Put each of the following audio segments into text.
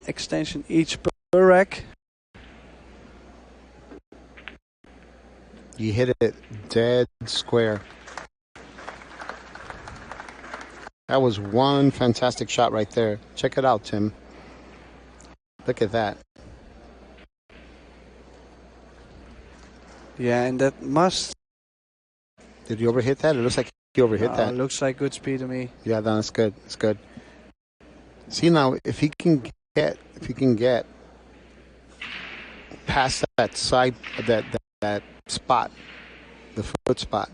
extension each per rack. You hit it dead square. That was one fantastic shot right there. Check it out, Tim. Look at that. Yeah, and that must... Did you overhit that? It looks like he overhit that. It looks like good speed to me. Yeah, that's good. It's good. See now, if he can get past that side, that spot, the foot spot,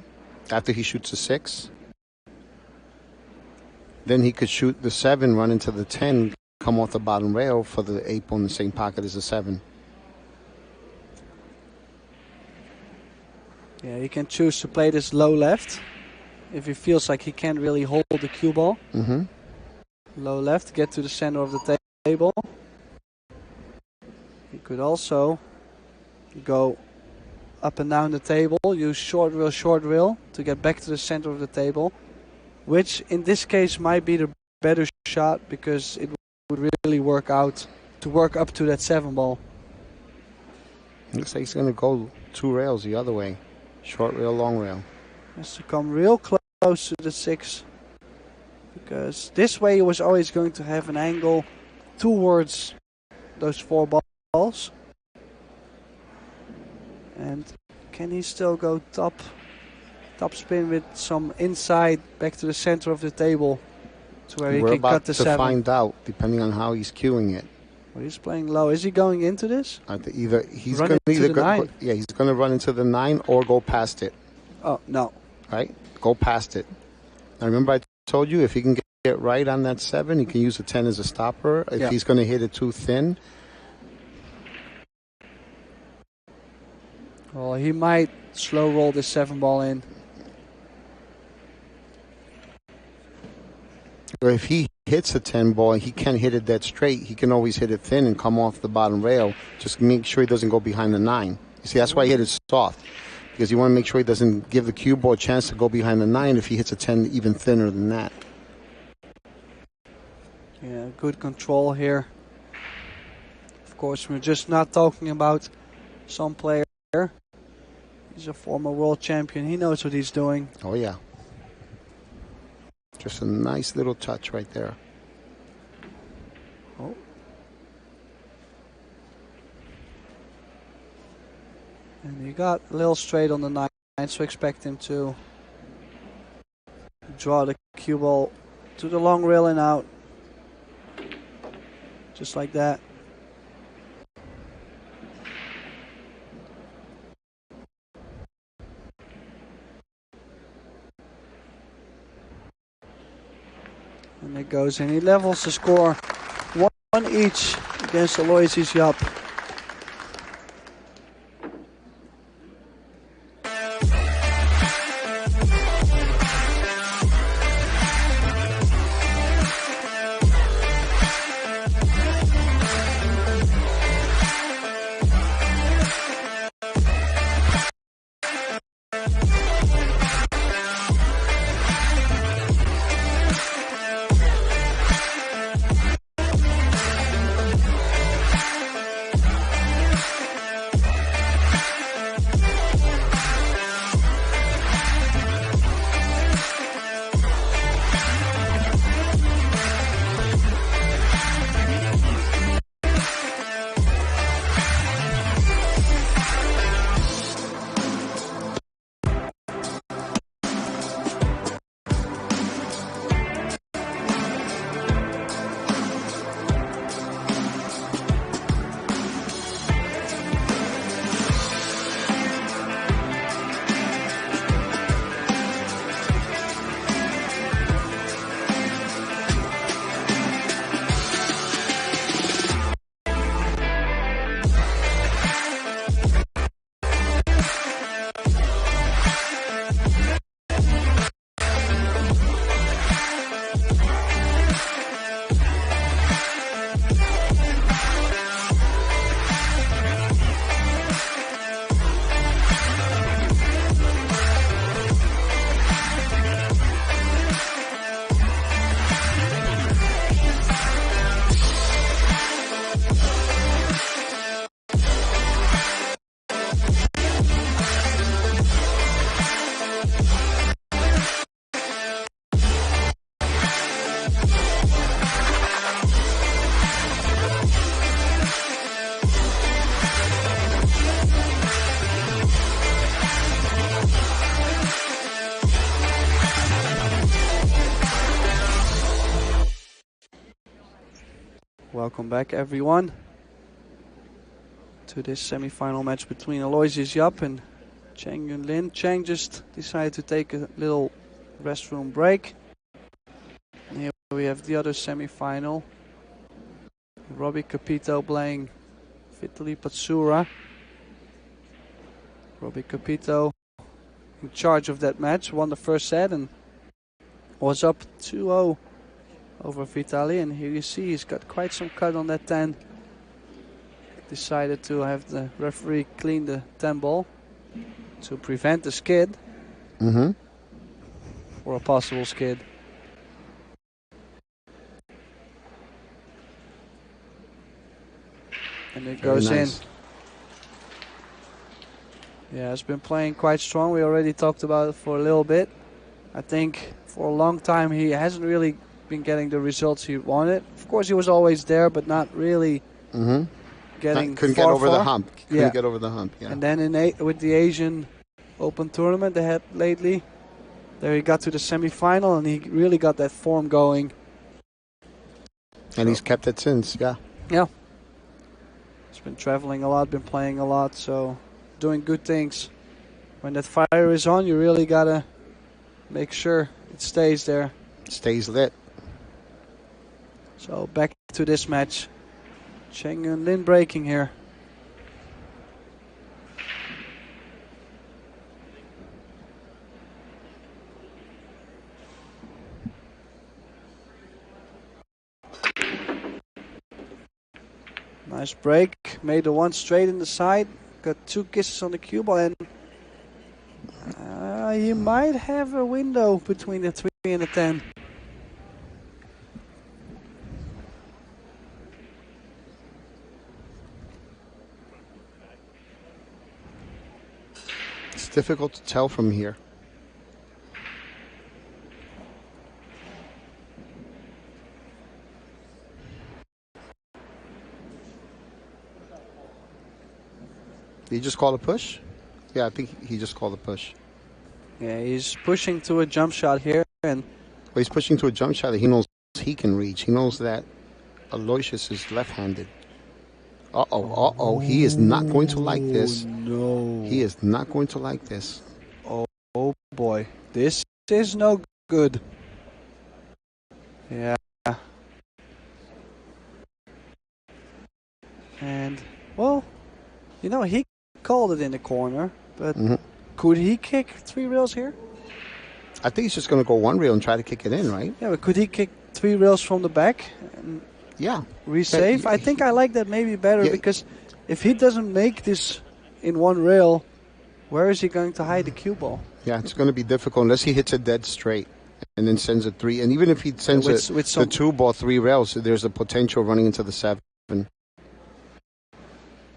after he shoots a 6, then he could shoot the 7, run into the 10, come off the bottom rail for the 8 on the same pocket as the 7. Yeah, he can choose to play this low left if he feels like he can't really hold the cue ball. Low left, get to the center of the table. He could also go up and down the table, use short rail to get back to the center of the table, which in this case might be the better shot because it would really work out to work up to that 7 ball. Looks like he's going to go 2 rails the other way. Short rail, long rail. Has to come real close to the 6 because this way he was always going to have an angle towards those 4 balls. And can he still go top spin with some inside back to the center of the table to where he can cut the 7? We're about to find out, depending on how he's cueing it. Well, he's playing low. Is he going into this? He's going to he's going to run into the 9 or go past it. Oh no! Right, go past it. Now remember, I told you if he can get right on that 7, he can use the 10 as a stopper. If he's going to hit it too thin, well, he might slow roll this 7 ball in. Or if he hits a 10 ball and he can't hit it dead straight, he can always hit it thin and come off the bottom rail. Just make sure he doesn't go behind the 9. You see, that's why he hit it soft. Because you want to make sure he doesn't give the cue ball a chance to go behind the 9 if he hits a 10 even thinner than that. Yeah, good control here. Of course, we're just not talking about some player. He's a former world champion. He knows what he's doing. Oh, yeah. Just a nice little touch right there. Oh. And he got a little straight on the 9, so expect him to draw the cue ball to the long rail and out. Just like that. And it goes in. He levels the score 1 each against Aloysius Japp. Welcome back, everyone, to this semi-final match between Aloysius Yap and Cheng Yunlin. Cheng just decided to take a little restroom break. And here we have the other semi-final. Robbie Capito playing Vitaly Patsura. Robbie Capito in charge of that match, won the first set and was up 2-0 over Vitaly. And here you see he's got quite some cut on that 10. Decided to have the referee clean the 10 ball to prevent the skid. Or a possible skid. And it goes nice. in. Yeah, it's been playing quite strong. We already talked about it for a little bit. I think for a long time he hasn't really been getting the results he wanted. Of course, he was always there, but not really getting couldn't far, get over the hump. Yeah. Get over the hump. Yeah. And then with the Asian Open tournament they had lately, there he got to the semi-final and he really got that form going. And he's kept it since. Yeah. Yeah. He's been traveling a lot, been playing a lot, so doing good things. When that fire is on, you really gotta make sure it stays there. Stays lit. So back to this match. Cheng Yunlin breaking here. Nice break. Made the one straight in the side. Got 2 kisses on the cue ball, and he might have a window between the 3 and the 10. It's difficult to tell from here. Did he just call a push? Yeah, I think he just called a push. Yeah, he's pushing to a jump shot here, and well, he's pushing to a jump shot that he knows he can reach. He knows that Aloysius is left-handed. Uh-oh. He is not going to like this. No. He is not going to like this. Oh boy. This is no good. Yeah. And, well, you know, he called it in the corner, but could he kick 3 rails here? I think he's just going to go 1 rail and try to kick it in, right? Yeah, but could he kick 3 rails from the back? And resave? I think I like that maybe better because if he doesn't make this in 1 rail, where is he going to hide the cue ball? Yeah, it's going to be difficult unless he hits it dead straight and then sends a 3. And even if he sends the 2 ball 3 rails, there's a potential running into the 7.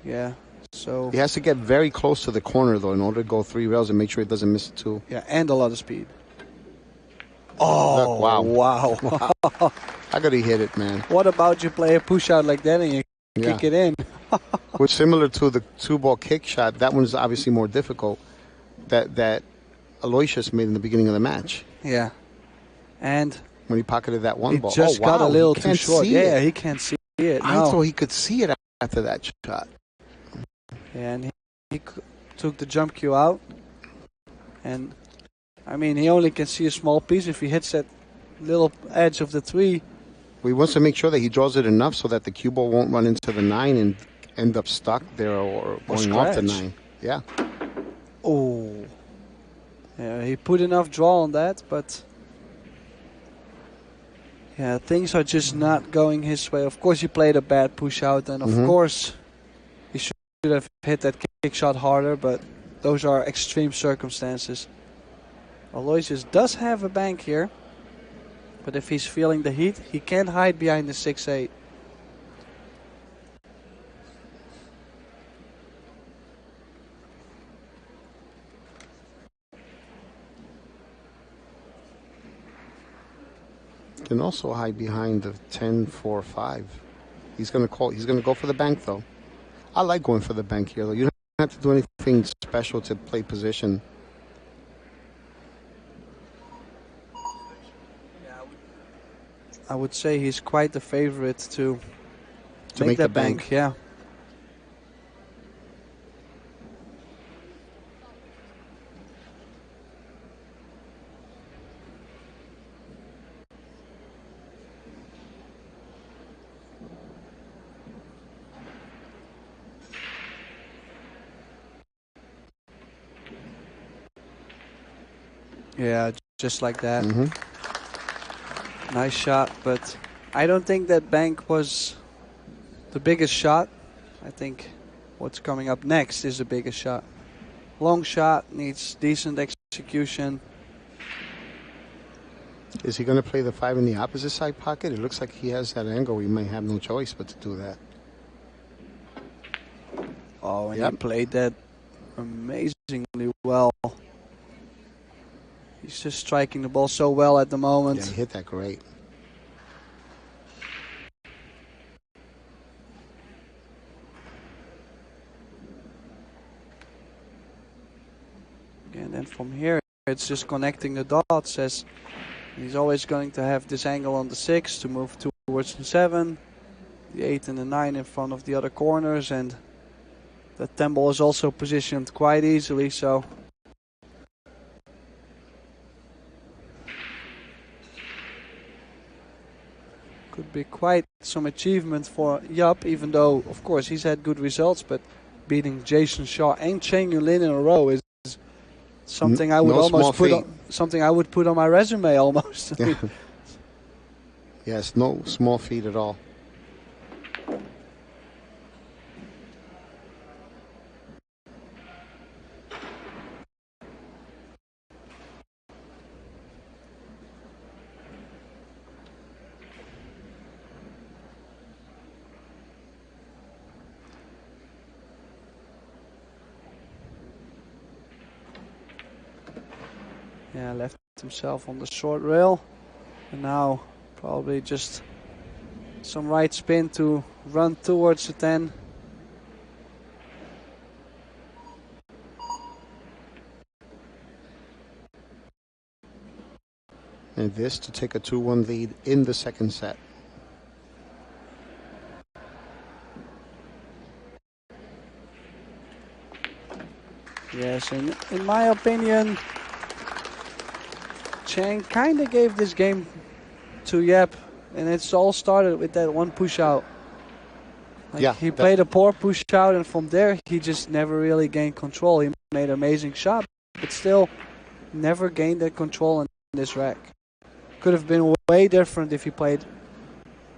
Yeah. So he has to get very close to the corner, though, in order to go 3 rails and make sure he doesn't miss a 2. Yeah, and a lot of speed. Oh, wow. How could he hit it, man? What about you play a push out like that and you kick it in? Which, similar to the 2-ball kick shot, that one's obviously more difficult that Aloysius made in the beginning of the match. Yeah. And when he pocketed that 1 ball. He just got a little too short. Yeah, he can't see it. I thought he could see it after that shot. Yeah, and he took the jump cue out. And, I mean, he only can see a small piece. If he hits that little edge of the 3. He wants to make sure that he draws it enough so that the cue ball won't run into the 9 and end up stuck there or going off the 9. Yeah. Oh. Yeah, he put enough draw on that, but yeah, things are just not going his way. Of course, he played a bad push out, and of course, he should have hit that kick shot harder, but those are extreme circumstances. Aloysius does have a bank here, but if he's feeling the heat, he can't hide behind the 6-8. Can also hide behind the 10-4-5. He's going to go for the bank, though. I like going for the bank here, though. You don't have to do anything special to play position. I would say he's quite the favorite to to make the bank. Yeah. Yeah, just like that. Nice shot, but I don't think that bank was the biggest shot. I think what's coming up next is the biggest shot. Long shot, needs decent execution. Is he going to play the 5 in the opposite side pocket? It looks like he has that angle. He might have no choice but to do that. Oh, and he played that amazingly well. He's just striking the ball so well at the moment. Yeah, he hit that great. And then from here, it's just connecting the dots, as he's always going to have this angle on the 6 to move towards the 7, the 8 and the 9 in front of the other corners, and the 10 ball is also positioned quite easily, so could be quite some achievement for Jaap, even though, of course, he's had good results, but beating Jason Shaw and Chen Yulin in a row is something I would almost put on my resume almost. Yeah. Yes, no small feat at all. Yeah, left himself on the short rail, and now probably just some right spin to run towards the 10. And this to take a 2-1 lead in the second set. Yes, and in my opinion, Chang kind of gave this game to Jaap, and it's all started with that one push out. He played a poor push out, and from there he just never really gained control. He made an amazing shot, but still never gained that control in this rack. Could have been way different if he played,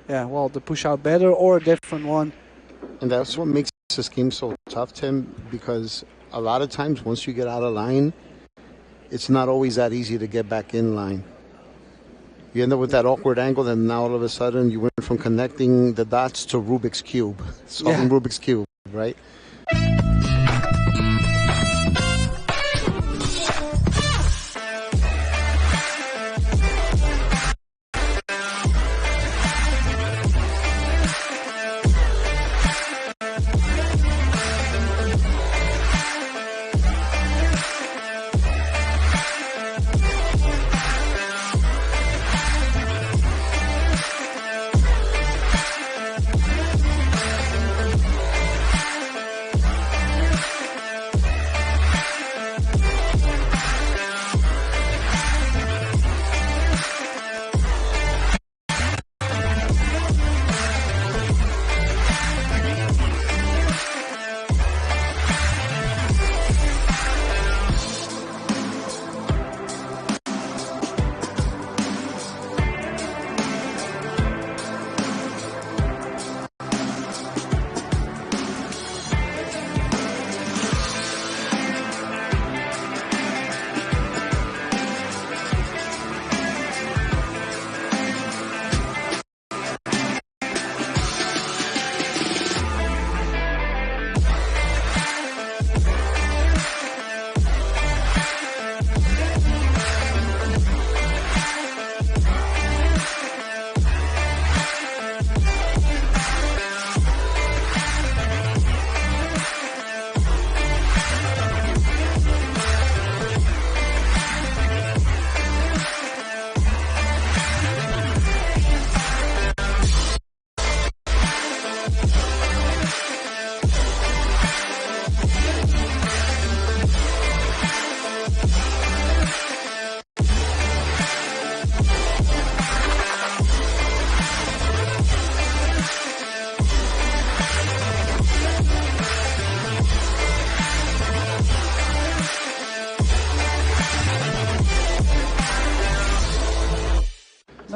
the push out better or a different one. And that's what makes this game so tough, Tim, because a lot of times once you get out of line, it's not always that easy to get back in line. You end up with that awkward angle, and now all of a sudden you went from connecting the dots to Rubik's Cube, solving Rubik's Cube, right?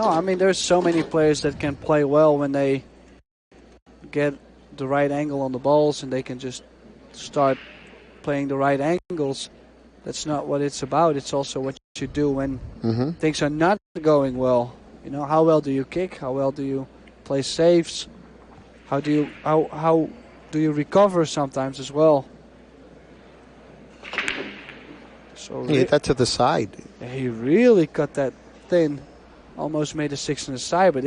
No, I mean, there's so many players that can play well when they get the right angle on the balls and they can just start playing the right angles. That's not what it's about. It's also what you do when things are not going well. You know, how well do you kick? How well do you play saves? How do you recover sometimes as well? So He hit that to the side. he really cut that thin. Almost made a 6 on the side, but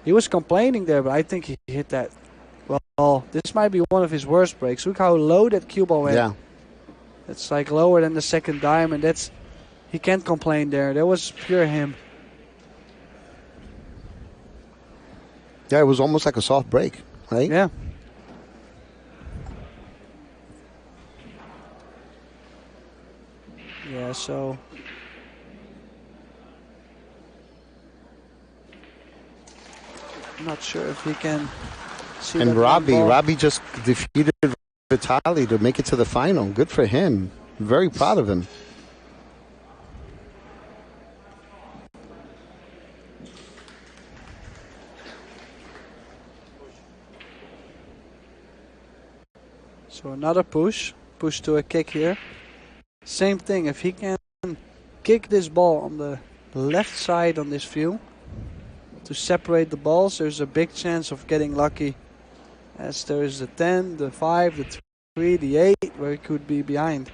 he was complaining there, but I think he hit that. Well, this might be one of his worst breaks. Look how low that cue ball went. Yeah. It's like lower than the second dime, and he can't complain there. That was pure him. Yeah, it was almost like a soft break, right? Yeah. Yeah, so I'm not sure if he can see And that one ball. Robbie just defeated Vitali to make it to the final. Good for him. Very proud of him. So another push to a kick here. Same thing, if he can kick this ball on the left side on this view to separate the balls, there's a big chance of getting lucky, as there is the 10, the 5, the 3, the 8 where he could be behind.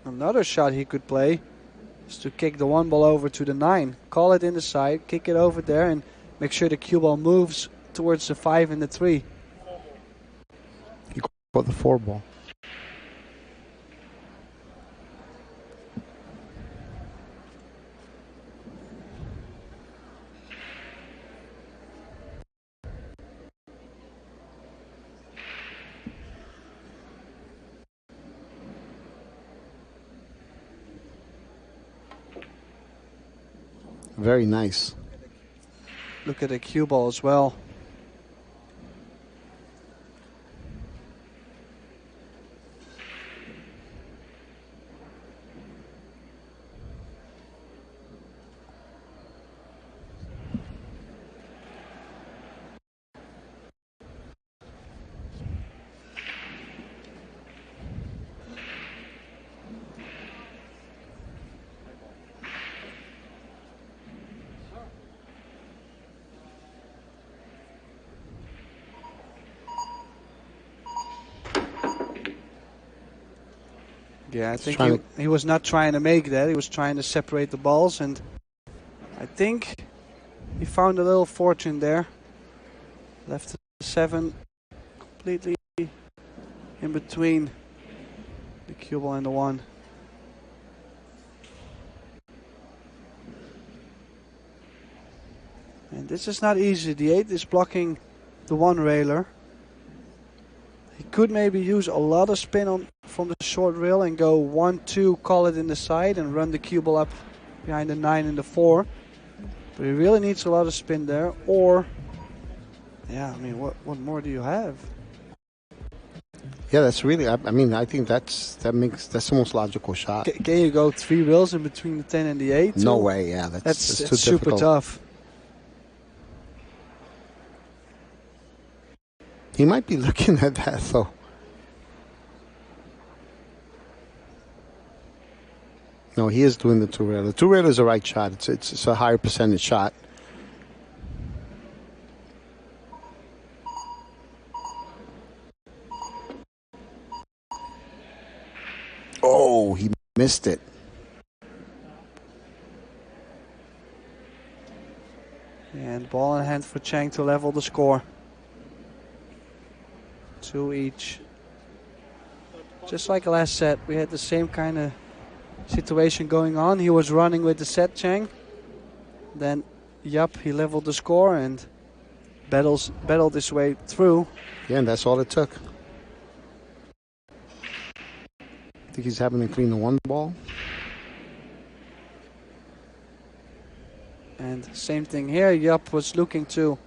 Another shot he could play is to kick the one ball over to the 9, call it in the side, kick it over there, and make sure the cue ball moves towards the 5 and the 3. He caught the 4 ball. Very nice. Look at the cue ball as well. Yeah, I think he was not trying to make that. He was trying to separate the balls, and I think he found a little fortune there. Left the 7 completely in between the cue ball and the 1. And this is not easy. The 8 is blocking the 1 railer. He could maybe use a lot of spin from the short rail and go 1-2, call it in the side, and run the cue ball up behind the 9 and the 4. But he really needs a lot of spin there. Or, yeah, I mean, what more do you have? Yeah, that's really. I mean, I think that's the most logical shot. Can you go 3 rails in between the 10 and the 8? No way. Yeah, that's too super difficult. tough. He might be looking at that though. No, he is doing the 2 rail. The 2 rail is the right shot. It's a higher percentage shot. Oh, he missed it. And ball in hand for Chang to level the score. 2 each. Just like last set, we had the same kind of situation going on. He was running with the set, Chang. Then, he leveled the score and battled his way through. Yeah, and that's all it took. I think he's having to clean the 1 ball. And same thing here. Yup was looking to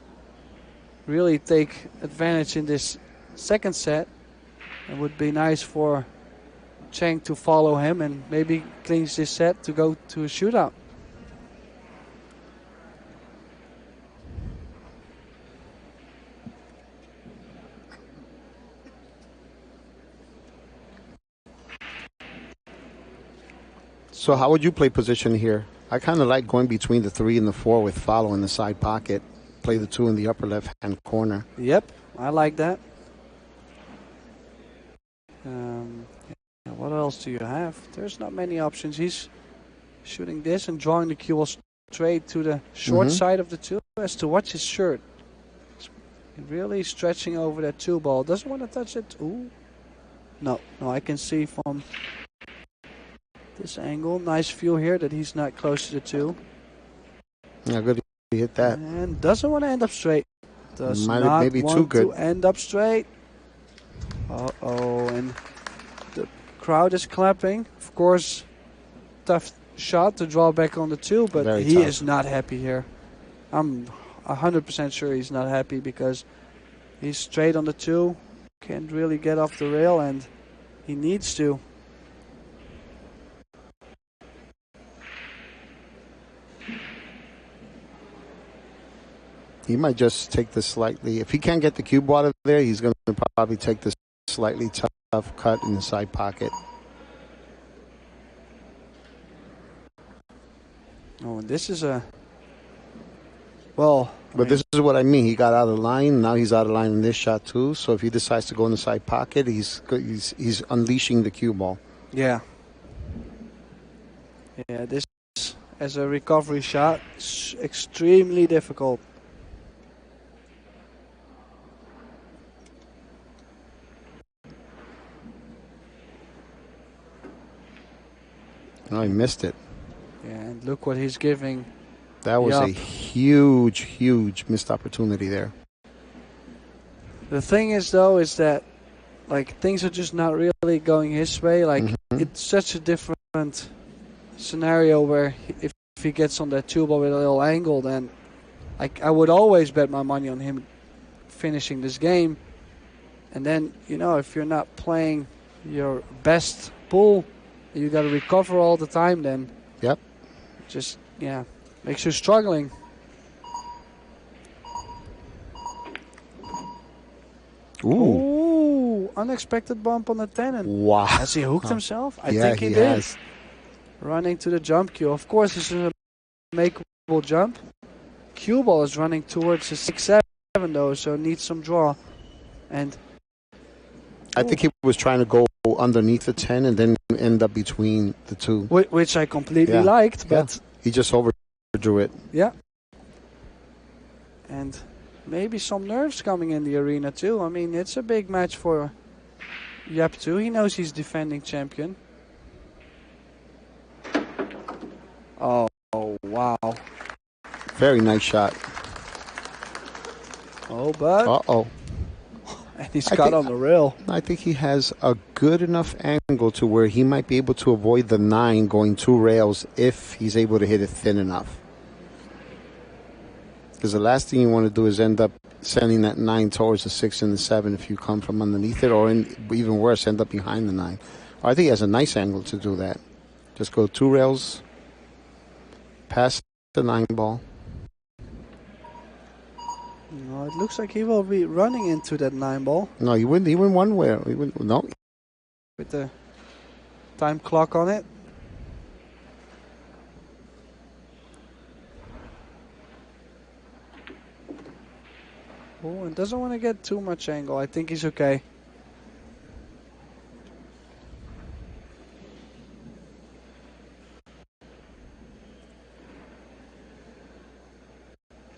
really take advantage in this second set. It would be nice for Chang to follow him and maybe clinch this set to go to a shootout. So how would you play position here? I kind of like going between the 3 and the 4 with follow in the side pocket. Play the 2 in the upper left-hand corner. Yep, I like that. What else do you have? There's not many options. He's shooting this and drawing the cue ball straight to the short side of the 2. As to watch his shirt. He's really stretching over that 2 ball. Doesn't want to touch it. Ooh. No, I can see from this angle. Nice view here that he's not close to the 2. Yeah, good. He hit that. And doesn't want to end up straight. Does Might not maybe want too good. to end up straight. Uh-oh, and the crowd is clapping. Of course, tough shot to draw back on the 2, but Very he tough. is not happy here. I'm 100% sure he's not happy because he's straight on the 2. Can't really get off the rail, and he needs to. He might just take the slightly... If he can't get the cue ball out of there, he's going to probably take the slightly tough cut in the side pocket. Oh, and this is a... Well... But this is what I mean. He got out of line. Now he's out of line in this shot too. So if he decides to go in the side pocket, he's unleashing the cue ball. Yeah. Yeah, this as a recovery shot is extremely difficult. No, he missed it. Yeah, and look what he's giving. That was a huge, huge missed opportunity there. The thing is, though, is that like things are just not really going his way. Like it's such a different scenario where if he gets on that 2 ball with a little angle, then I would always bet my money on him finishing this game. And then, you know, if you're not playing your best pool, you got to recover all the time, then just, yeah, makes you struggling. Ooh, unexpected bump on the 10. And wow. Has he hooked himself? I Yeah, think he did. has. Running to the jump cue. Of course, this is a makeable jump. Cue ball is running towards the 6-7 though, so needs some draw. And I think he was trying to go underneath the 10 and then end up between the 2. which I completely liked, but he just overdrew it. yeah. And maybe some nerves coming in the arena too. I mean, it's a big match for Yep too. He knows he's defending champion. Oh, wow. Very nice shot. Oh, but... Uh-oh. And he's got on the rail. I think he has a good enough angle to where he might be able to avoid the 9 going 2 rails if he's able to hit it thin enough. Because the last thing you want to do is end up sending that 9 towards the 6 and the 7 if you come from underneath it, or even worse, end up behind the 9. I think he has a nice angle to do that. Just go 2 rails, pass the 9 ball. No, it looks like he will be running into that 9 ball. No, he went one way. No. With the time clock on it. Oh, and doesn't want to get too much angle. I think he's okay.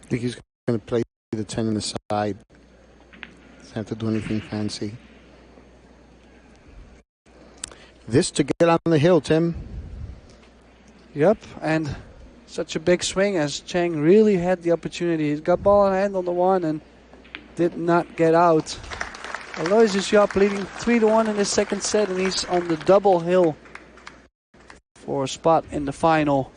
I think he's going to play the 10 in the side. Doesn't have to do anything fancy. This to get on the hill, Tim. Yep, and such a big swing as Chang really had the opportunity. He's got ball in hand on the 1 and did not get out. Aloysius Jaap leading 3-1 in the second set, and he's on the double hill for a spot in the final.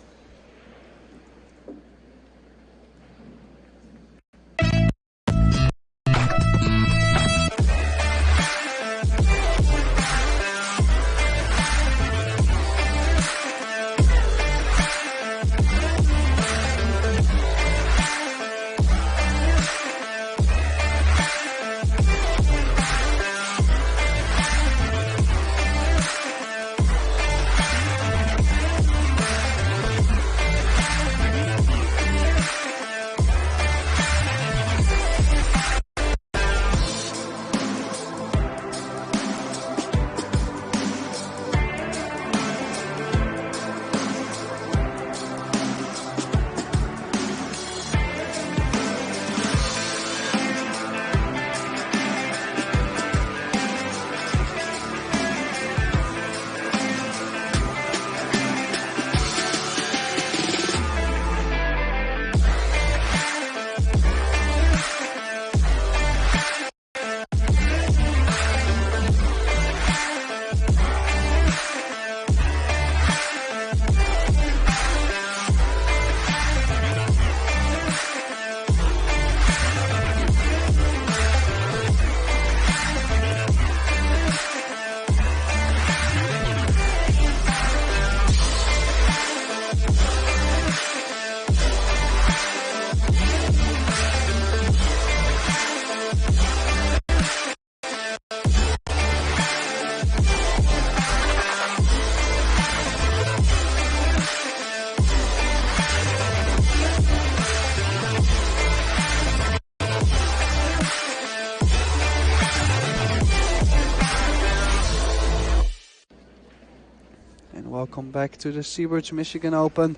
Welcome back to the Seabirds Michigan Open,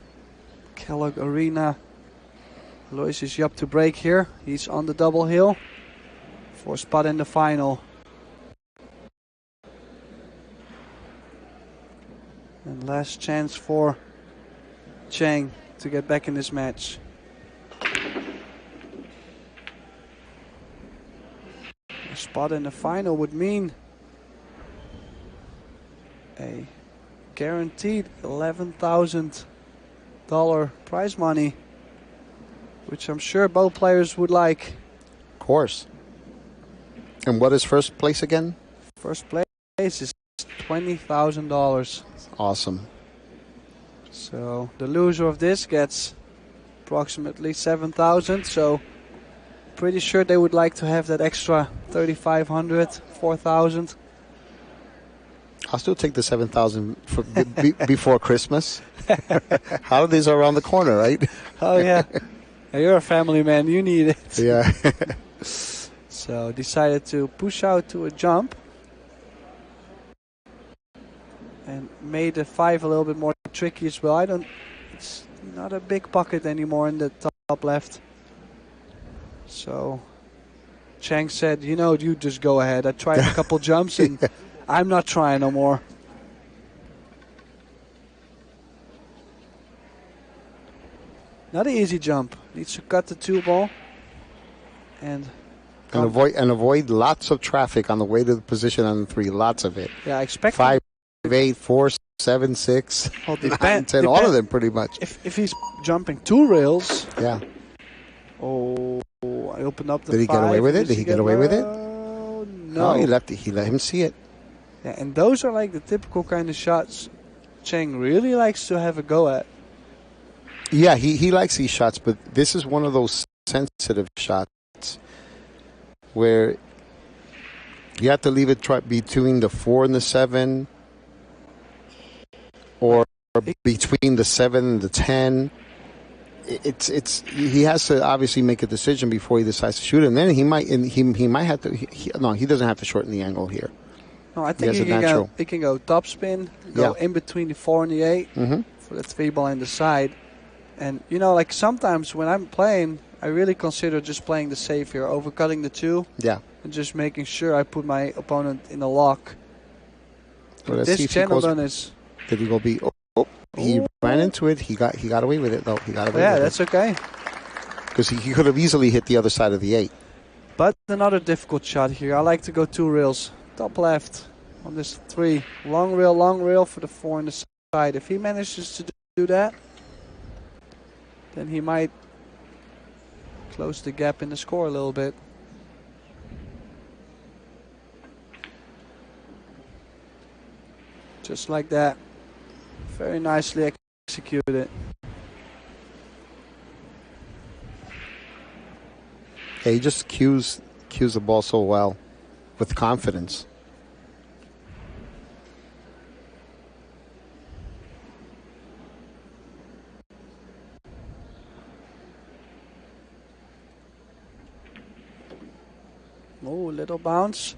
Kellogg Arena. Lois is up to break here. He's on the double hill for a spot in the final. And last chance for Chang to get back in this match. A spot in the final would mean a guaranteed $11,000 prize money, which I'm sure both players would like. Of course. And what is first place again? First place is $20,000. Awesome. So the loser of this gets approximately $7,000. So pretty sure they would like to have that extra $3,500, $4,000. I'll still take the $7,000 for before Christmas. Holidays are around the corner, right? Oh yeah. Hey, you're a family man. You need it. Yeah. So decided to push out to a jump and made the 5 a little bit more tricky as well. It's not a big pocket anymore in the top left. So Chang said, you know, you just go ahead. I tried a couple jumps and I'm not trying no more. Not an easy jump. Needs to cut the 2 ball and avoid lots of traffic on the way to the position on the 3. Lots of it. Yeah, I expect 5, 8, 4, 7, 6, well, 9, 10, all of them pretty much. If he's jumping 2 rails. Yeah. Oh, I opened up the 5. Did he get away with it? Did he get away with it? No. He let him see it. Yeah, and those are like the typical kind of shots Chang really likes to have a go at. Yeah, he likes these shots, but this is one of those sensitive shots where you have to leave it between the 4 and the 7, or between the 7 and the 10. He has to obviously make a decision before he decides to shoot it, and then he might have to. No, he doesn't have to shorten the angle here. No, I think he can go top spin, go in between the 4 and the 8 for the 3 ball in the side. And, you know, like sometimes when I'm playing, I really consider just playing the safe here, overcutting the 2. Yeah. And just making sure I put my opponent in a lock. Well, This gentleman is... Did he go be... Oh, he ran into it. He got away with it, though. Yeah, that's okay. Because he could have easily hit the other side of the 8. But another difficult shot here. I like to go 2 rails. Top left on this 3. Long rail for the 4 on the side. If he manages to do that, then he might close the gap in the score a little bit. Just like that. Very nicely executed. Yeah, he just cues the ball so well with confidence. Oh, little bounce.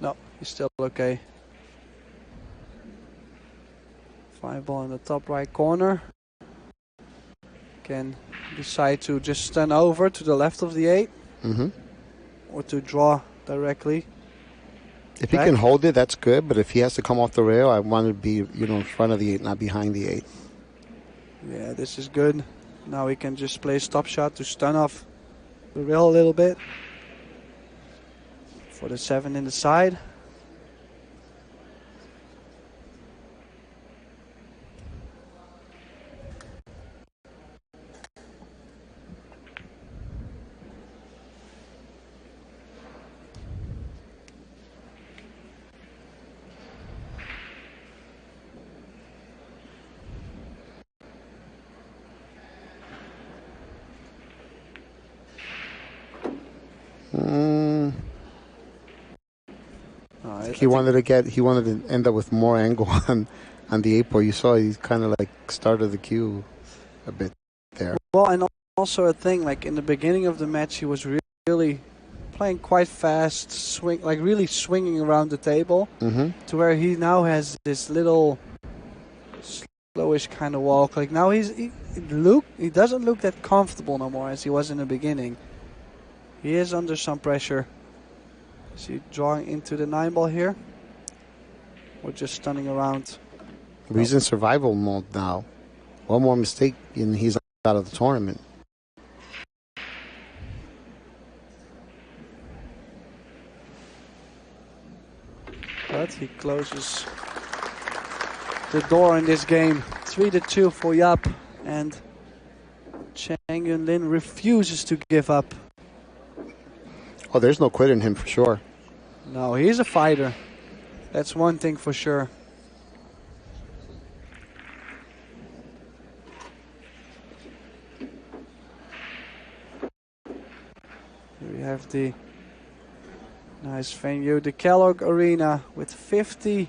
No, he's still okay. 5 ball in the top right corner. Can decide to just stand over to the left of the 8. Or to draw directly. If he can hold it, that's good. But if he has to come off the rail, I want to be, in front of the 8, not behind the 8. Yeah, this is good. Now he can just play a stop shot to stun off the rail a little bit. For the 7 in the side. He wanted to end up with more angle on the 8 ball. You saw he kind of like started the cue a bit there. Well, and also a thing, like in the beginning of the match, he was really playing quite fast, really swinging around the table, to where he now has this little slowish kind of walk. Like now he doesn't look that comfortable no more as he was in the beginning. He is under some pressure. Is he drawing into the 9 ball here? Or just stunning around? He's in survival mode now. One more mistake and he's out of the tournament. But he closes the door in this game. 3-2 for Yap, and Chang Yun-lin refuses to give up. Oh, there's no quit in him for sure. No, he's a fighter. That's one thing for sure. Here we have the nice venue, the Kellogg Arena, with 50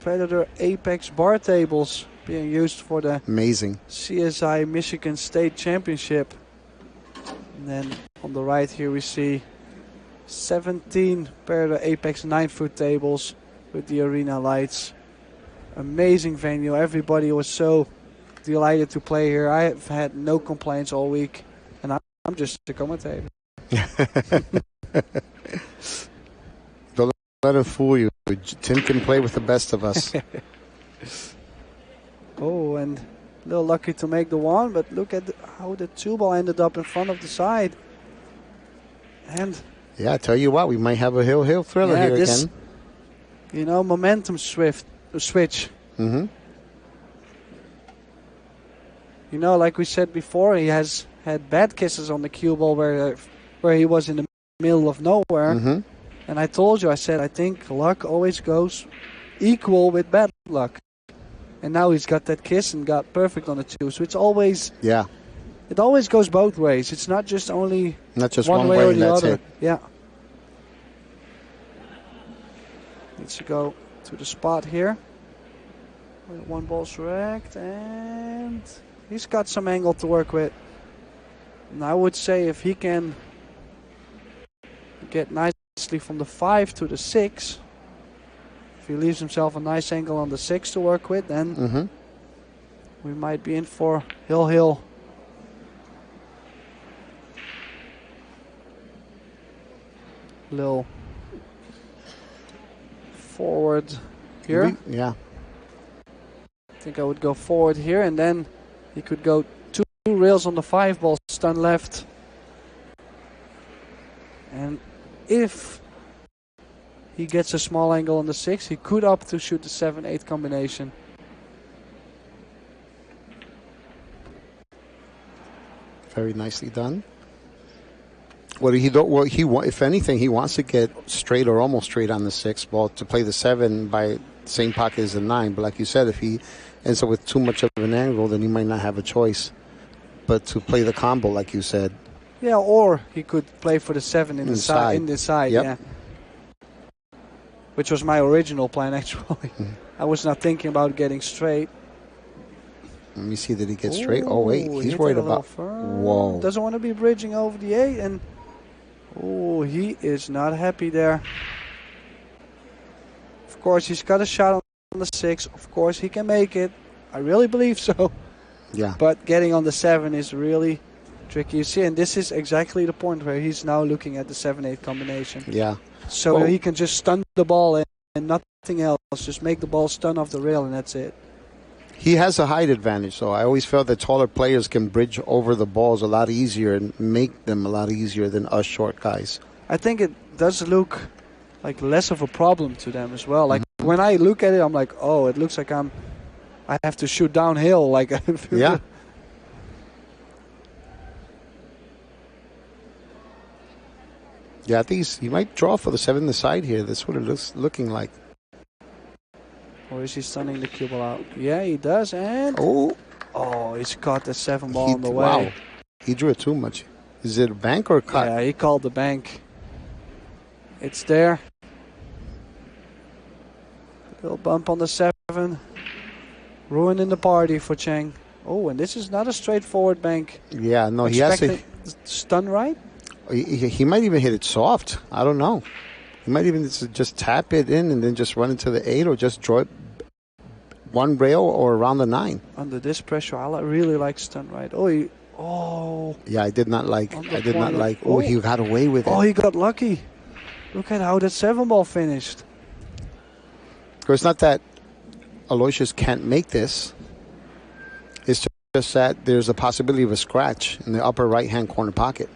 Predator Apex bar tables being used for the amazing CSI Michigan State Championship. And then on the right here we see 17 Predator Apex 9-foot tables with the arena lights. Amazing venue. Everybody was so delighted to play here. I have had no complaints all week, and I'm just a commentator. Don't let him fool you. Tim can play with the best of us. Oh, and a little lucky to make the 1, but look at how the 2 ball ended up in front of the side. And yeah, I tell you what, we might have a hill thriller here again. You know, momentum switch. Mm-hmm. You know, like we said before, he has had bad kisses on the cue ball where he was in the middle of nowhere. Mm-hmm. And I told you, I said, I think luck always goes equal with bad luck. And now he's got that kiss and got perfect on the 2. So it's always, it always goes both ways. It's not just only one way or the other. Yeah. Needs to go to the spot here. 1 ball's wrecked, and he's got some angle to work with. And I would say if he can get nicely from the 5 to the 6, if he leaves himself a nice angle on the 6 to work with, then we might be in for hill. Little forward here. Yeah. I think I would go forward here, and then he could go 2 rails on the 5 ball, stun left. And if he gets a small angle on the 6, he could opt to shoot the 7-8 combination. Very nicely done. If anything, he wants to get straight or almost straight on the 6 ball to play the 7 by the same pocket as the 9. But like you said, if he ends up with too much of an angle, then he might not have a choice but to play the combo, like you said. Yeah, or he could play for the 7 in the side. Yep. Yeah. Which was my original plan, actually. I was not thinking about getting straight. Let me see, did he get straight? Oh, wait, he's worried about... Whoa. Doesn't want to be bridging over the 8, and... Oh, he is not happy there. Of course, he's got a shot on the 6. Of course, he can make it. I really believe so. Yeah. But getting on the 7 is really tricky. You see, and this is exactly the point where he's now looking at the 7-8 combination. Yeah. So he can just stun the ball and nothing else. Just make the ball stun off the rail, and that's it. He has a height advantage, so I always felt that taller players can bridge over the balls a lot easier and make them a lot easier than us short guys. I think it does look like less of a problem to them as well. Like when I look at it, I'm like, oh, it looks like I have to shoot downhill. Like yeah. Yeah, I think he might draw for the 7 the side here. That's what it looks looking like. Or is he stunning the cue ball out? Yeah, he does. And he's caught the 7 ball on the way. Wow, he drew it too much. Is it a bank or a cut? Yeah, he called the bank. It's there. Little bump on the 7. Ruining the party for Chang. Oh, and this is not a straightforward bank. Yeah, no, he has to stun right. He might even hit it soft. I don't know. He might even just tap it in and then just run into the 8 or just draw it one rail or around the 9. Under this pressure, I really like stun right. Oh. Yeah, I did not like. Oh. Oh, he got away with it. Oh, he got lucky. Look at how that 7 ball finished. It's not that Aloysius can't make this. It's just that there's a possibility of a scratch in the upper right-hand corner pocket.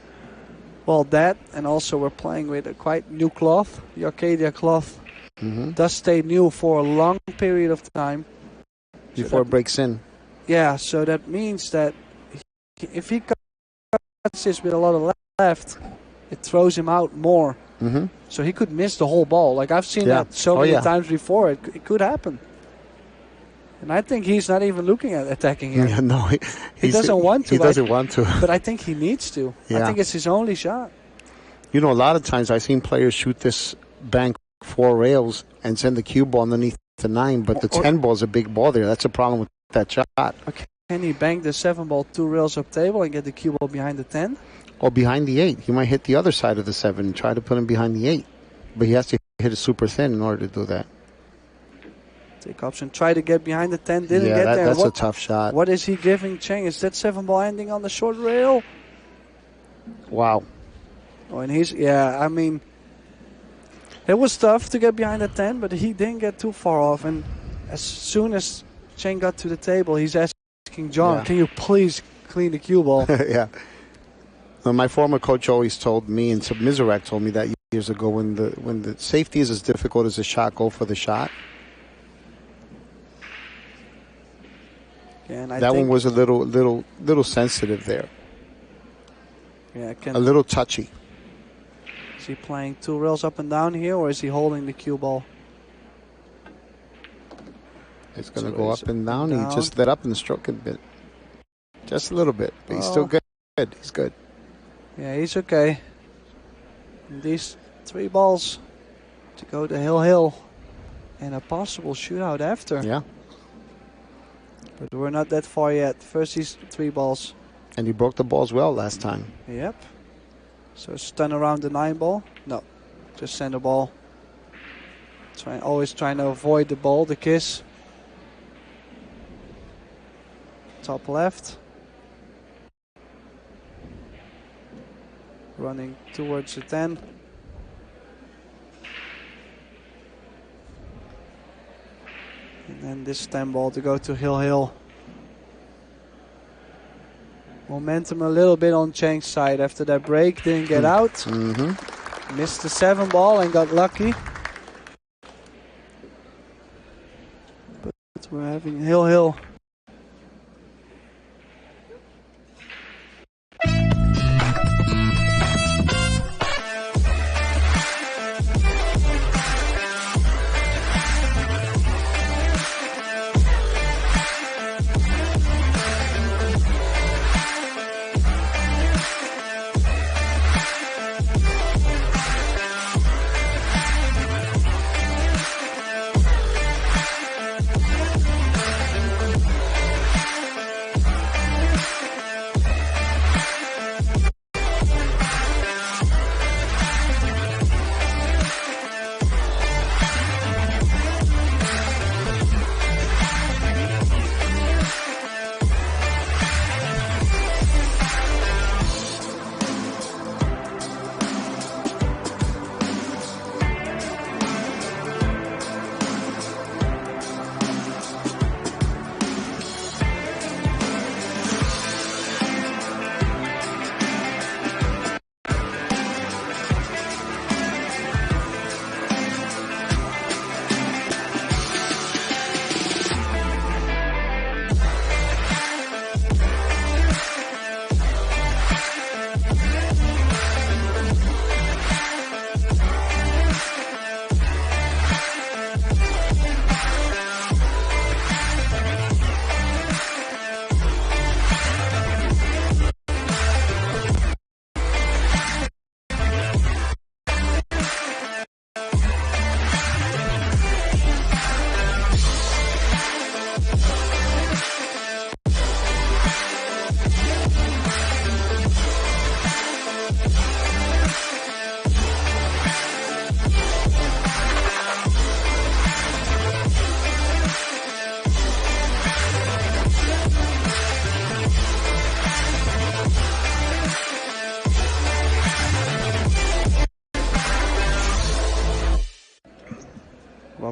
Well, that, and also we're playing with a quite new cloth. The Arcadia cloth does stay new for a long period of time. Before it breaks in. Yeah, so that means that if he cuts this with a lot of left, it throws him out more. So he could miss the whole ball. Like I've seen that so many times before. It could happen. And I think he's not even looking at attacking here. Yeah, no, he doesn't want to. He doesn't want to. But I think he needs to. Yeah. I think it's his only shot. You know, a lot of times I've seen players shoot this bank 4 rails and send the cue ball underneath the 9, but the 10 ball is a big ball there. That's a problem with that shot. Okay. Can he bank the 7 ball 2 rails up table and get the cue ball behind the 10? Or behind the 8. He might hit the other side of the 7 and try to put him behind the 8. But he has to hit it super thin in order to do that. Take option. Try to get behind the 10. Didn't get there. That's a tough shot. What is he giving Cheng? Is that 7 ball ending on the short rail? Wow. Oh, and I mean, it was tough to get behind the 10, but he didn't get too far off. And as soon as Cheng got to the table, he's asking John, can you please clean the cue ball? Yeah. Well, my former coach always told me, and Mizarek told me that years ago, when the safety is as difficult as the shot, go for the shot. And that one was a little sensitive there. Yeah, a little touchy. Is he playing 2 rails up and down here, or is he holding the cue ball? It's going to go up and down. He just let up in the stroke a bit. Just a little bit. But he's still good. He's good. Yeah, he's okay. And these 3 balls to go to Hill and a possible shootout after. Yeah. But we're not that far yet. First these 3 balls. And he broke the balls well last time. Yep. So stun around the 9 ball. No, just send the ball. Always trying to avoid the ball, the kiss. Top left. Running towards the 10. And then this 10 ball to go to Hill. Momentum a little bit on Cheng's side after that break. Didn't get out. Missed the 7 ball and got lucky. But we're having Hill.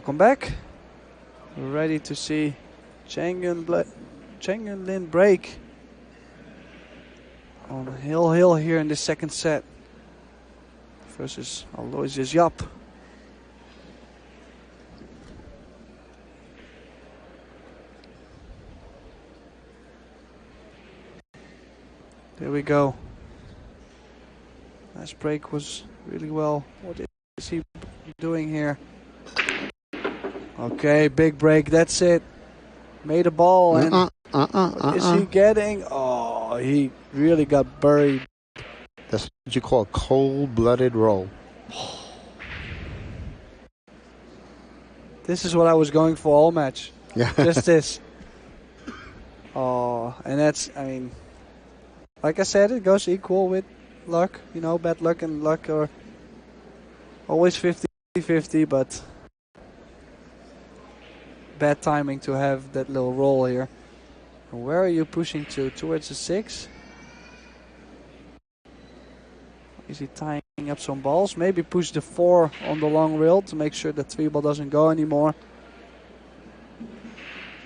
Welcome back. We're ready to see Chang and Lin break on Hill here in the second set versus Aloysius Yap. There we go. Last break was really well. What is he doing here? Okay, big break. That's it. Made a ball and what is he getting? Oh, he really got buried. That's what you call a cold-blooded roll. This is what I was going for all match. Yeah. Just this. Oh, and that's, I mean, like I said, it goes equal with luck. You know, bad luck and luck are always 50-50, but bad timing to have that little roll here. And where are you pushing to? Towards the 6? Is he tying up some balls? Maybe push the 4 on the long rail to make sure the 3 ball doesn't go anymore.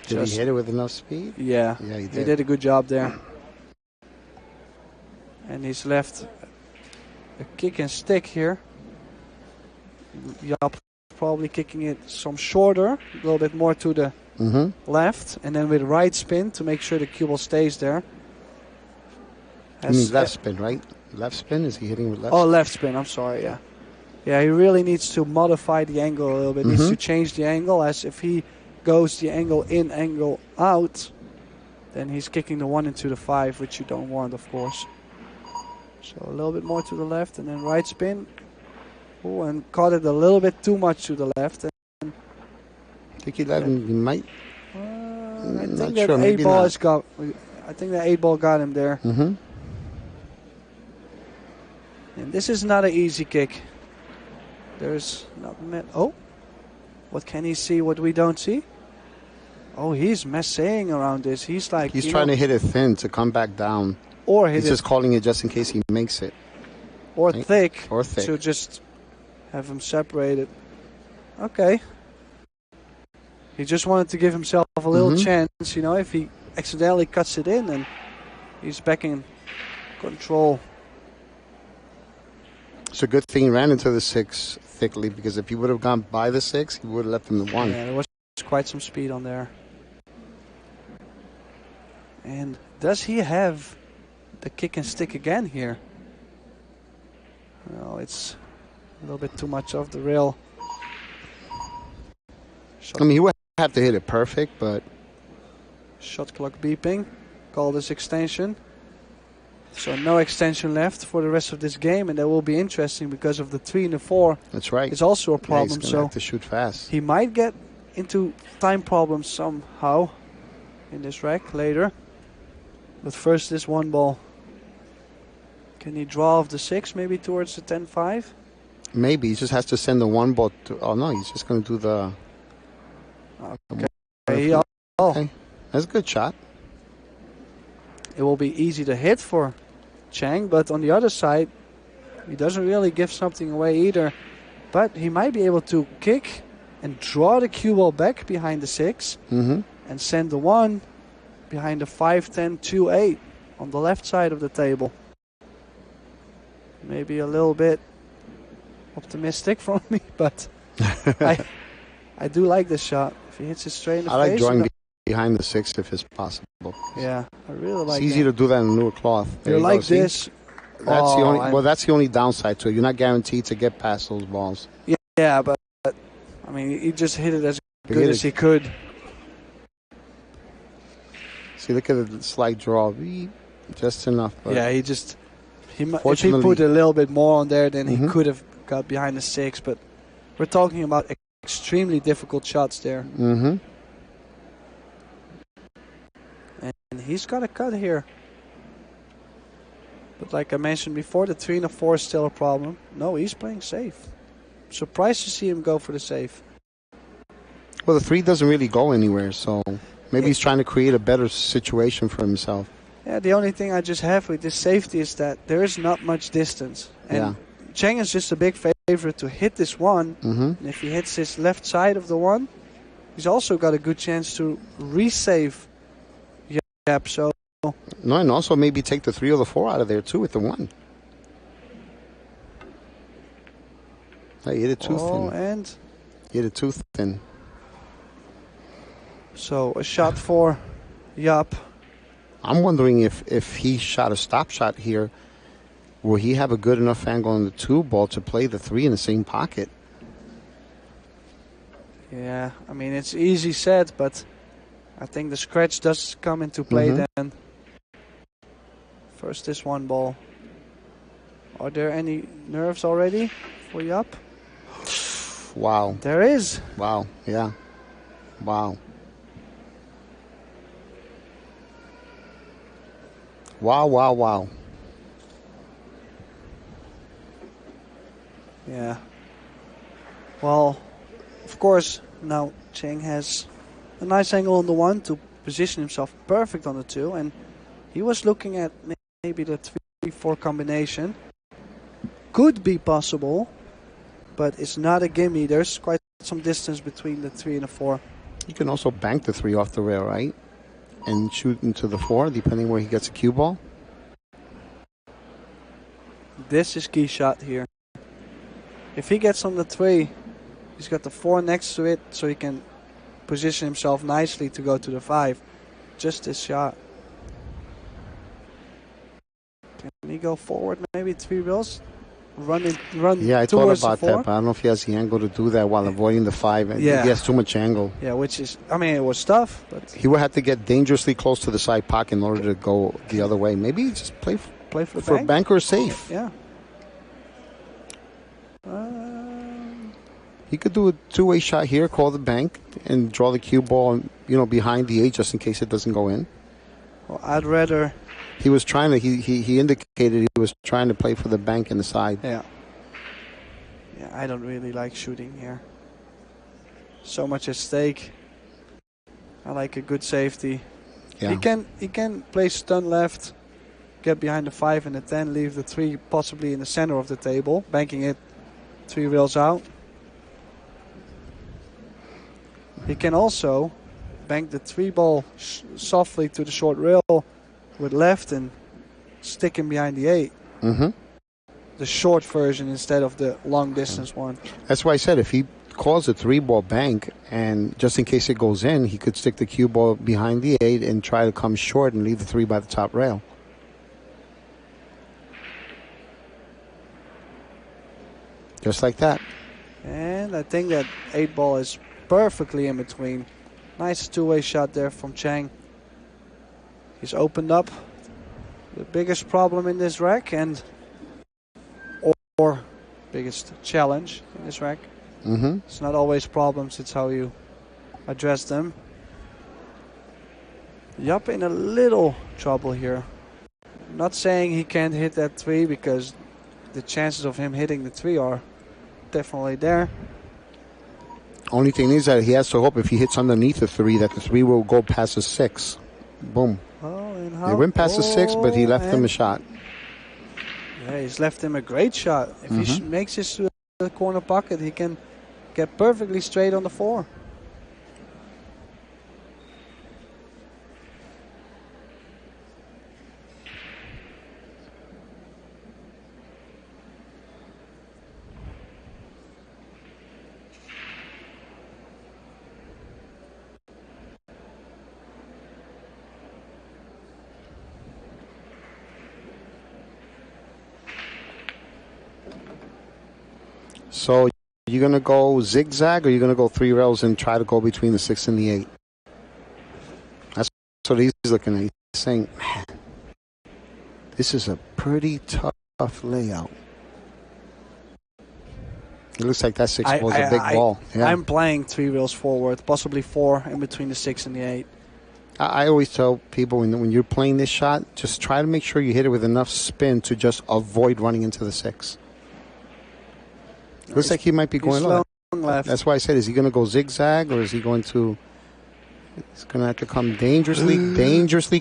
Did he hit it with enough speed? Yeah, he did. He did a good job there. And he's left a kick and stick here. Yap probably kicking it some shorter, a little bit more to the left, and then with right spin to make sure the cue ball stays there. You mean left spin, right? Left spin? Is he hitting with left Oh, spin? left spin, I'm sorry, yeah. Yeah, he really needs to modify the angle a little bit. Needs to change the angle, as if he goes the angle in, angle out, then he's kicking the 1 into the 5, which you don't want, of course. So a little bit more to the left, and then right spin. Oh, and caught it a little bit too much to the left. And I think he let him. He might. I think that 8 ball has got. I think that 8 ball got him there. And this is not an easy kick. There's not. Oh, what can he see? What we don't see? Oh, he's messing around this. He's like. He's trying to hit it thin to come back down. Or hit He's just calling it just in case he makes it. Or thick. Or thick. To just have him separated. Okay. He just wanted to give himself a little chance, you know, if he accidentally cuts it in and he's back in control. It's a good thing he ran into the 6 thickly, because if he would have gone by the 6, he would have left him the 1. Yeah, there was quite some speed on there. And does he have the kick and stick again here? Well, it's a little bit too much off the rail. I mean, he would have to hit it perfect, but... Shot clock beeping. Call this extension. So no extension left for the rest of this game, and that will be interesting because of the 3 and the 4. That's right. It's also a problem. Yeah, he's gonna have to shoot fast. He might get into time problems somehow in this rack later. But first, this 1 ball. Can he draw off the 6 maybe towards the 10-5? Maybe. He just has to send the 1 ball to... Oh, no. He's just going to do the... Okay. Okay. That's a good shot. It will be easy to hit for Chang, but on the other side, he doesn't really give something away either. But he might be able to kick and draw the cue ball back behind the 6 and send the 1 behind the 5-10, 2-8 on the left side of the table. Maybe a little bit optimistic from me, but I do like this shot. If he hits it straight in the face. I like drawing behind the 6 if it's possible. Yeah, I really like it. It's easy to do that in newer cloth. You're like this. That's the only. Well, that's the only downside to it. You're not guaranteed to get past those balls. Yeah, but I mean, he just hit it as good as he could. See, look at the slight draw, just enough. But yeah, if he put a little bit more on there, then he could have got behind the 6. But we're talking about extremely difficult shots there. And he's got a cut here. But like I mentioned before, the 3 and the 4 is still a problem. No, he's playing safe. Surprised to see him go for the safe. Well, the 3 doesn't really go anywhere, so maybe he's trying to create a better situation for himself. Yeah, the only thing I just have with this safety is that there is not much distance. And Cheng is just a big favorite to hit this one. And if he hits his left side of the one, he's also got a good chance to resave Yap. So no, and also maybe take the 3 or the 4 out of there too with the 1. He hit it too thin. And He hit it too thin. So a shot for Yap. I'm wondering if he shot a stop shot here, will he have a good enough angle on the 2 ball to play the 3 in the same pocket? Yeah, I mean, it's easy said, but I think the scratch does come into play then. First this 1 ball. Are there any nerves already for Yap? Wow. There is. Wow, yeah. Wow. Wow, wow, wow. Yeah. Well, of course, now Cheng has a nice angle on the 1 to position himself perfect on the 2. And he was looking at maybe the 3-4 combination. Could be possible, but it's not a gimme. There's quite some distance between the 3 and the 4. You can also bank the 3 off the rail, right? And shoot into the 4, depending where he gets a cue ball. This is key shot here. If he gets on the 3, he's got the 4 next to it, so he can position himself nicely to go to the 5. Just this shot. Can he go forward maybe 3 rails? Run. Yeah, I thought about that, but I don't know if he has the angle to do that while avoiding the 5. Yeah. He has too much angle. Yeah, which is, I mean, it was tough, but he would have to get dangerously close to the side pocket in order to go the other way. Maybe just play for a bank or safe. Yeah. He could do a 2-way shot here, call the bank, and draw the cue ball, behind the 8 just in case it doesn't go in. Well, I'd rather. He was trying to. He indicated he was trying to play for the bank in the side. Yeah. Yeah, I don't really like shooting here. So much at stake. I like a good safety. Yeah. He can play stun left, get behind the 5 and the 10, leave the 3 possibly in the center of the table, banking it 3 rails out. He can also bank the 3 ball softly to the short rail with left and stick him behind the 8. The short version instead of the long distance one. That's why I said if he calls a 3 ball bank and just in case it goes in, he could stick the cue ball behind the 8 and try to come short and leave the 3 by the top rail. Just like that. And I think that 8 ball is perfectly in between. Nice 2-way shot there from Cheng. He's opened up the biggest problem in this rack and or biggest challenge in this rack. It's not always problems, it's how you address them. Yap in a little trouble here. Not saying he can't hit that 3 because the chances of him hitting the 3 are definitely there. Only thing is that he has to hope if he hits underneath the 3 that the 3 will go past the 6. Boom. Oh, and how? They went past the 6, but he left him a shot. Yeah, he's left him a great shot. If he makes his to the corner pocket, he can get perfectly straight on the 4. So you're going to go zigzag or you're going to go 3 rails and try to go between the 6 and the 8? That's what he's looking at. He's saying, man, this is a pretty tough layout. It looks like that 6 was a big ball. Yeah. I'm playing 3 rails forward, possibly 4 in between the 6 and the 8. I always tell people when you're playing this shot, just try to make sure you hit it with enough spin to just avoid running into the 6. Looks like he might be going left. That's why I said, is he going to go zigzag or is he going to It's going to have to come dangerously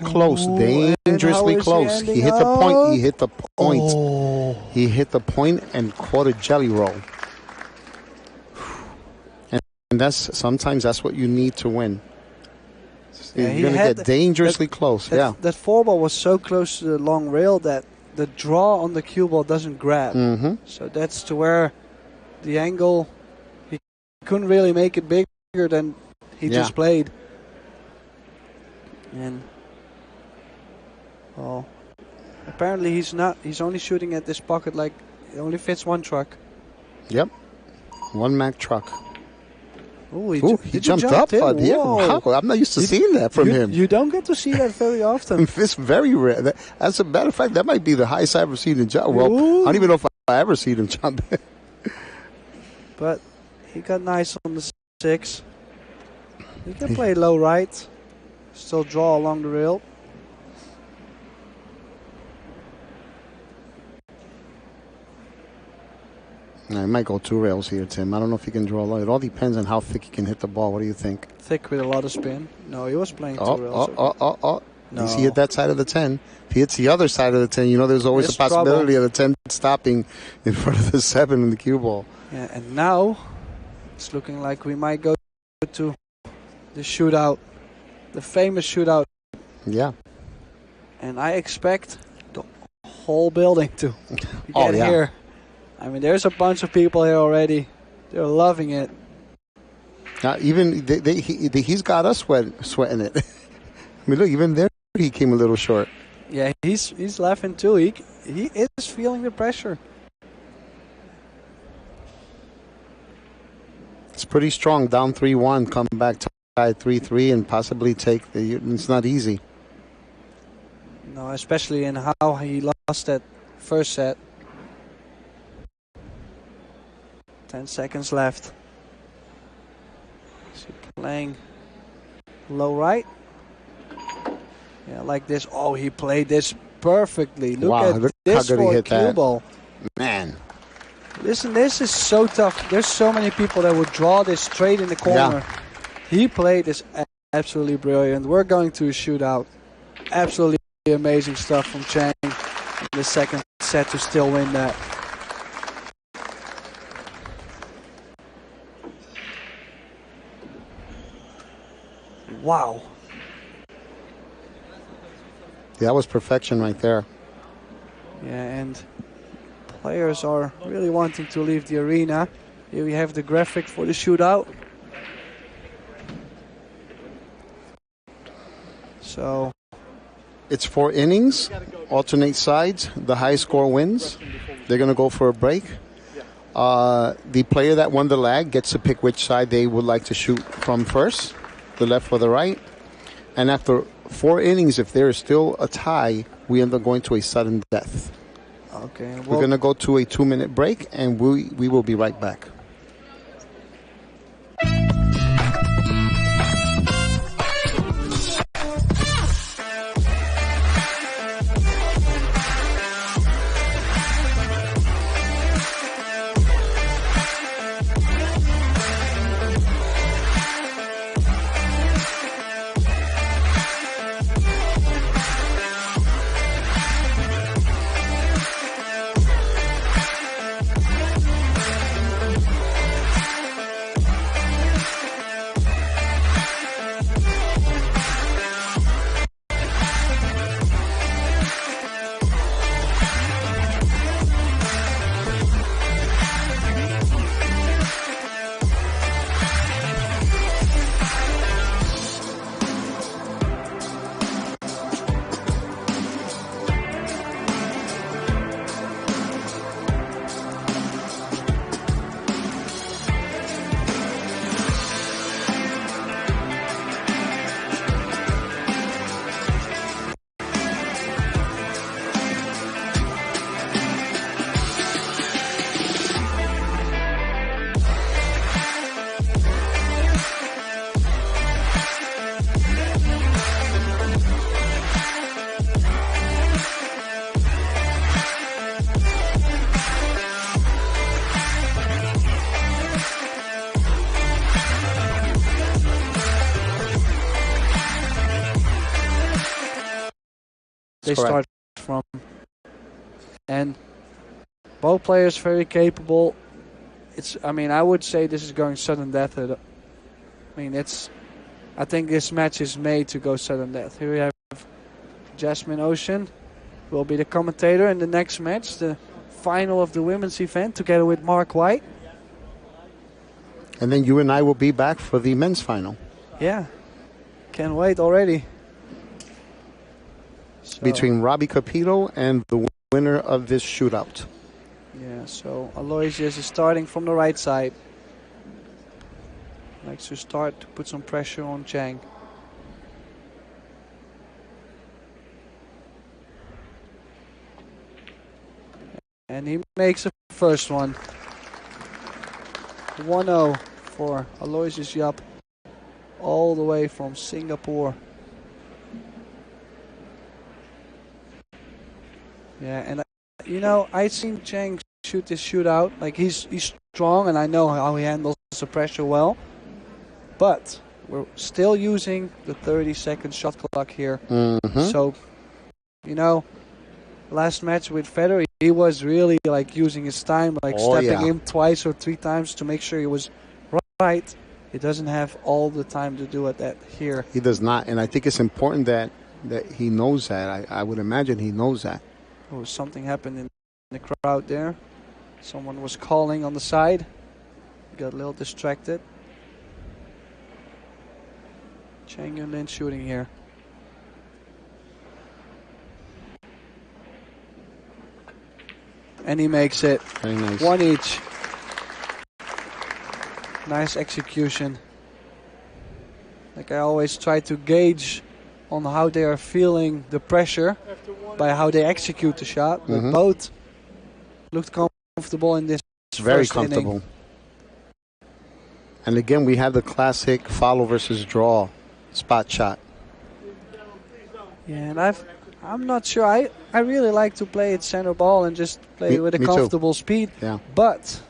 close. Dangerously and close. He hit the point. He hit the point. He hit the point and caught a jelly roll. And sometimes that's what you need to win. Yeah, you're going to get dangerously close. That 4-ball was so close to the long rail that the draw on the cue ball doesn't grab. Mm-hmm. So that's to where the angle, he couldn't really make it bigger than he just played. And apparently he's only shooting at this pocket like it only fits one truck. Yep. One Mack truck. Ooh, he jumped up. Yeah, wow. I'm not used to seeing that from him. You don't get to see that very often. It's very rare. As a matter of fact, that might be the highest I've ever seen him jump. Well, I don't even know if I ever seen him jump. But he got nice on the 6. He can play low right. Still draw along the rail. I might go 2 rails here, Tim. I don't know if he can draw low. It all depends on how thick he can hit the ball. What do you think? Thick with a lot of spin. No, he was playing 2 rails. No. At least he hit that side of the 10. If he hits the other side of the 10, there's always a possibility of the 10 stopping in front of the 7 in the cue ball. Yeah, and now it's looking like we might go to the shootout. The famous shootout. Yeah. And I expect the whole building to get here. I mean, there's a bunch of people here already. They're loving it. Even he's got us sweating it. I mean, look, even there he came a little short. Yeah, he's laughing too. He is feeling the pressure. It's pretty strong. Down 3-1, come back tied 3-3, and possibly take the. It's not easy. No, especially in how he lost that first set. 10 seconds left. Is he playing low right? Yeah, like this. Oh, he played this perfectly. Look at this for a cue ball. Man. Listen, this is so tough. There's so many people that would draw this straight in the corner. Yeah. He played this absolutely brilliant. We're going to a shootout. Absolutely amazing stuff from Chang in the second set to still win that. Wow. That was perfection right there. Yeah, and players are really wanting to leave the arena. Here we have the graphic for the shootout. So it's 4 innings, alternate sides. The high score wins. They're going to go for a break. The player that won the lag gets to pick which side they would like to shoot from first, the left or the right. And after 4 innings, if there is still a tie, we end up going to a sudden death. Okay. Well, we're going to go to a 2-minute break, and we will be right back. they start from. And both players very capable. I mean, I would say this is going sudden death. I mean, I think this match is made to go sudden death. Here we have Jasmine Ocean will be the commentator in the next match, the final of the women's event, together with Mark White. And then you and I will be back for the men's final. Yeah, can't wait already. So, between Robbie Capito and the winner of this shootout. Yeah, so Aloysius is starting from the right side. Likes to start to put some pressure on Chang. And he makes the first one. 1-0 for Aloysius Yap, all the way from Singapore. Yeah, and you know, I've seen Chang shoot this shootout. Like, he's strong, and I know how he handles the pressure well. But we're still using the 30-second shot clock here. So, you know, last match with Federer, he was really like using his time, like stepping in twice or three times to make sure he was right. He doesn't have all the time to do it here. He does not, and I think it's important that he knows that. I would imagine he knows that. Oh, something happened in the crowd there. Someone was calling on the side. Got a little distracted. Chang Yun-Lin shooting here. And he makes it. Very nice. One each. Nice execution. Like, I always try to gauge on how they are feeling the pressure by how they execute the shot. But both looked comfortable in this Very first comfortable. inning. And again, we have the classic follow versus draw spot shot. Yeah, and I'm not sure. I really like to play it center ball and just play with a comfortable speed. Yeah. But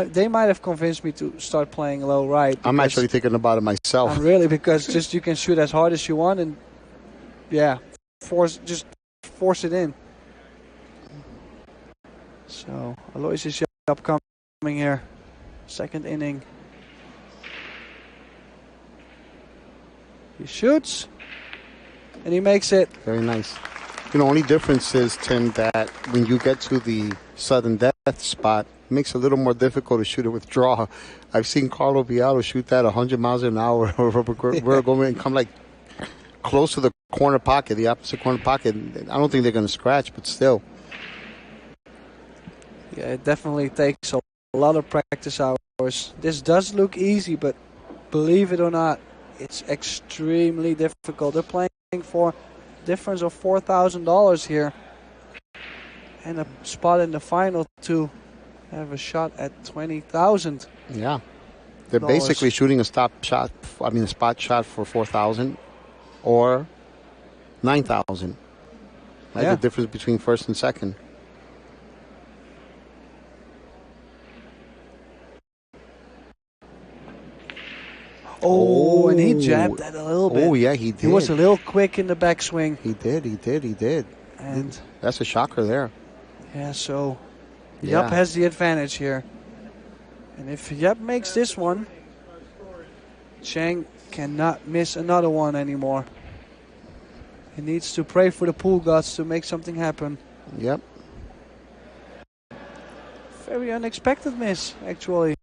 they might have convinced me to start playing low right. I'm actually thinking about it myself. Really, because just you can shoot as hard as you want, and yeah, force it in. So Aloysius upcoming here, second inning. He shoots, and he makes it. Very nice. You know, only difference is, Tim, that when you get to the sudden death spot, it makes it a little more difficult to shoot it with draw. I've seen Carlo Bialo shoot that 100 miles an hour. We're going to come like close to the corner pocket, the opposite corner pocket. I don't think they're going to scratch, but still. Yeah, it definitely takes a lot of practice hours. This does look easy, but believe it or not, it's extremely difficult. They're playing for a difference of $4,000 here. And a spot in the final to have a shot at $20,000. Yeah. They're basically shooting a spot shot for $4,000 or $9,000. That's the difference between first and second. Oh, and he jabbed that a little bit. Oh, yeah, he did. He was a little quick in the backswing. He did. And that's a shocker there. Yeah, so Yap has the advantage here. And if Yap makes this one, Chang cannot miss another one anymore. He needs to pray for the pool gods to make something happen. Yep. Very unexpected miss, actually.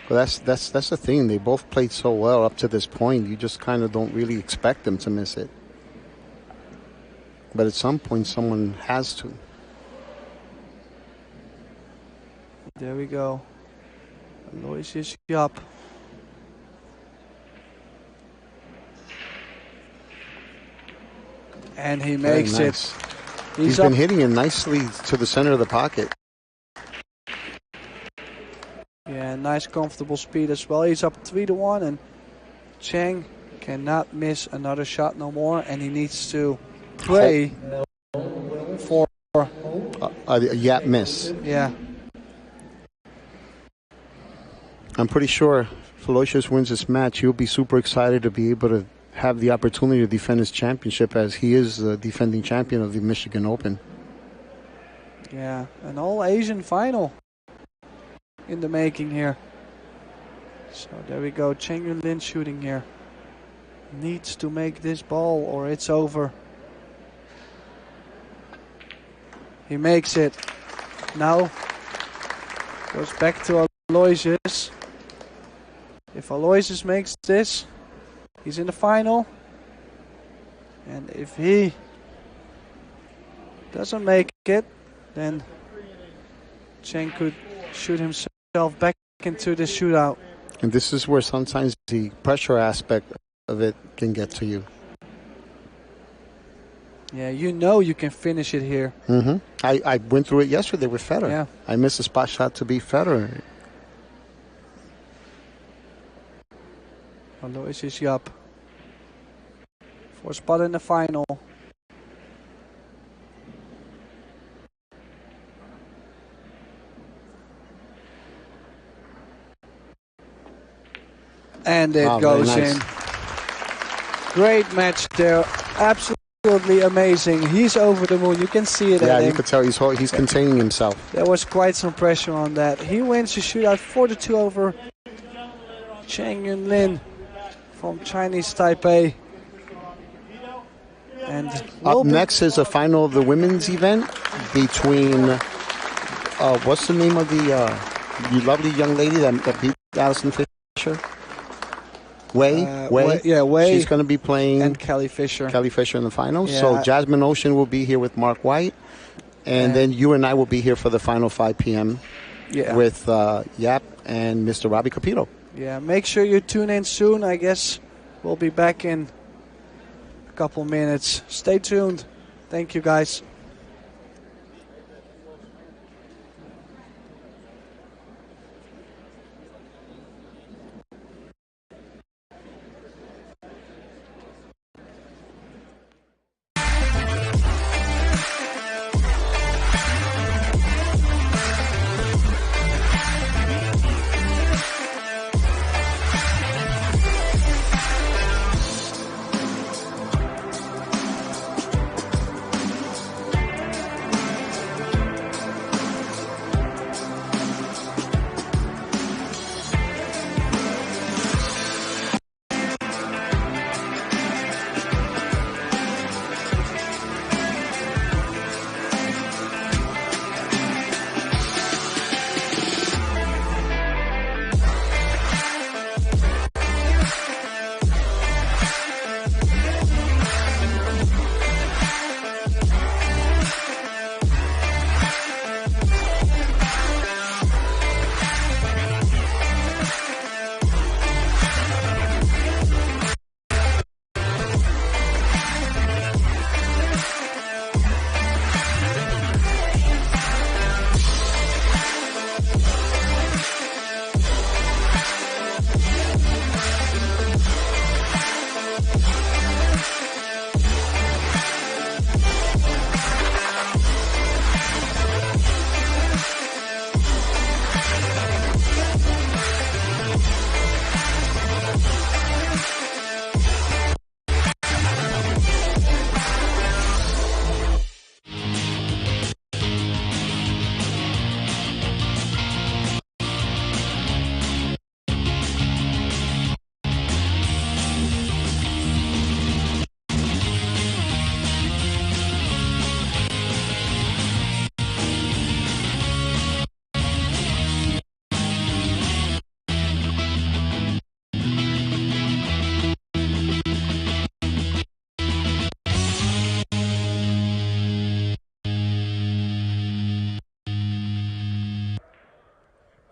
Well, that's the thing. They both played so well up to this point. You just kind of don't really expect them to miss it. But at some point, someone has to. There we go. Aloysius Yap. And he makes it. He's been hitting it nicely to the center of the pocket. Yeah, nice comfortable speed as well. He's up 3-1, and Chang cannot miss another shot no more, and he needs to pray for a Yap miss. Yeah. I'm pretty sure if Aloysius wins this match, he'll be super excited to be able to have the opportunity to defend his championship, as he is the defending champion of the Michigan Open. Yeah, an all-Asian final in the making here. So there we go, Cheng Yun-lin shooting here. Needs to make this ball or it's over. He makes it. Now goes back to Aloysius. If Aloysius makes this, he's in the final. And if he doesn't make it, then Cheng could shoot himself back into the shootout. And this is where sometimes the pressure aspect of it can get to you. Yeah, you know you can finish it here. Mm-hmm. I went through it yesterday with Federer. Yeah. I missed a spot shot to beat Federer. Aloysius Yap for a spot in the final. And it goes nice. in. Great match there. Absolutely amazing. He's over the moon. You can see it. Yeah, you can tell he's containing himself. There was quite some pressure on that. He wins the shootout 4-2 over Cheng Yun-lin from Chinese Taipei. And up next is a final of the women's event between what's the name of the lovely young lady that beat Alison Fisher? Wei. Yeah, Wei. She's going to be playing and Kelly Fisher. In the finals. Yeah. So Jasmine Ocean will be here with Mark White, and then you and I will be here for the final 5 p.m. with Yap and Mr. Robbie Capito. Yeah, make sure you tune in soon. I guess we'll be back in a couple minutes. Stay tuned. Thank you, guys.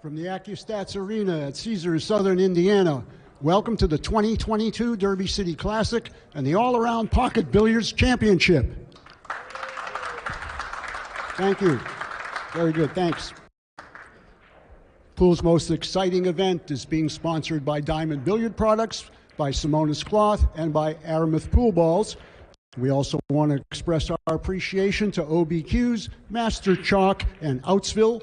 From the AccuStats Arena at Caesars, Southern Indiana, welcome to the 2022 Derby City Classic and the All-Around Pocket Billiards Championship. Thank you. Very good, thanks. Pool's most exciting event is being sponsored by Diamond Billiard Products, by Simonis Cloth, and by Aramuth Pool Balls. We also want to express our appreciation to OBQs, Master Chalk, and Outsville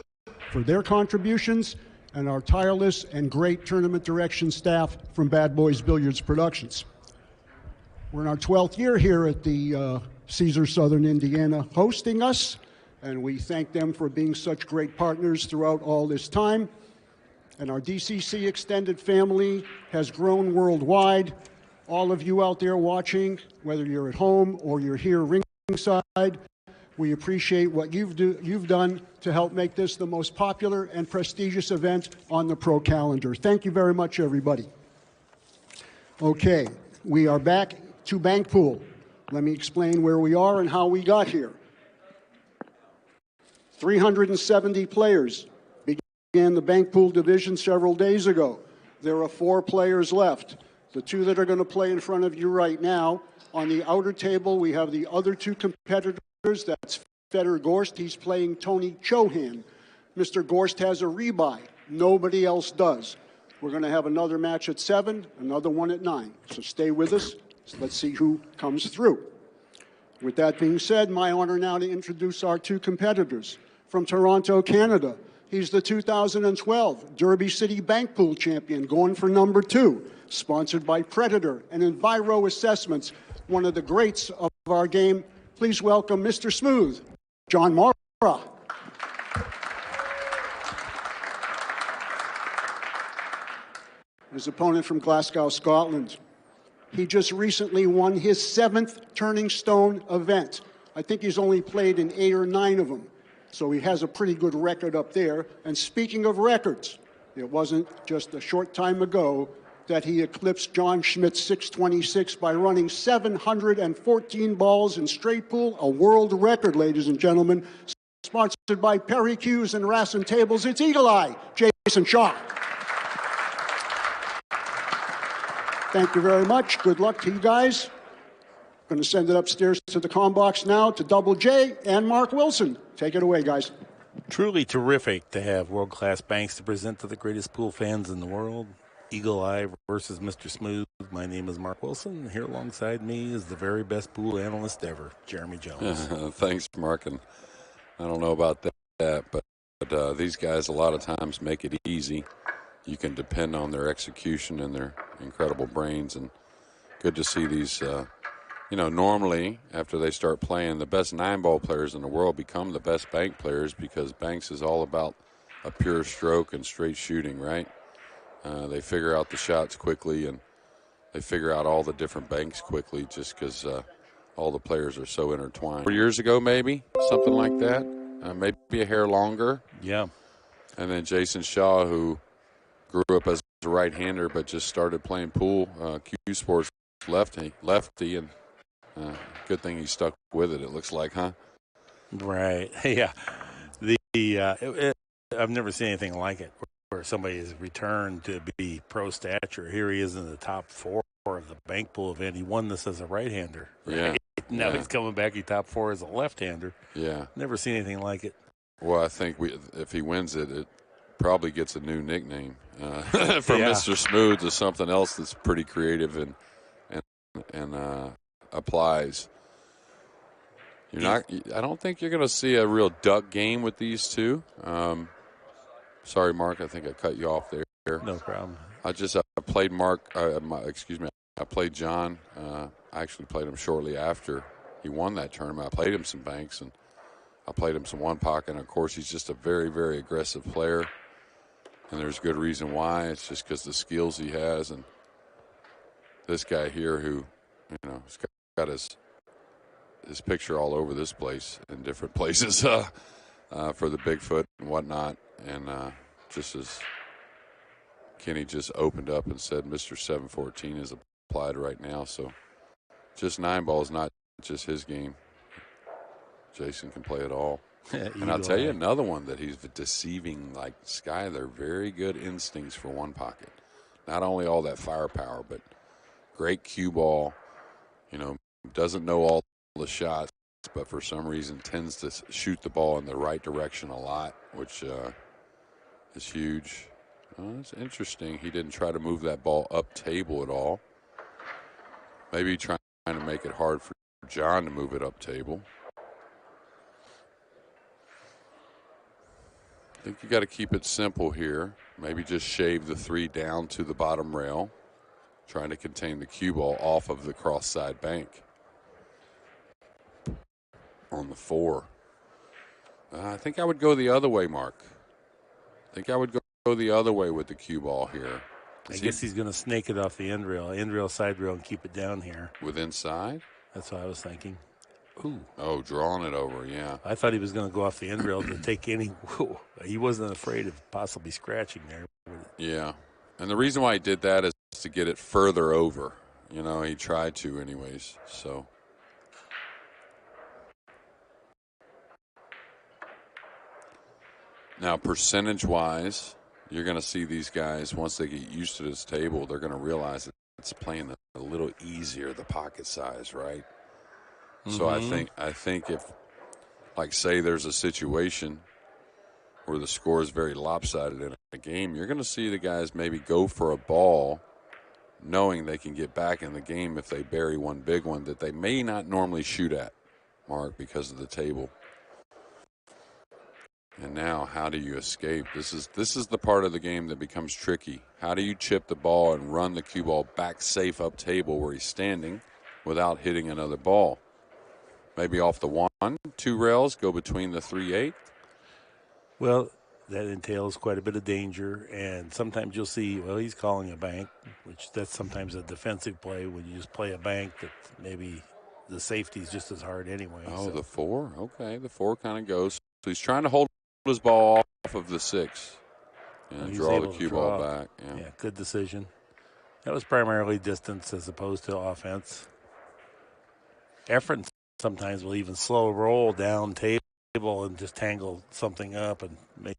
for their contributions, and our tireless and great tournament direction staff from Bad Boys Billiards Productions. We're in our 12th year here at the Caesars Southern Indiana hosting us, and we thank them for being such great partners throughout all this time. And our DCC extended family has grown worldwide. All of you out there watching, whether you're at home or you're here ringside, we appreciate what you've done to help make this the most popular and prestigious event on the pro calendar. Thank you very much, everybody. Okay, we are back to bank pool. Let me explain where we are and how we got here. 370 players began the bank pool division several days ago. There are 4 players left. The 2 that are going to play in front of you right now. On the outer table, we have the other 2 competitors. That's Fedor Gorst. He's playing Tony Chohan. Mr. Gorst has a rebuy. Nobody else does. We're going to have another match at 7, another one at 9. So stay with us. Let's see who comes through. With that being said, my honor now to introduce our 2 competitors. From Toronto, Canada, he's the 2012 Derby City Bank Pool champion, going for number 2, sponsored by Predator and Enviro Assessments, one of the greats of our game. Please welcome Mr. Smooth, John Mora. His opponent from Glasgow, Scotland. He just recently won his 7th Turning Stone event. I think he's only played in 8 or 9 of them. So he has a pretty good record up there. And speaking of records, it wasn't just a short time ago that he eclipsed John Schmidt's 626 by running 714 balls in straight pool, a world record, ladies and gentlemen. Sponsored by Perry Hughes and Rasson Tables, it's Eagle Eye, Jason Shaw. Thank you very much. Good luck to you guys. Going to send it upstairs to the comm box now to Double J and Mark Wilson. Take it away, guys. Truly terrific to have world-class banks to present to the greatest pool fans in the world. Eagle Eye versus Mr. Smooth. My name is Mark Wilson. Here alongside me is the very best pool analyst ever, Jeremy Jones. Thanks, Mark. And I don't know about that, but these guys a lot of times make it easy. You can depend on their execution and their incredible brains. And good to see these, normally after they start playing, the best 9-ball players in the world become the best bank players because banks is all about a pure stroke and straight shooting, right? They figure out the shots quickly and they figure out all the different banks quickly just because all the players are so intertwined. 4 years ago, maybe, something like that, maybe a hair longer. Yeah. And then Jason Shaw, who grew up as a right-hander but just started playing pool, Q Sports lefty, and good thing he stuck with it, it looks like, huh? Right. Yeah. I've never seen anything like it where somebody has returned to be pro stature. Here he is in the top 4 of the bank pool event. He won this as a right-hander. Right? Yeah. Now he's coming back. He top 4 as a left-hander. Yeah. Never seen anything like it. Well, I think if he wins it, it probably gets a new nickname for Mr. Smooth to something else that's pretty creative and applies. I don't think you're going to see a real duck game with these 2. Sorry, Mark, I think I cut you off there. No problem. I played I played John. I actually played him shortly after he won that tournament. I played him some banks, and I played him some one pocket. And, of course, he's just a very, very aggressive player, and there's good reason why. It's just because the skills he has. And this guy here who, has got his picture all over this place in different places for the Bigfoot and whatnot. And just as Kenny just opened up and said, Mr. 714 is applied right now. So just 9-ball is not just his game. Jason can play it all. And I'll tell you another one that he's deceiving like Sky. They're very good instincts for one pocket. Not only all that firepower, but great cue ball. Doesn't know all the shots, but for some reason tends to shoot the ball in the right direction a lot, which is huge. It's interesting. He didn't try to move that ball up table at all. Maybe trying to make it hard for John to move it up table. I think you got to keep it simple here. Maybe just shave the 3 down to the bottom rail, trying to contain the cue ball off of the cross side bank. On the 4. I think I would go the other way, Mark. I think I would go the other way with the cue ball here. I guess he's going to snake it off the end rail, side rail, and keep it down here. With inside? That's what I was thinking. Ooh. Oh, drawing it over, yeah. I thought he was going to go off the end rail to take any. Whoa. He wasn't afraid of possibly scratching there. Yeah. And the reason why he did that is to get it further over. You know, he tried to anyways, so. Now, percentage-wise, you're going to see these guys, once they get used to this table, they're going to realize that it's playing a little easier, the pocket size, right? Mm-hmm. So I think if, like, say there's a situation where the score is very lopsided in a game, you're going to see the guys maybe go for a ball knowing they can get back in the game if they bury one big one that they may not normally shoot at, Mark, because of the table. And now, how do you escape? This is the part of the game that becomes tricky. How do you chip the ball and run the cue ball back safe up table where he's standing without hitting another ball? Maybe off the 1, 2 rails, go between the 3-8. Well, that entails quite a bit of danger, and sometimes you'll see, well, he's calling a bank, which that's sometimes a defensive play when you just play a bank that maybe the safety's just as hard anyway. Oh, so. The 4? Okay, the 4 kind of goes. So he's trying to hold his ball off of the 6 and draw the cue ball back. Yeah, good decision. That was primarily distance as opposed to offense. Effort sometimes will even slow roll down table and just tangle something up and make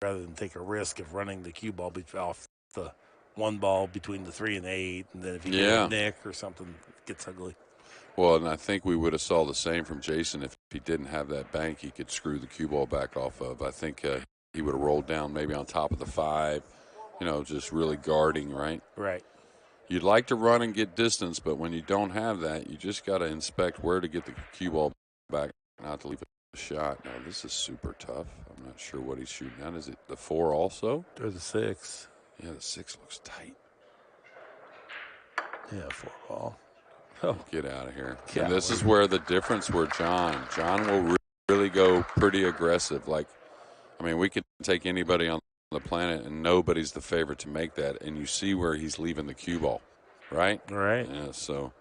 rather than take a risk of running the cue ball off the 1 ball between the 3 and 8, and then if you get a nick or something, it gets ugly. Well, and I think we would have saw the same from Jason if he didn't have that bank he could screw the cue ball back off of. I think he would have rolled down maybe on top of the 5, just really guarding, right? Right. You'd like to run and get distance, but when you don't have that, you just got to inspect where to get the cue ball back, not to leave a shot. Now, this is super tough. I'm not sure what he's shooting at. Is it the 4 also? Or the 6. Yeah, the 6 looks tight. Yeah, 4 ball. Oh. Get out of here. And this is where the difference where John will really go pretty aggressive. Like, I mean, we could take anybody on the planet and nobody's the favorite to make that. And you see where he's leaving the cue ball, right? Right. Yeah, so.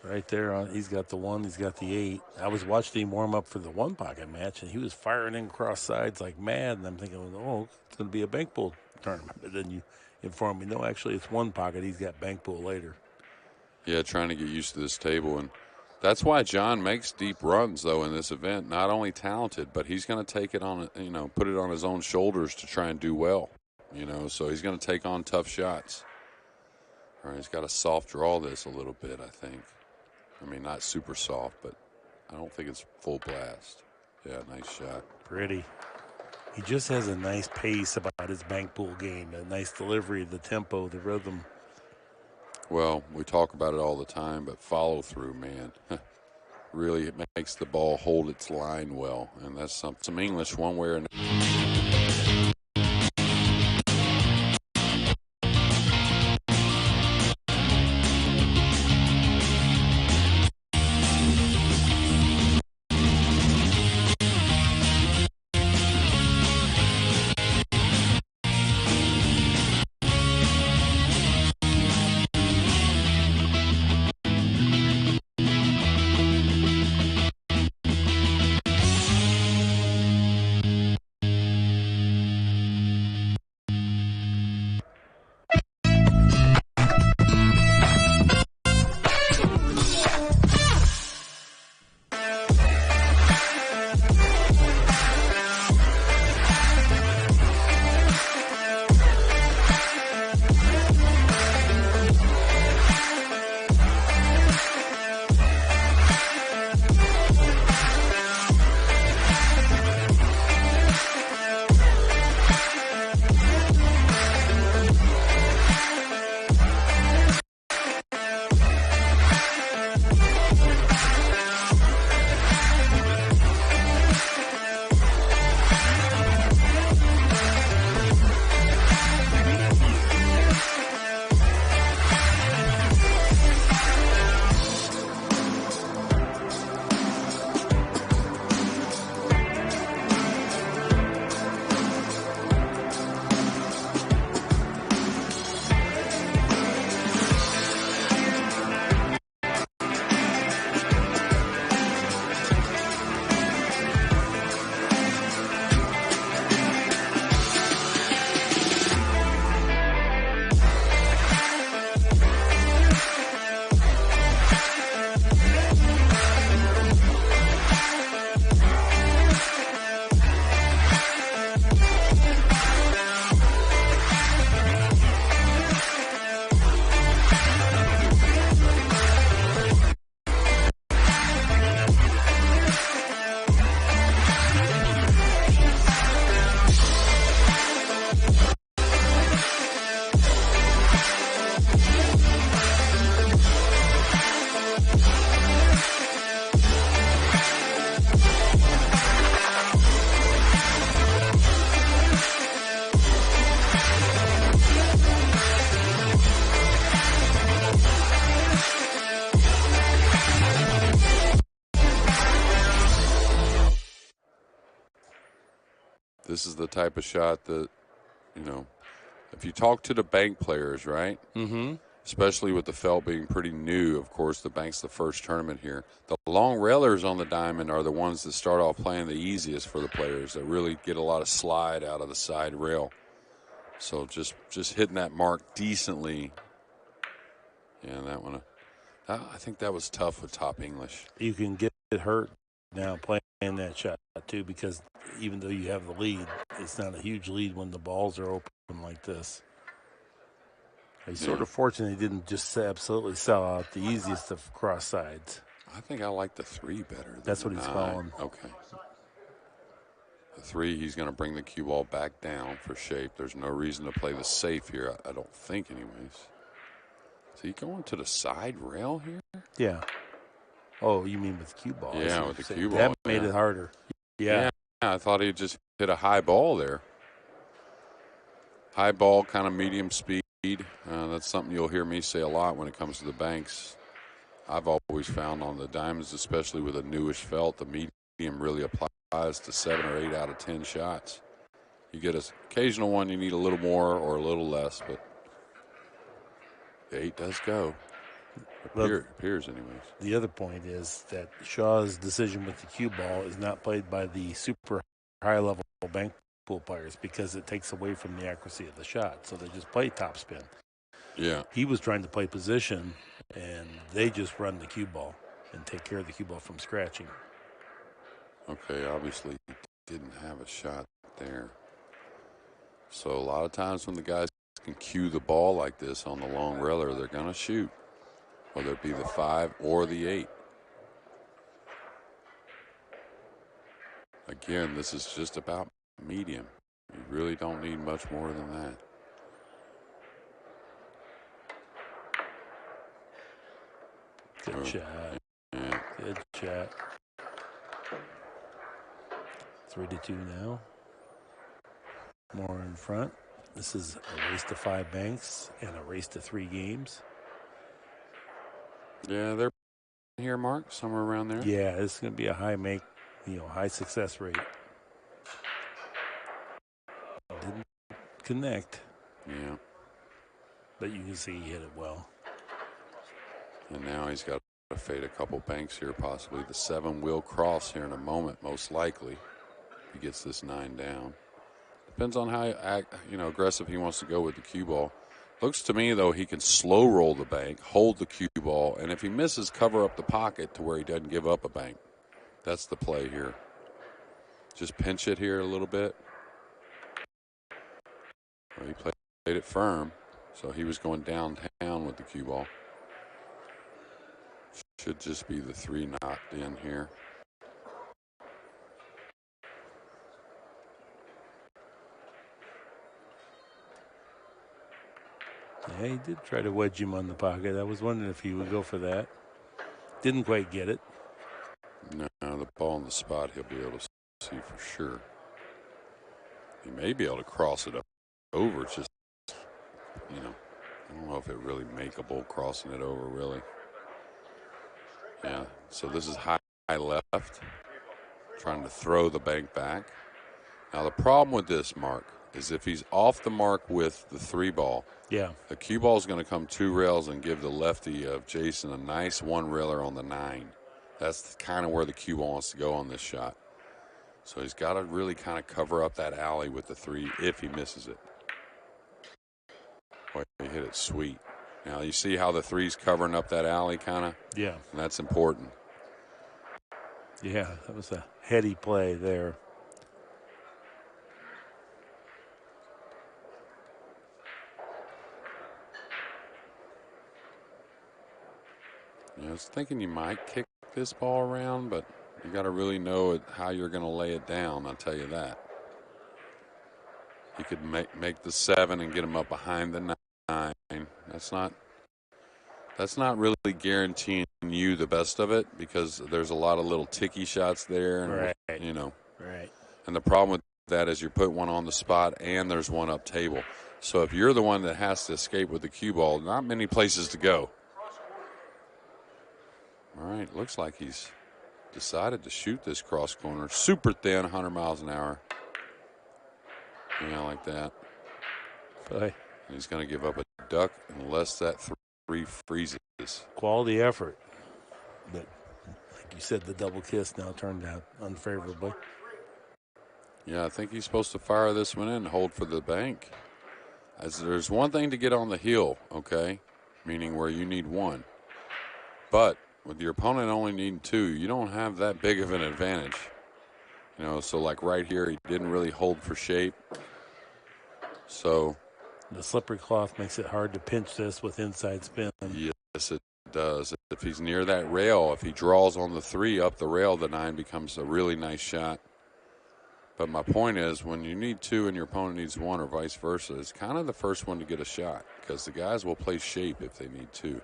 Right there, he's got the 1, he's got the 8. I was watching him warm up for the 1 pocket match, and he was firing in cross sides like mad. And I'm thinking, oh, it's going to be a bank pool tournament. But then you inform me, no, actually, it's 1 pocket. He's got bank pool later. Yeah, trying to get used to this table. And that's why John makes deep runs, though, in this event. Not only talented, but he's going to take it on, put it on his own shoulders to try and do well. So he's going to take on tough shots. All right, he's got to soft draw this a little bit, I think. I mean, not super soft, but I don't think it's full blast. Yeah, nice shot. Pretty. He just has a nice pace about his bank pool game, a nice delivery, the tempo, the rhythm. Well, we talk about it all the time, but follow through, man. Really, it makes the ball hold its line well, and that's some English one way or another. This is the type of shot that, you know, if you talk to the bank players, right? Mm-hmm. Especially with the felt being pretty new, of course, the bank's the first tournament here. The long railers on the diamond are the ones that start off playing the easiest for the players, that really get a lot of slide out of the side rail. So just hitting that mark decently. Yeah, that one, I think that was tough with top English. You can get hurt now playing that shot, too, because even though you have the lead, it's not a huge lead when the balls are open like this. He's sort of fortunate he didn't just absolutely sell out the easiest of cross sides. I think I like the 3 better than That's what the he's 9. calling. Okay. The 3, he's going to bring the cue ball back down for shape. There's no reason to play the safe here, I don't think, anyways. Is he going to the side rail here? Yeah. Oh, you mean with the cue ball? Yeah, with the cue ball. That made it harder. Yeah. I thought he just hit a high ball there. High ball, kind of medium speed. That's something you'll hear me say a lot when it comes to the banks. I've always found on the diamonds, especially with a newish felt, the medium really applies to 7 or 8 out of 10 shots. You get an occasional one you need a little more or a little less, but the 8 does go. Appears anyways. The other point is that Shaw's decision with the cue ball is not played by the super high-level bank pool players because it takes away from the accuracy of the shot. So they just play topspin. Yeah. He was trying to play position, and they just run the cue ball and take care of the cue ball from scratching. Okay, obviously he didn't have a shot there. So a lot of times when the guys can cue the ball like this on the long railer, they're going to shoot, whether it be the 5 or the 8. Again, this is just about medium. You really don't need much more than that. Good shot. Yeah. Good shot. 3-2 now. More in front. This is a race to 5 banks and a race to 3 games. Yeah, they're here, Mark, somewhere around there. Yeah, this is going to be a high success rate. Didn't connect. Yeah. But you can see he hit it well. And now he's got to fade a couple banks here, possibly. The 7 will cross here in a moment, most likely. If he gets this 9 down. Depends on how aggressive he wants to go with the cue ball. Looks to me, though, he can slow roll the bank, hold the cue ball, and if he misses, cover up the pocket to where he doesn't give up a bank. That's the play here. Just pinch it here a little bit. Well, he played it firm, so he was going downtown with the cue ball. Should just be the 3 knocked in here. Yeah, he did try to wedge him on the pocket. I was wondering if he would go for that. Didn't quite get it. No, the ball on the spot he'll be able to see for sure. He may be able to cross it up over. It's just, I don't know if it really makeable crossing it over, really. Yeah, so this is high left, trying to throw the bank back. Now, the problem with this, Mark, is if he's off the mark with the 3 ball, yeah, the cue ball is going to come 2 rails and give the lefty of Jason a nice 1 railer on the 9. That's kind of where the cue ball wants to go on this shot. So he's got to really kind of cover up that alley with the 3 if he misses it. Boy, he hit it sweet. Now, you see how the 3's covering up that alley kind of? Yeah. And that's important. Yeah, that was a heady play there. I was thinking you might kick this ball around, but you got to really know how you're going to lay it down, I'll tell you that. You could make the 7 and get him up behind the 9. That's not really guaranteeing you the best of it because there's a lot of little ticky shots there. And, right. Right. And the problem with that is you're putting one on the spot and there's one up table. So if you're the one that has to escape with the cue ball, not many places to go. All right, looks like he's decided to shoot this cross corner. Super thin, 100 miles an hour. Yeah, like that. Boy. And he's going to give up a duck unless that 3 freezes. Quality effort. But like you said, the double kiss now turned out unfavorably. Yeah, I think he's supposed to fire this one in and hold for the bank. As there's one thing to get on the heel, okay, meaning where you need 1. But with your opponent only needing 2, you don't have that big of an advantage. You know, so like right here, he didn't really hold for shape. So the slippery cloth makes it hard to pinch this with inside spin. Yes, it does. If he's near that rail, if he draws on the 3 up the rail, the 9 becomes a really nice shot. But my point is, when you need 2 and your opponent needs 1 or vice versa, it's kind of the first one to get a shot because the guys will play shape if they need 2.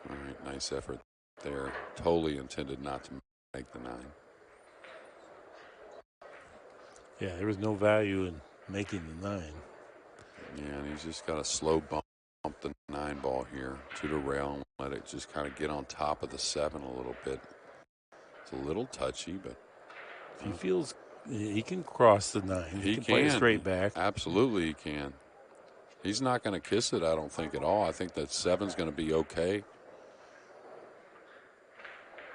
All right, nice effort there. Totally intended not to make the 9. Yeah, there was no value in making the 9. Yeah, and he's just got a slow bump the 9 ball here to the rail and let it just kind of get on top of the 7 a little bit. It's a little touchy, but if he feels he can cross the 9. He can play it straight back. Absolutely, he can. He's not going to kiss it, I don't think, at all. I think that 7's going to be okay.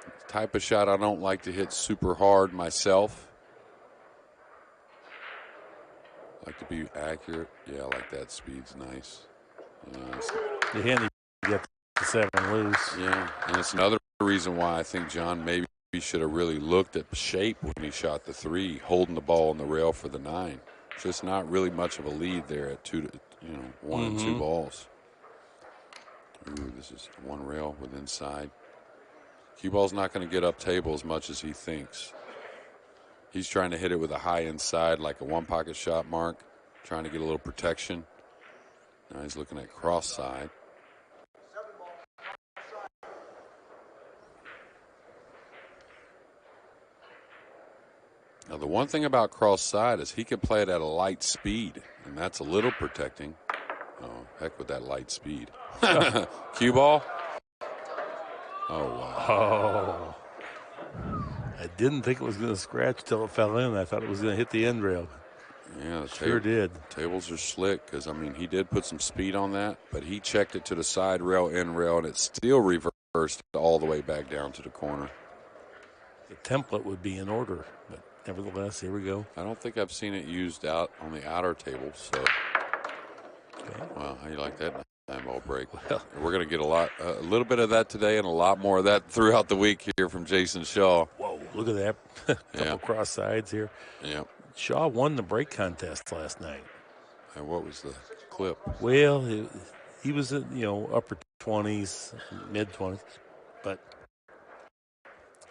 The type of shot I don't like to hit super hard myself. Like to be accurate. Yeah, I like that. Speed's nice. The hand he got the 7 loose. Yeah, and it's another reason why I think John maybe should have really looked at shape when he shot the 3, holding the ball on the rail for the 9. Just not really much of a lead there at 1 and 2 balls. Ooh, this is 1 rail with inside. Cue ball's not going to get up table as much as he thinks. He's trying to hit it with a high inside, like a 1 pocket shot mark, trying to get a little protection. Now he's looking at cross side. Now, the one thing about cross side is he can play it at a light speed, and that's a little protecting. Oh, heck with that light speed. Cue ball. Oh, wow. Oh. I didn't think it was going to scratch till it fell in. I thought it was going to hit the end rail. Yeah, sure did. Tables are slick because, I mean, he did put some speed on that, but he checked it to the side rail, end rail, and it still reversed all the way back down to the corner. The template would be in order, but nevertheless, here we go. I don't think I've seen it used out on the outer table, so. Okay. Wow, how you like that 9-ball break? Well, we're going to get a little bit of that today and a lot more of that throughout the week here from Jason Shaw. Whoa, look at that. Couple cross sides here. Yeah. Shaw won the break contest last night. And what was the clip? Well, he was in, upper 20s, mid 20s, but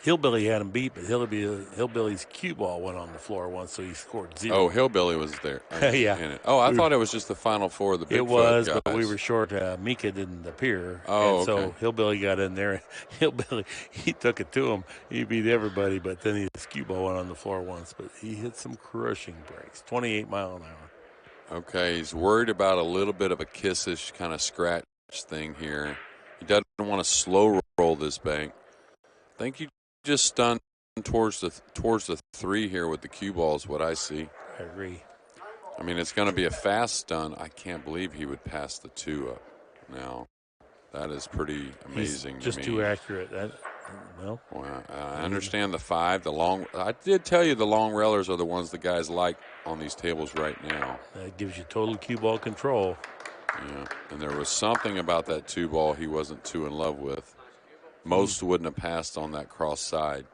Hillbilly had him beat, but Hillbilly's cue ball went on the floor once, so he scored 0. Oh, Hillbilly was there. Yeah. Oh, I thought it was just the Final Four of the Big It was, guys. but we were short. Mika didn't appear. Oh, and so okay. Hillbilly got in there. Hillbilly, he took it to him. He beat everybody, but then his cue ball went on the floor once. But he hit some crushing breaks, 28 mile an hour. Okay, he's worried about a little bit of a kissish kind of scratch thing here. He doesn't want to slow roll this bank. I think he just stunned towards the 3 here with the cue ball is what I see. I agree. I mean, it's going to be a fast stun. I can't believe he would pass the 2 up now. That is pretty amazing. He's just to me. too accurate. Well, I understand the 5, the long. I did tell you the long railers are the ones the guys like on these tables right now. That gives you total cue ball control. Yeah, and there was something about that 2 ball he wasn't too in love with. Most wouldn't have passed on that cross side.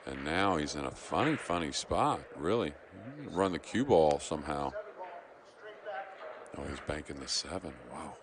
And now he's in a funny spot, really. Run the cue ball somehow. Oh, he's banking the 7. Wow.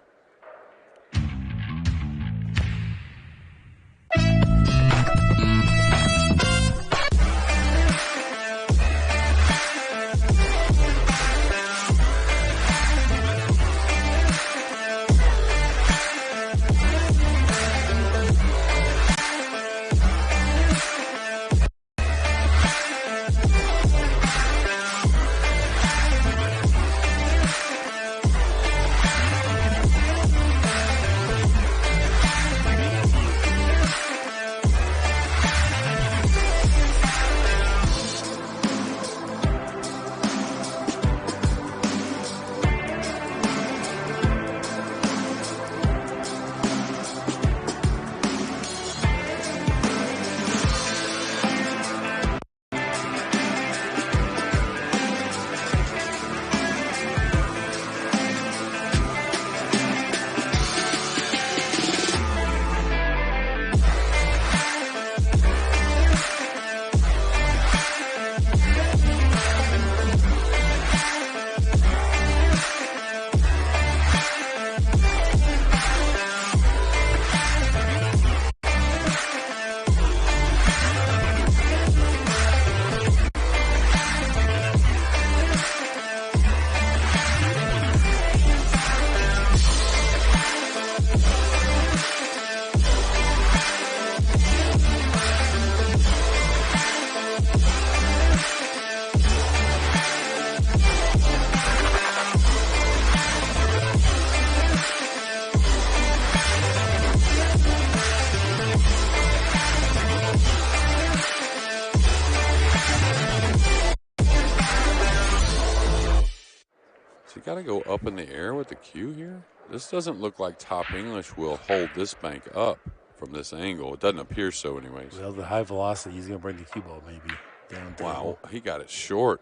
got to go up in the air with the cue here? This doesn't look like Top English will hold this bank up from this angle. It doesn't appear so anyways. Well, the high velocity, he's going to bring the cue ball maybe down table. Wow, he got it short.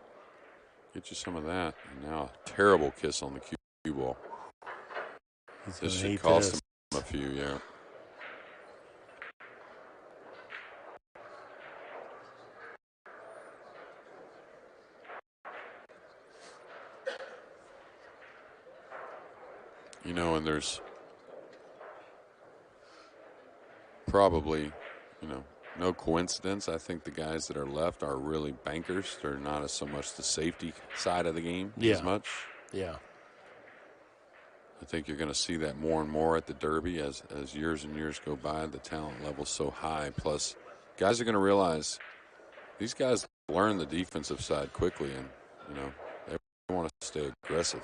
Get you some of that. And now a terrible kiss on the cue ball. This should cost him a few, yeah. You know, and there's probably, you know, no coincidence. I think the guys that are left are really bankers. They're not as so much the safety side of the game as much. Yeah. I think you're going to see that more and more at the Derby as years and years go by. The talent level's so high. Plus, guys are going to realize these guys learn the defensive side quickly, and, you know, they want to stay aggressive.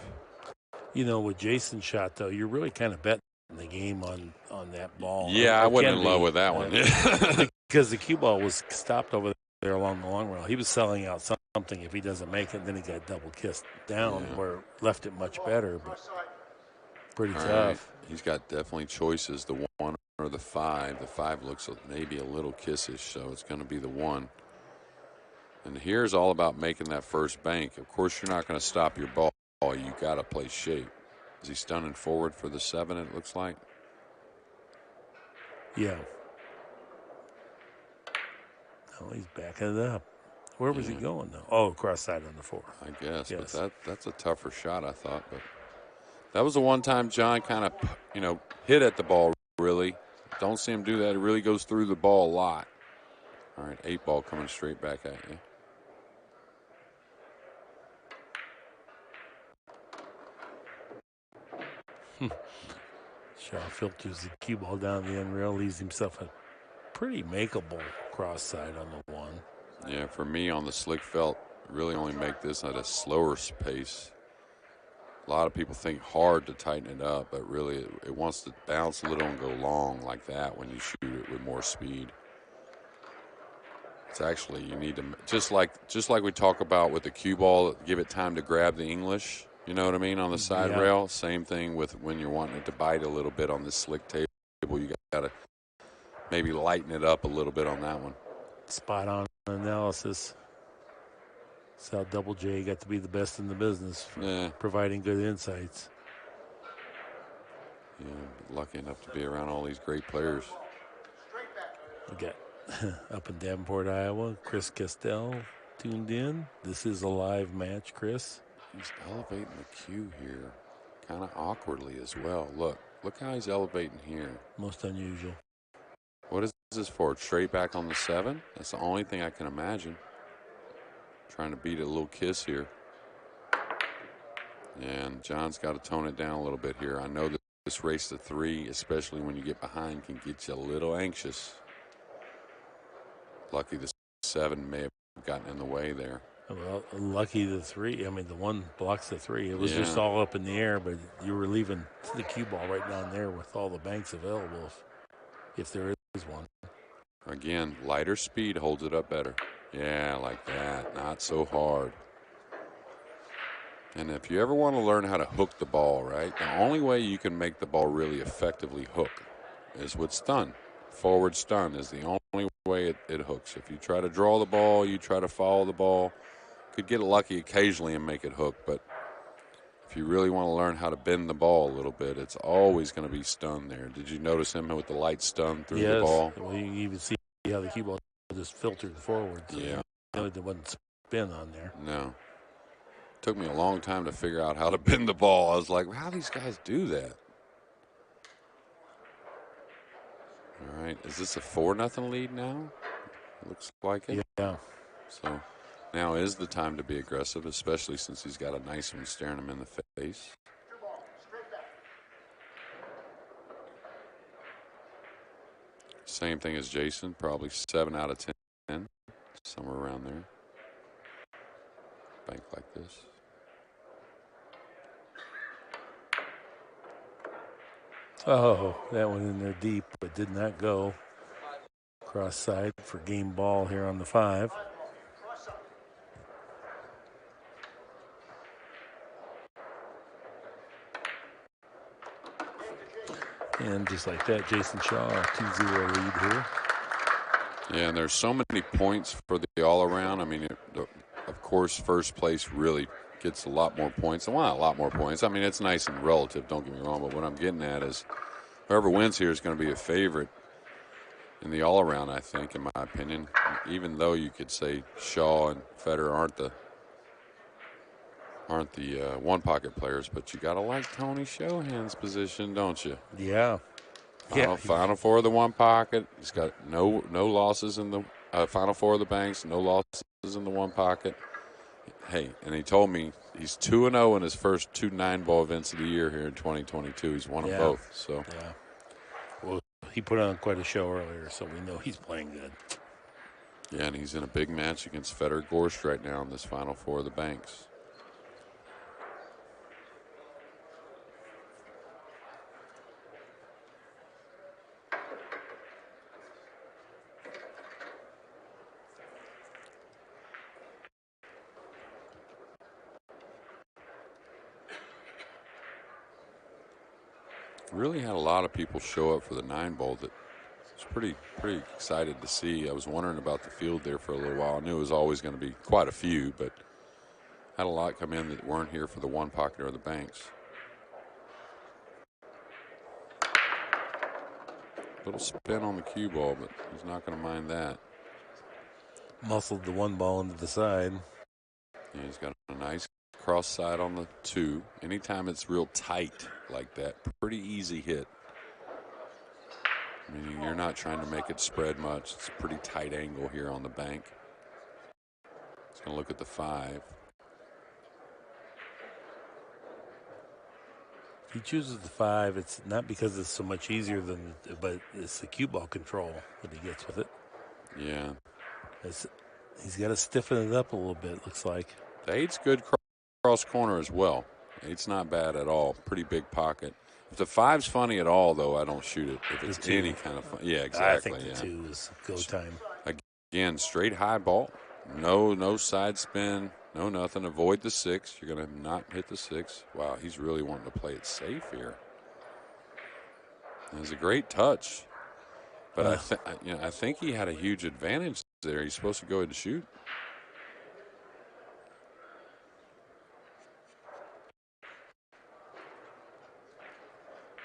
You know, with Jason's shot, though, you're really kind of betting the game on that ball. Yeah, I wasn't in love with that one. Because the cue ball was stopped over there along the long rail. He was selling out something if he doesn't make it. Then he got double kissed down where left it much better, but pretty tough. Right. He's got definitely choices, the 1 or the 5. The 5 looks maybe a little kissish, so it's going to be the 1. And here's all about making that first bank. Of course, you're not going to stop your ball. You got to play shape. Is he stunning forward for the 7, it looks like? Yeah. Oh, he's backing it up. Where was he going, though? Oh, cross side on the 4. I guess. But that's a tougher shot, I thought. But that was the one time John kind of, you know, hit at the ball, really. Don't see him do that. It really goes through the ball a lot. All right, 8 ball coming straight back at you. Shaw filters the cue ball down the end rail, leaves himself a pretty makeable cross side on the 1. Yeah, for me on the slick felt, really only make this at a slower pace. A lot of people think hard to tighten it up, but really it wants to bounce a little and go long like that when you shoot it with more speed. It's actually, you need to, just like we talk about with the cue ball, give it time to grab the English. You know what I mean? On the side rail, same thing with when you're wanting it to bite a little bit on this slick table. You got to maybe lighten it up a little bit on that one. Spot on analysis. That's how Double J got to be the best in the business for providing good insights. Yeah, lucky enough to be around all these great players. We got up in Davenport, Iowa, Chris Castell tuned in. This is a live match, Chris. He's elevating the cue here kind of awkwardly as well. Look how he's elevating here. Most unusual. What is this for? Straight back on the 7? That's the only thing I can imagine. Trying to beat a little kiss here. And John's got to tone it down a little bit here. I know that this race to 3, especially when you get behind, can get you a little anxious. Lucky the 7 may have gotten in the way there. Well, lucky the 3. I mean, the 1 blocks the 3. It was just all up in the air, but you were leaving the cue ball right down there with all the banks available if there is one. Again, lighter speed holds it up better. Yeah, like that. Not so hard. And if you ever want to learn how to hook the ball, right, the only way you can make the ball really effectively hook is with stun. Forward stun is the only way it hooks. If you try to draw the ball, you try to follow the ball, could get lucky occasionally and make it hook, but if you really want to learn how to bend the ball a little bit, it's always going to be stun there. Did you notice him with the light stun through the ball? Well, you can even see how the cue ball just filtered forward. So there wasn't spin on there. No. Took me a long time to figure out how to bend the ball. I was like, how do these guys do that? All right, is this a 4-0 lead now? Looks like it. Yeah. So now is the time to be aggressive, especially since he's got a nice one staring him in the face. Same thing as Jason, probably 7 out of 10, somewhere around there. Bank like this. Oh, that went in there deep, but did not go. Cross side for game ball here on the 5. And just like that, Jason Shaw, 2-0 lead here. Yeah, and there's so many points for the all-around. I mean, of course, first place really gets a lot more points. Well, not a lot more points. I mean, it's nice and relative, don't get me wrong, but what I'm getting at is whoever wins here is going to be a favorite in the all-around, I think, in my opinion, even though you could say Shaw and Federer aren't the one-pocket players, but you got to like Tony Shohan's position, don't you? Yeah. Final four of the one pocket. He's got no losses in the final four of the banks, no losses in the one pocket. Hey, and he told me he's 2-0 in his first 2 9-ball events of the year here in 2022. He's won them both. So yeah. Well, he put on quite a show earlier, so we know he's playing good. Yeah, and he's in a big match against Federer Gorst right now in this final four of the banks. Really had a lot of people show up for the 9-ball that was pretty excited to see. I was wondering about the field there for a little while. I knew it was always going to be quite a few, but had a lot come in that weren't here for the one pocket or the banks. Little spin on the cue ball, but he's not going to mind that. Muscled the 1 ball into the side. Yeah, he's got a nice cross side on the 2. Anytime it's real tight like that, pretty easy hit. Meaning you're not trying to make it spread much. It's a pretty tight angle here on the bank. He's going to look at the 5. If he chooses the 5, it's not because it's so much easier but it's the cue ball control that he gets with it. Yeah. He's got to stiffen it up a little bit, looks like. The 8's good cross corner as well. 8's not bad at all. Pretty big pocket. If the 5's funny at all, though, I don't shoot it. If it's any kind of fun. Yeah, exactly. I think the 2 is go time. Again, straight high ball. No side spin. No nothing. Avoid the 6. You're going to not hit the 6. Wow, he's really wanting to play it safe here. It was a great touch. But I think he had a huge advantage there. He's supposed to go ahead and shoot.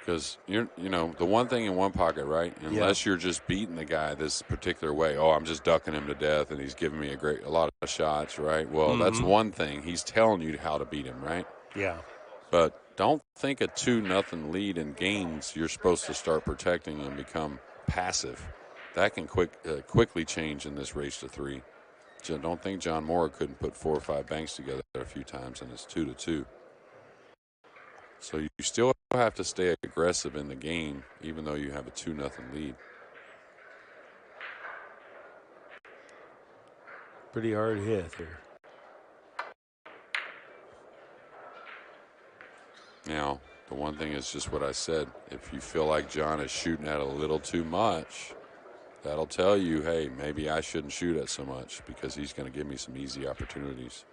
Because the one thing in one pocket, right? Unless you're just beating the guy this particular way, I'm just ducking him to death, and he's giving me a lot of shots, right? Well, that's one thing. He's telling you how to beat him, right? Yeah. But don't think a 2-0 lead in games you're supposed to start protecting and become passive. That can quickly change in this race to 3. Don't think John Moore couldn't put 4 or 5 banks together a few times, and it's 2-2. So you still have to stay aggressive in the game, even though you have a 2-0 lead. Pretty hard hit here. Now, the one thing is just what I said. If you feel like John is shooting at a little too much, that'll tell you, hey, maybe I shouldn't shoot at so much because he's going to give me some easy opportunities.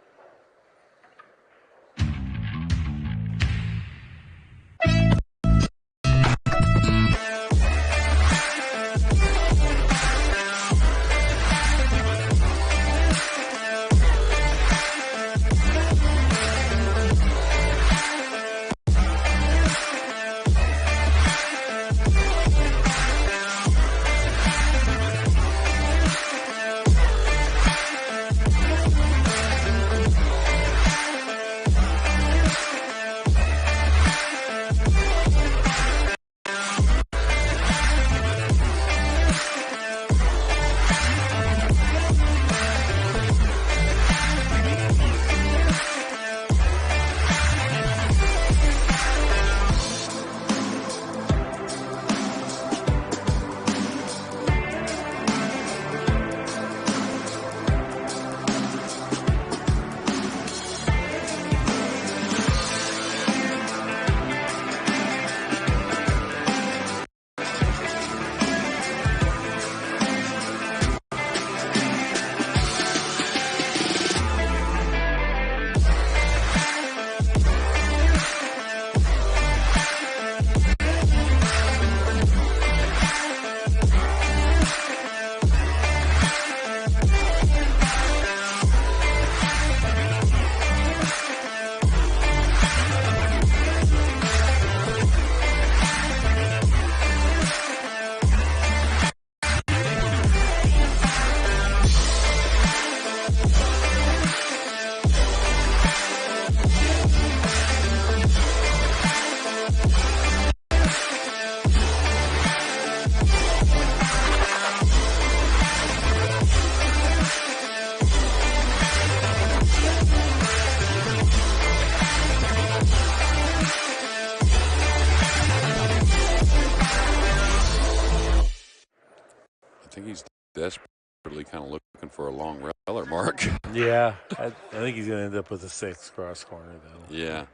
think he's desperately kind of looking for a long reller, Mark. Yeah, I think he's going to end up with a 6 cross corner, though. Yeah.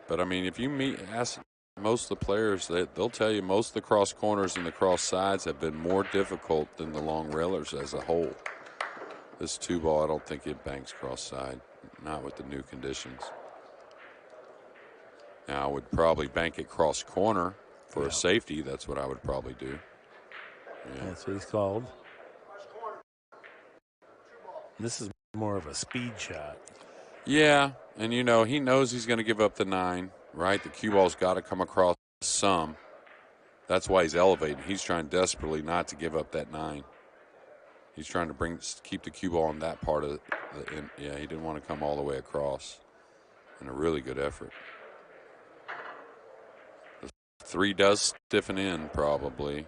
But, I mean, if you ask most of the players, they'll tell you most of the cross corners and the cross sides have been more difficult than the long railers as a whole. This 2-ball, I don't think it banks cross side, not with the new conditions. Now, I would probably bank it cross corner for a safety. That's what I would probably do. Yeah. That's what he's called. This is more of a speed shot. Yeah, and he knows he's going to give up the 9, right? The cue ball's got to come across some. That's why he's elevating. He's trying desperately not to give up that 9. He's trying to keep the cue ball on that part of he didn't want to come all the way across. And a really good effort. The 3 does stiffen in probably,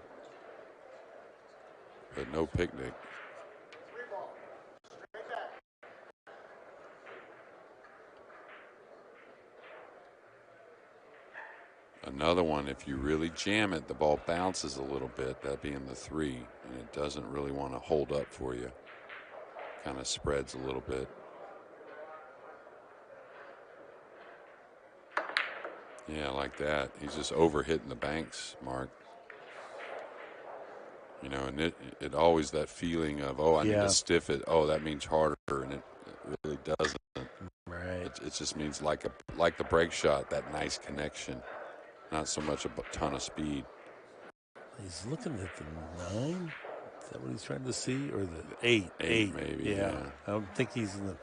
but no picnic. Another one, if you really jam it, the ball bounces a little bit, that being the 3, and it doesn't really want to hold up for you. Kind of spreads a little bit. Yeah, like that. He's just over-hitting the banks, Mark. And it always that feeling of, I need to stiff it. Oh, that means harder, and it really doesn't. Right. It just means like the break shot, that nice connection. Not so much a ton of speed. He's looking at the 9. Is that what he's trying to see, or the 8? 8 maybe. Yeah. I don't think he's going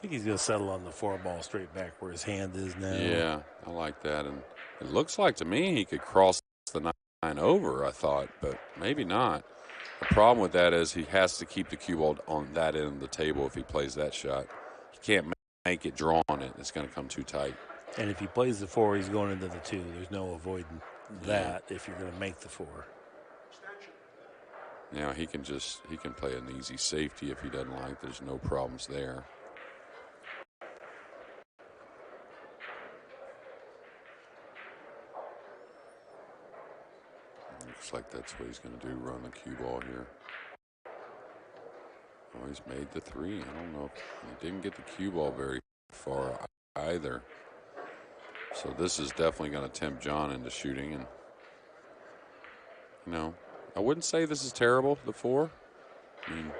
to settle on the 4-ball straight back where his hand is now. Yeah, I like that, and it looks like to me he could cross the 9 over. I thought, but maybe not. The problem with that is he has to keep the cue ball on that end of the table if he plays that shot. He can't make it draw on it. It's going to come too tight. And if he plays the 4, he's going into the 2. There's no avoiding that if you're going to make the 4. Now he can play an easy safety if he doesn't like. There's no problems there. Looks like that's what he's going to do, run the cue ball here. Oh, he's made the 3. I don't know if he didn't get the cue ball very far either. So this is definitely going to tempt John into shooting. And, I wouldn't say this is terrible, the 4. I mean,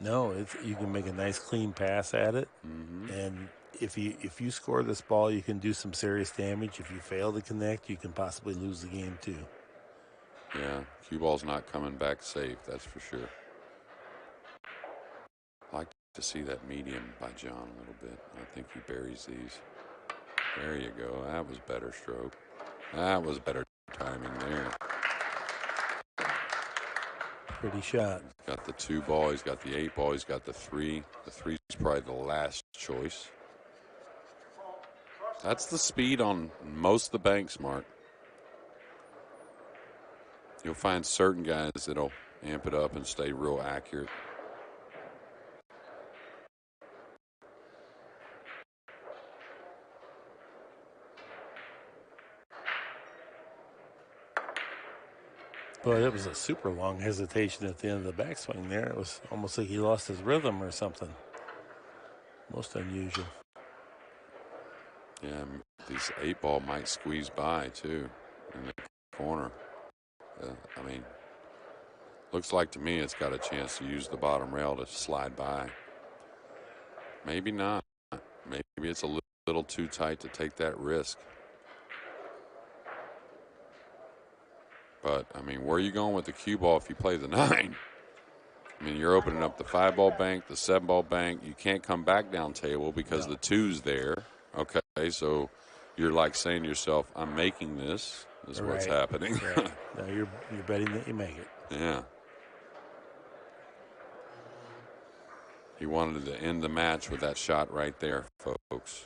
no, you can make a nice clean pass at it. Mm-hmm. And if you score this ball, you can do some serious damage. If you fail to connect, you can possibly lose the game too. Yeah, cue ball's not coming back safe, that's for sure. I like to see that medium by John a little bit. I think he buries these. There you go. That was better stroke. That was better timing there. Pretty shot. He's got the 2-ball. He's got the 8-ball. He's got the 3. The 3 is probably the last choice. That's the speed on most of the banks, Mark. You'll find certain guys that'll amp it up and stay real accurate. But it was a super long hesitation at the end of the backswing there. It was almost like he lost his rhythm or something. Most unusual. Yeah, this 8-ball might squeeze by, too, in the corner. I mean, looks like to me it's got a chance to use the bottom rail to slide by. Maybe not. Maybe it's a little too tight to take that risk. But, I mean, where are you going with the cue ball if you play the 9? I mean, you're opening up the 5-ball bank, the 7-ball bank. You can't come back down table because the 2's there. Okay, so you're like saying to yourself, I'm making this. This is what's happening. Right. No, you're betting that you make it. Yeah. He wanted to end the match with that shot right there, folks.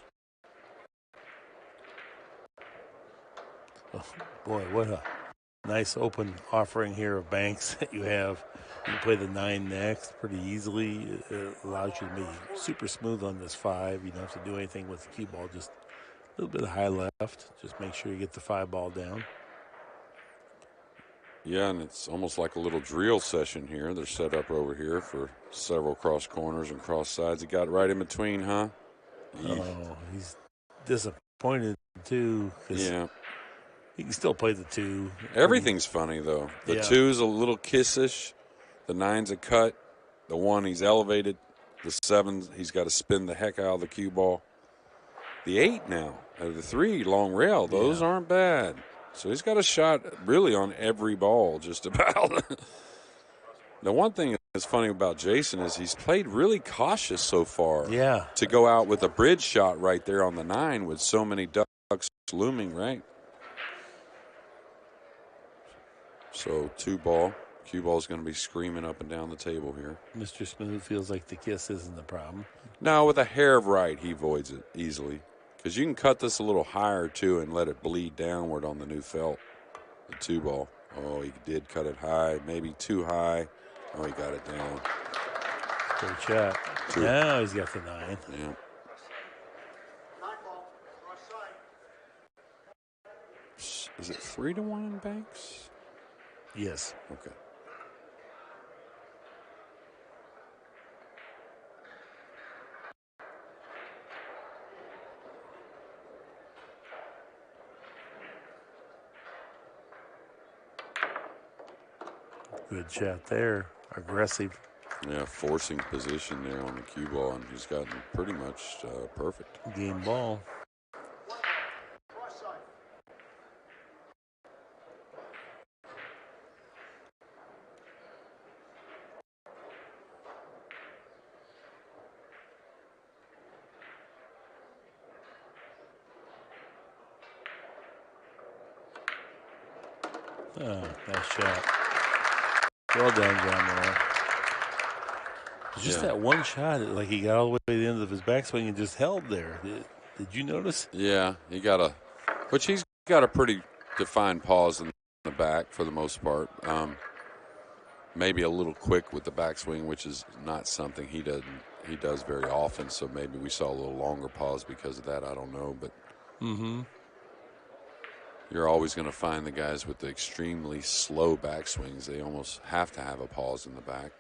Oh, boy, what a nice open offering here of banks that you have. You can play the 9 next pretty easily. It allows you to be super smooth on this 5. You don't have to do anything with the cue ball. Just A little bit of high left. Just make sure you get the 5 ball down. Yeah, and it's almost like a little drill session here. They're set up over here for several cross corners and cross sides. He got right in between, huh? Oh, he's disappointed too. Yeah. He can still play the 2. Everything's funny, though. The 2's a little kissish. The 9's a cut. The 1, he's elevated. The 7, he's got to spin the heck out of the cue ball. The 8 now, the 3, long rail, those aren't bad. So he's got a shot really on every ball, just about. The one thing that's funny about Jason is he's played really cautious so far. Yeah. To go out with a bridge shot right there on the 9 with so many ducks looming, right? So 2 ball. Cue ball's going to be screaming up and down the table here. Mr. Smooth feels like the kiss isn't the problem. No, with a hair of right, he avoids it easily. Because you can cut this a little higher, too, and let it bleed downward on the new felt. The 2 ball. Oh, he did cut it high. Maybe too high. Oh, he got it down. Good shot. 2. Now he's got the 9. Yeah. 9 ball, cross side. Is it 3-1 in Banks? Yes. Okay. Good shot there. Aggressive. Yeah, forcing position there on the cue ball, and he's gotten pretty much perfect. Game ball. Oh, nice shot. Well done, John Moore. Just that one shot, like he got all the way to the end of his backswing and just held there. Did you notice? Yeah, he's got a pretty defined pause in the back for the most part. Maybe a little quick with the backswing, which is not something he does very often. So maybe we saw a little longer pause because of that. I don't know, but you're always going to find the guys with the extremely slow backswings. They almost have to have a pause in the back.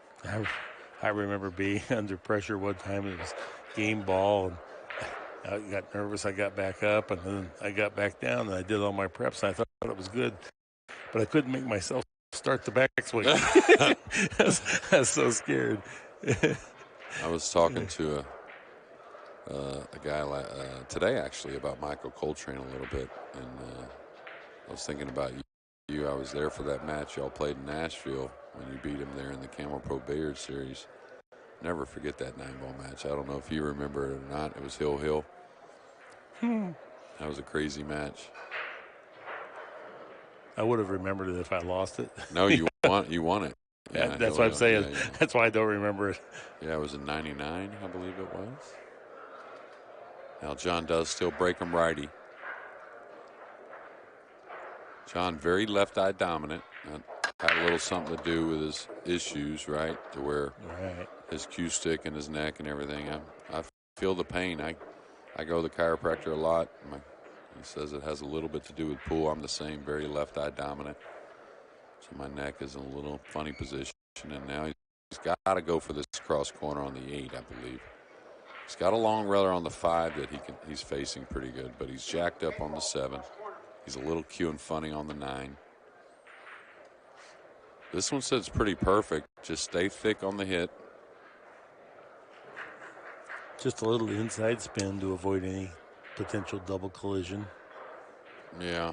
I remember being under pressure one time. It was game ball, and I got nervous. I got back up, and then I got back down, and I did all my preps, and I thought it was good. But I couldn't make myself start the backswing. I was so scared. I was talking to a guy today, actually, about Michael Coltrane a little bit, and I was thinking about you. I was there for that match y'all played in Nashville when you beat him there in the Camel Pro Billiard Series. Never forget that 9-ball match. I don't know if you remember it or not. It was Hill. That was a crazy match. I would have remembered it if I lost it. No, you won it. Yeah, that's what I'm saying. Yeah. That's why I don't remember it. Yeah, it was in '99, I believe it was. Now John does still break him righty. John, very left-eye dominant. Had a little something to do with his issues, right? To where his cue stick and his neck and everything. I feel the pain. I go to the chiropractor a lot. He says it has a little bit to do with pool. I'm the same, very left-eye dominant. So my neck is in a little funny position. And now he's got to go for this cross corner on the 8, I believe. He's got a long railer on the 5 that he's facing pretty good, but he's jacked up on the 7. He's a little cue and funny on the 9. This one sits pretty perfect. Just stay thick on the hit. Just a little inside spin to avoid any potential double collision. Yeah.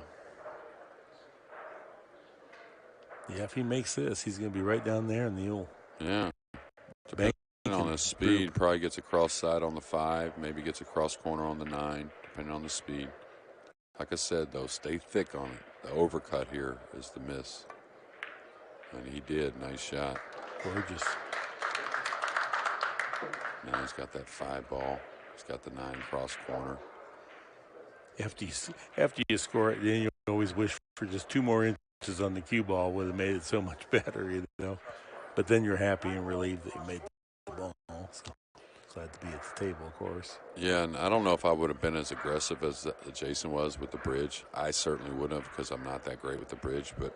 Yeah, if he makes this, he's going to be right down there in the Ule. Yeah. Depending on his speed, probably gets a cross side on the 5, maybe gets a cross corner on the 9, depending on the speed. Like I said, though, stay thick on it. The overcut here is the miss. And he did. Nice shot. Gorgeous. Now he's got that 5 ball. He's got the 9 cross corner. After you score it, then you always wish for just 2 more inches on the cue ball would have made it so much better, you know. But then you're happy and relieved that you made the ball. So glad to be at the table, of course. Yeah, and I don't know if I would have been as aggressive as Jason was with the bridge. I certainly wouldn't have because I'm not that great with the bridge, but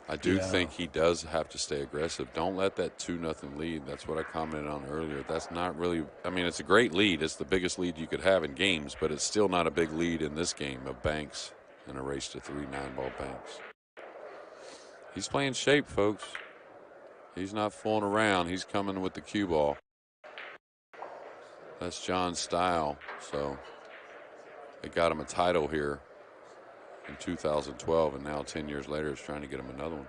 I do think he does have to stay aggressive. Don't let that 2-0 lead. That's what I commented on earlier. That's not really – I mean, it's a great lead. It's the biggest lead you could have in games, but it's still not a big lead in this game of banks and a race to 3 9-ball banks. He's playing shape, folks. He's not fooling around. He's coming with the cue ball. That's John's style. So they got him a title here in 2012, and now 10 years later, is trying to get him another one.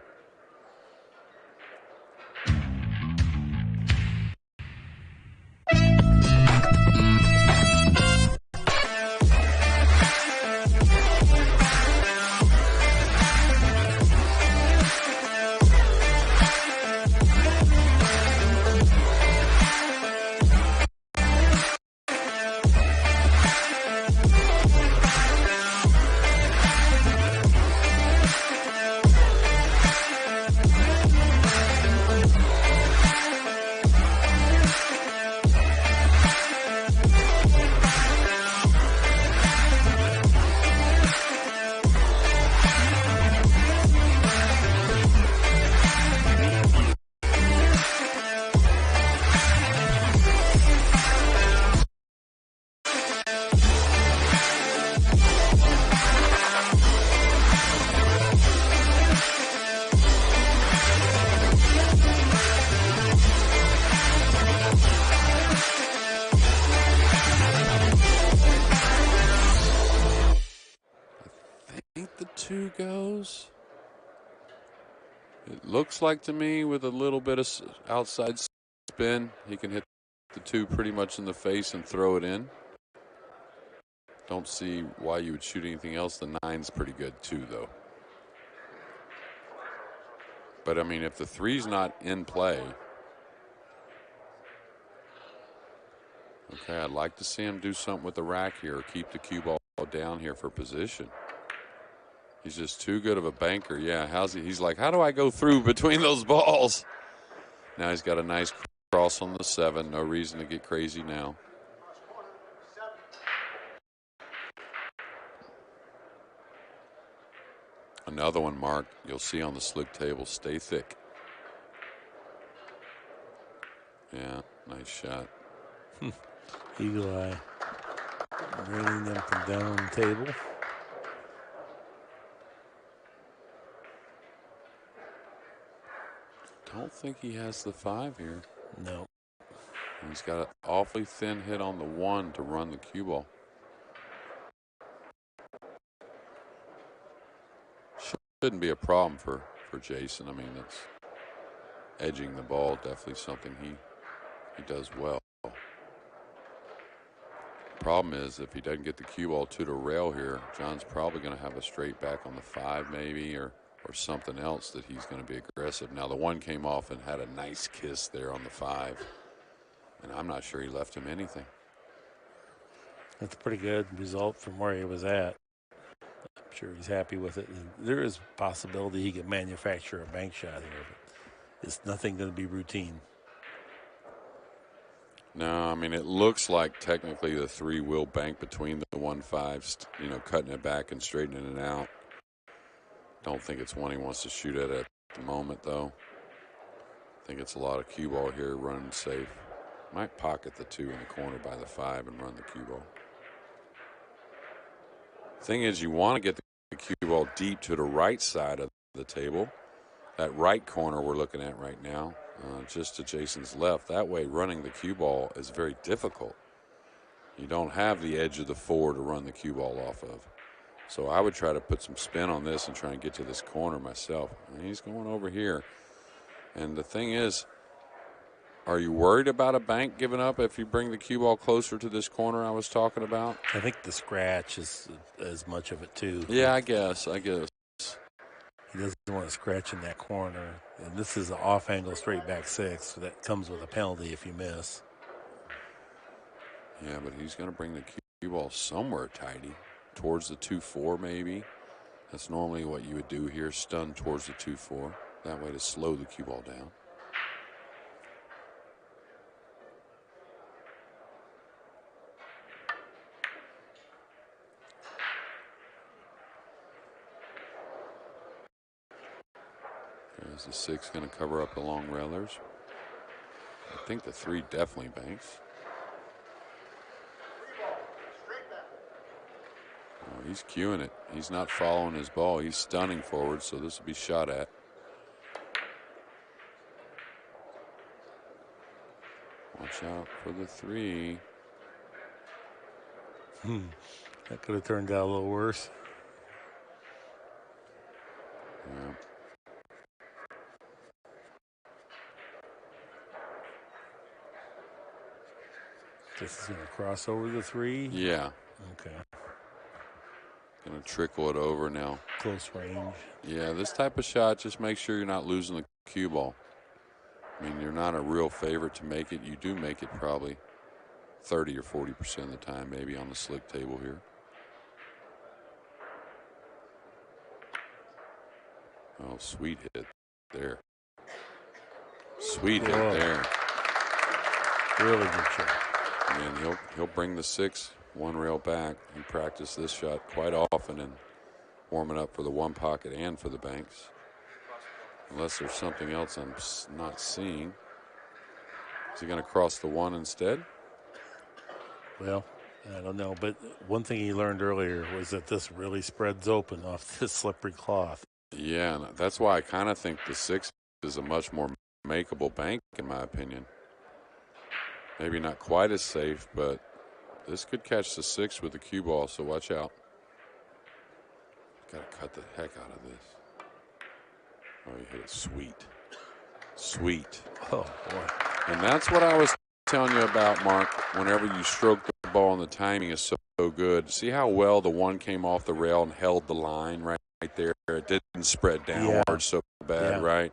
Goes. It looks like to me with a little bit of outside spin, he can hit the 2 pretty much in the face and throw it in. Don't see why you would shoot anything else. The 9's pretty good too, though. But I mean, if the 3's not in play, okay, I'd like to see him do something with the rack here, or keep the cue ball down here for position. He's just too good of a banker. Yeah, he's like, how do I go through between those balls? Now he's got a nice cross on the 7. No reason to get crazy now. Another one, Mark, you'll see on the slick table. Stay thick. Yeah, nice shot. Eagle eye. Raining them from down on the table. Don't think he has the 5 here. No. He's got an awfully thin hit on the 1 to run the cue ball. Shouldn't be a problem for Jason. I mean, that's edging the ball, definitely something he does well. Problem is, if he doesn't get the cue ball to the rail here, John's probably going to have a straight back on the 5 maybe, or something else that he's going to be aggressive. Now, the 1 came off and had a nice kiss there on the 5, and I'm not sure he left him anything. That's a pretty good result from where he was at. I'm sure he's happy with it. And there is a possibility he could manufacture a bank shot here, but it's nothing going to be routine. No, I mean, it looks like technically the 3 will bank between the 1-5, you know, cutting it back and straightening it out. Don't think it's one he wants to shoot at the moment, though. I think it's a lot of cue ball here, running safe. Might pocket the 2 in the corner by the 5 and run the cue ball. Thing is, you want to get the cue ball deep to the right side of the table. That right corner we're looking at right now, just to Jason's left. That way, running the cue ball is very difficult. You don't have the edge of the 4 to run the cue ball off of. So I would try to put some spin on this and try and get to this corner myself. And he's going over here. And the thing is, are you worried about a bank giving up if you bring the cue ball closer to this corner I was talking about? I think the scratch is as much of it, too. Yeah, I guess. He doesn't want to scratch in that corner. And this is an off-angle straight back 6, so that comes with a penalty if you miss. Yeah, but he's going to bring the cue ball somewhere tidy. Towards the 2-4 maybe. That's normally what you would do here, stun towards the 2-4. That way, to, to slow the cue ball down. Is the 6 going to cover up the long railers? I think the 3 definitely banks. Oh, he's cueing it. He's not following his ball. He's stunning forward, so this will be shot at. Watch out for the 3. That could have turned out a little worse. Yeah. This is going to cross over the 3? Yeah. Okay. Going to trickle it over now. Close range. Yeah, this type of shot, just make sure you're not losing the cue ball. I mean, you're not a real favorite to make it. You do make it probably 30 or 40% of the time, maybe on the slick table here. Oh, sweet hit there. Sweet hit there. Really good shot. And he'll bring the 6 one rail back. He practiced this shot quite often and warming up for the 1 pocket and for the banks. Unless there's something else I'm not seeing. Is he going to cross the 1 instead? Well, I don't know. But one thing he learned earlier was that this really spreads open off this slippery cloth. Yeah, and that's why I kind of think the 6 is a much more makeable bank, in my opinion. Maybe not quite as safe, but this could catch the 6 with the cue ball, so watch out. Got to cut the heck out of this. Oh, he hit it sweet. Sweet. Oh, boy. And that's what I was telling you about, Mark. Whenever you stroke the ball and the timing is so good. See how well the 1 came off the rail and held the line right there? It didn't spread downward so bad, right?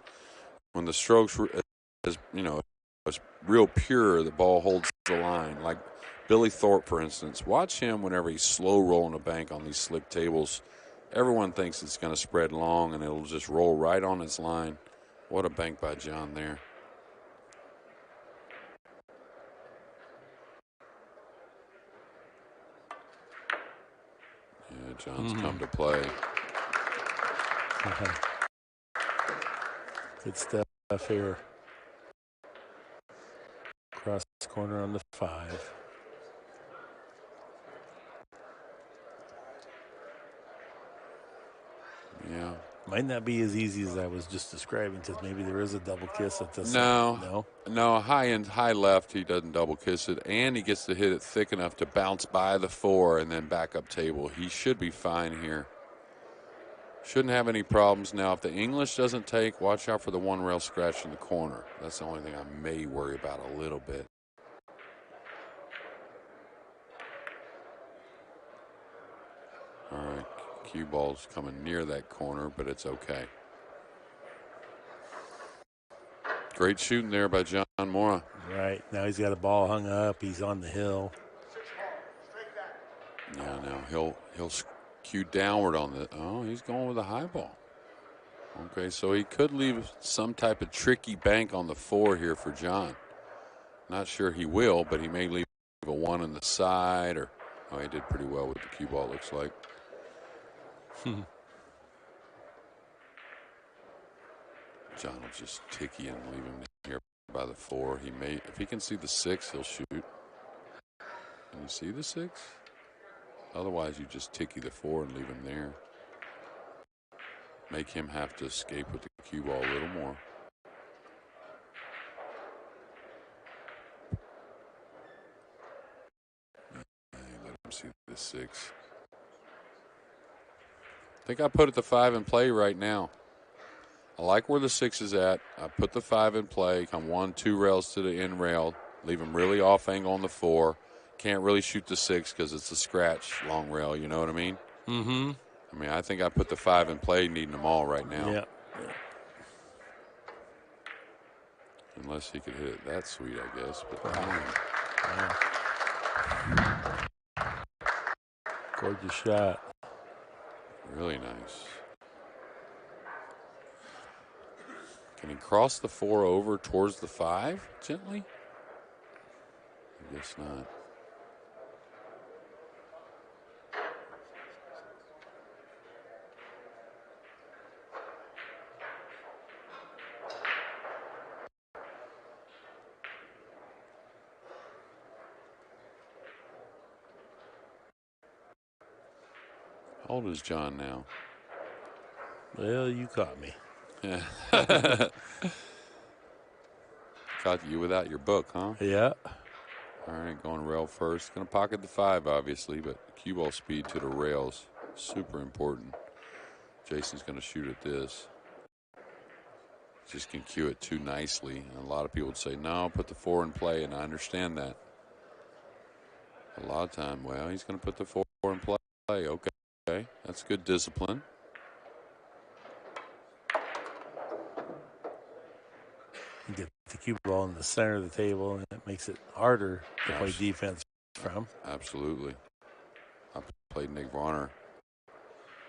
When the strokes were, as real pure, the ball holds the line. Like Billy Thorpe, for instance. Watch him whenever he's slow rolling a bank on these slick tables. Everyone thinks it's going to spread long, and it'll just roll right on its line. What a bank by John there. Yeah, John's come to play. Good stuff here. Cross the corner on the 5. Yeah. Might not be as easy as I was just describing, because maybe there is a double kiss at this. No, high left, he doesn't double kiss it, and he gets to hit it thick enough to bounce by the 4 and then back up table. He should be fine here. Shouldn't have any problems. Now, if the English doesn't take, watch out for the 1 rail scratch in the corner. That's the only thing I may worry about a little bit. All right, cue ball's coming near that corner, but it's okay. Great shooting there by John Mora. Right, now he's got a ball hung up. He's on the hill. Yeah, now he'll cue downward on the, he's going with a high ball. Okay, so he could leave some type of tricky bank on the 4 here for John. Not sure he will, but he may leave a 1 on the side, or, he did pretty well with the cue ball, it looks like. John will just ticky and leave him here by the 4. He may, if he can see the 6, he'll shoot. Can you see the 6? Otherwise, you just ticky the 4 and leave him there. Make him have to escape with the cue ball a little more. Let him see the 6. I think I put it the 5 in play right now. I like where the 6 is at. I put the 5 in play, come 1, 2 rails to the end rail, leave him really off angle on the 4. Can't really shoot the 6 because it's a scratch long rail, you know what I mean? Mm-hmm. I mean, I think I put the 5 in play, needing them all right now. Yeah. Unless he could hit it that sweet, I guess. But Gorgeous shot. Really nice. Can he cross the 4 over towards the 5 gently? I guess not. How old is John now? Well, you caught me. Yeah. Caught you without your book, huh? Yeah. All right, going rail first. Going to pocket the 5, obviously, but cue ball speed to the rails, super important. Jason's going to shoot at this. Just can cue it too nicely. And a lot of people would say, no, put the 4 in play, and I understand that. A lot of time, well, he's going to put the 4 in play. Okay, that's good discipline. You get the cue ball in the center of the table, and it makes it harder to play defense from. Absolutely. I played Nick Varner.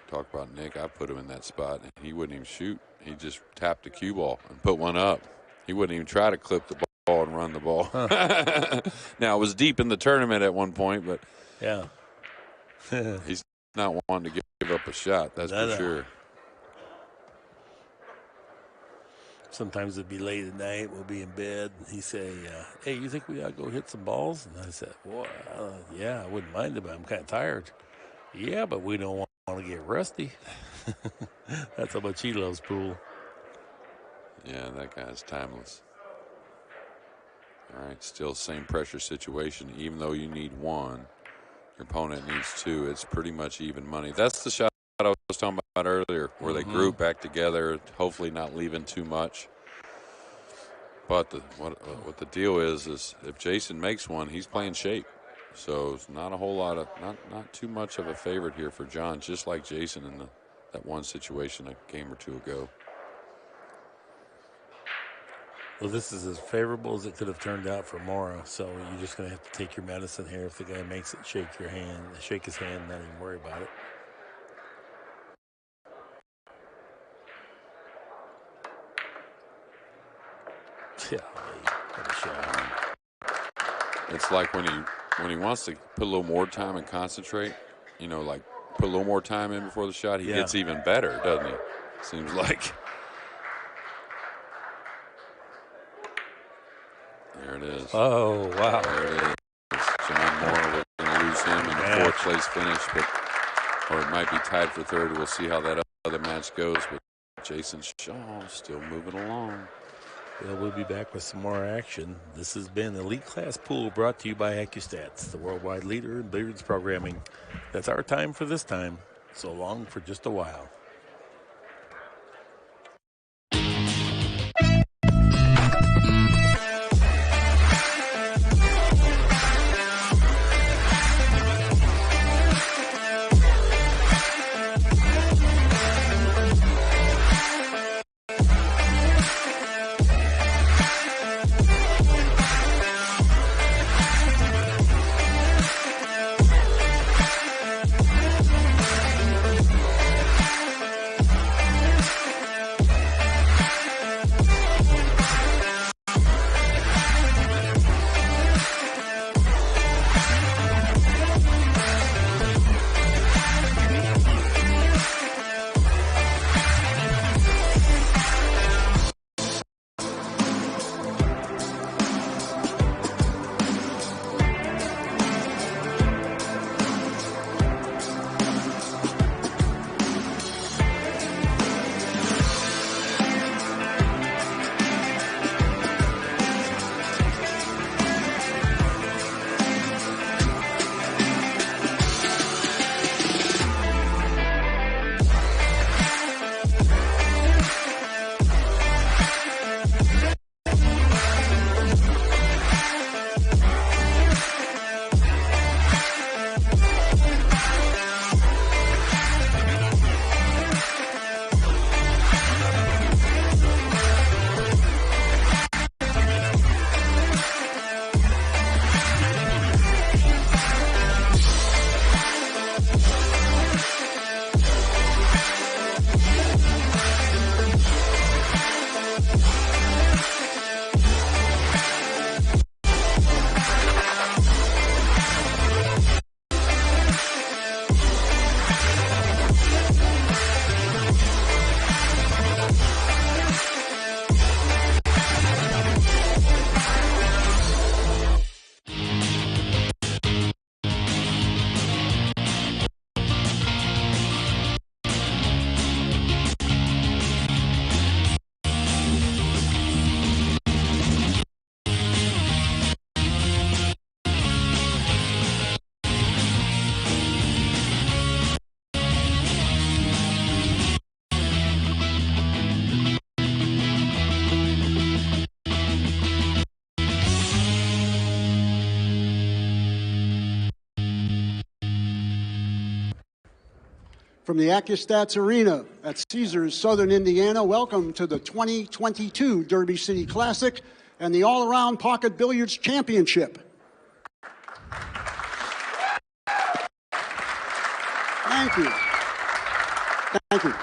Talk about Nick. I put him in that spot, and he wouldn't even shoot. He just tapped the cue ball and put one up. He wouldn't even try to clip the ball and run the ball. Huh. Now, it was deep in the tournament at one point, but yeah, he's not one to give up a shot, that's for sure. Sometimes it'd be late at night. We'll be in bed. He'd say, hey, you think we ought to go hit some balls? And I said, well, yeah, I wouldn't mind it, but I'm kind of tired. Yeah, but we don't want to get rusty. That's how much he loves pool. Yeah, that guy's timeless. All right, still same pressure situation. Even though you need 1, your opponent needs 2. It's pretty much even money. That's the shot I was talking about earlier, where they group back together, hopefully not leaving too much. But what the deal is if Jason makes one, he's playing shape. So it's not a whole lot of, not too much of a favorite here for John, just like Jason in that one situation a game or two ago. Well, this is as favorable as it could have turned out for Mora, so you're just going to have to take your medicine here. If the guy makes it, shake his hand, not even worry about it. Yeah, what a shot. It's like when he wants to put a little more time and concentrate, like put a little more time in before the shot, he gets even better, doesn't he? Seems like. There it is. Oh, wow. There it is. John Moore, we're going to lose him in the 4th place finish, or it might be tied for 3rd. We'll see how that other match goes. But Jason Shaw still moving along. Well, we'll be back with some more action. This has been Elite Class Pool, brought to you by AccuStats, the worldwide leader in billiards programming. That's our time for this time. So long for just a while. From the Accustats Arena at Caesars, Southern Indiana, welcome to the 2022 Derby City Classic and the All-Around Pocket Billiards Championship. Thank you. Thank you.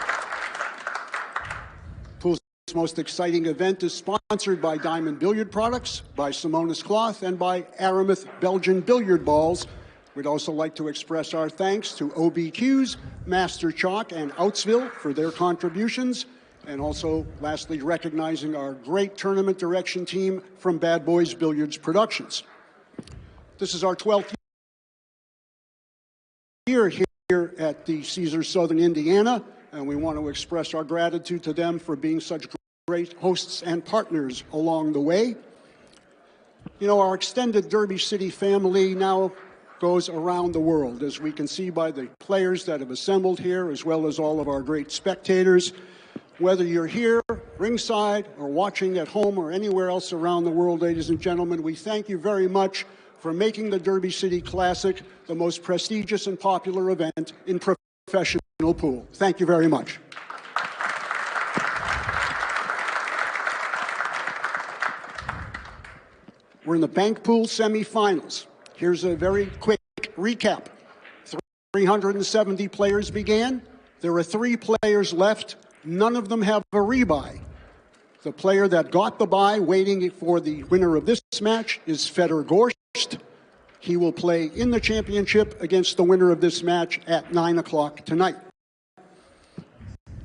Pool's most exciting event is sponsored by Diamond Billiard Products, by Simonis Cloth, and by Aramis Belgian Billiard Balls. We'd also like to express our thanks to OBQs, Master Chalk, and Outsville for their contributions, and also, lastly, recognizing our great tournament direction team from Bad Boys Billiards Productions. This is our 12th year here at the Caesars Southern Indiana, and we want to express our gratitude to them for being such great hosts and partners along the way. You know, our extended Derby City family now goes around the world, as we can see by the players that have assembled here, as well as all of our great spectators. Whether you're here, ringside, or watching at home or anywhere else around the world, ladies and gentlemen, we thank you very much for making the Derby City Classic the most prestigious and popular event in professional pool. Thank you very much. We're in the bank pool semifinals. Here's a very quick recap. 370 players began. There are 3 players left. None of them have a rebuy. The player that got the bye, waiting for the winner of this match, is Fedor Gorst. He will play in the championship against the winner of this match at 9 o'clock tonight.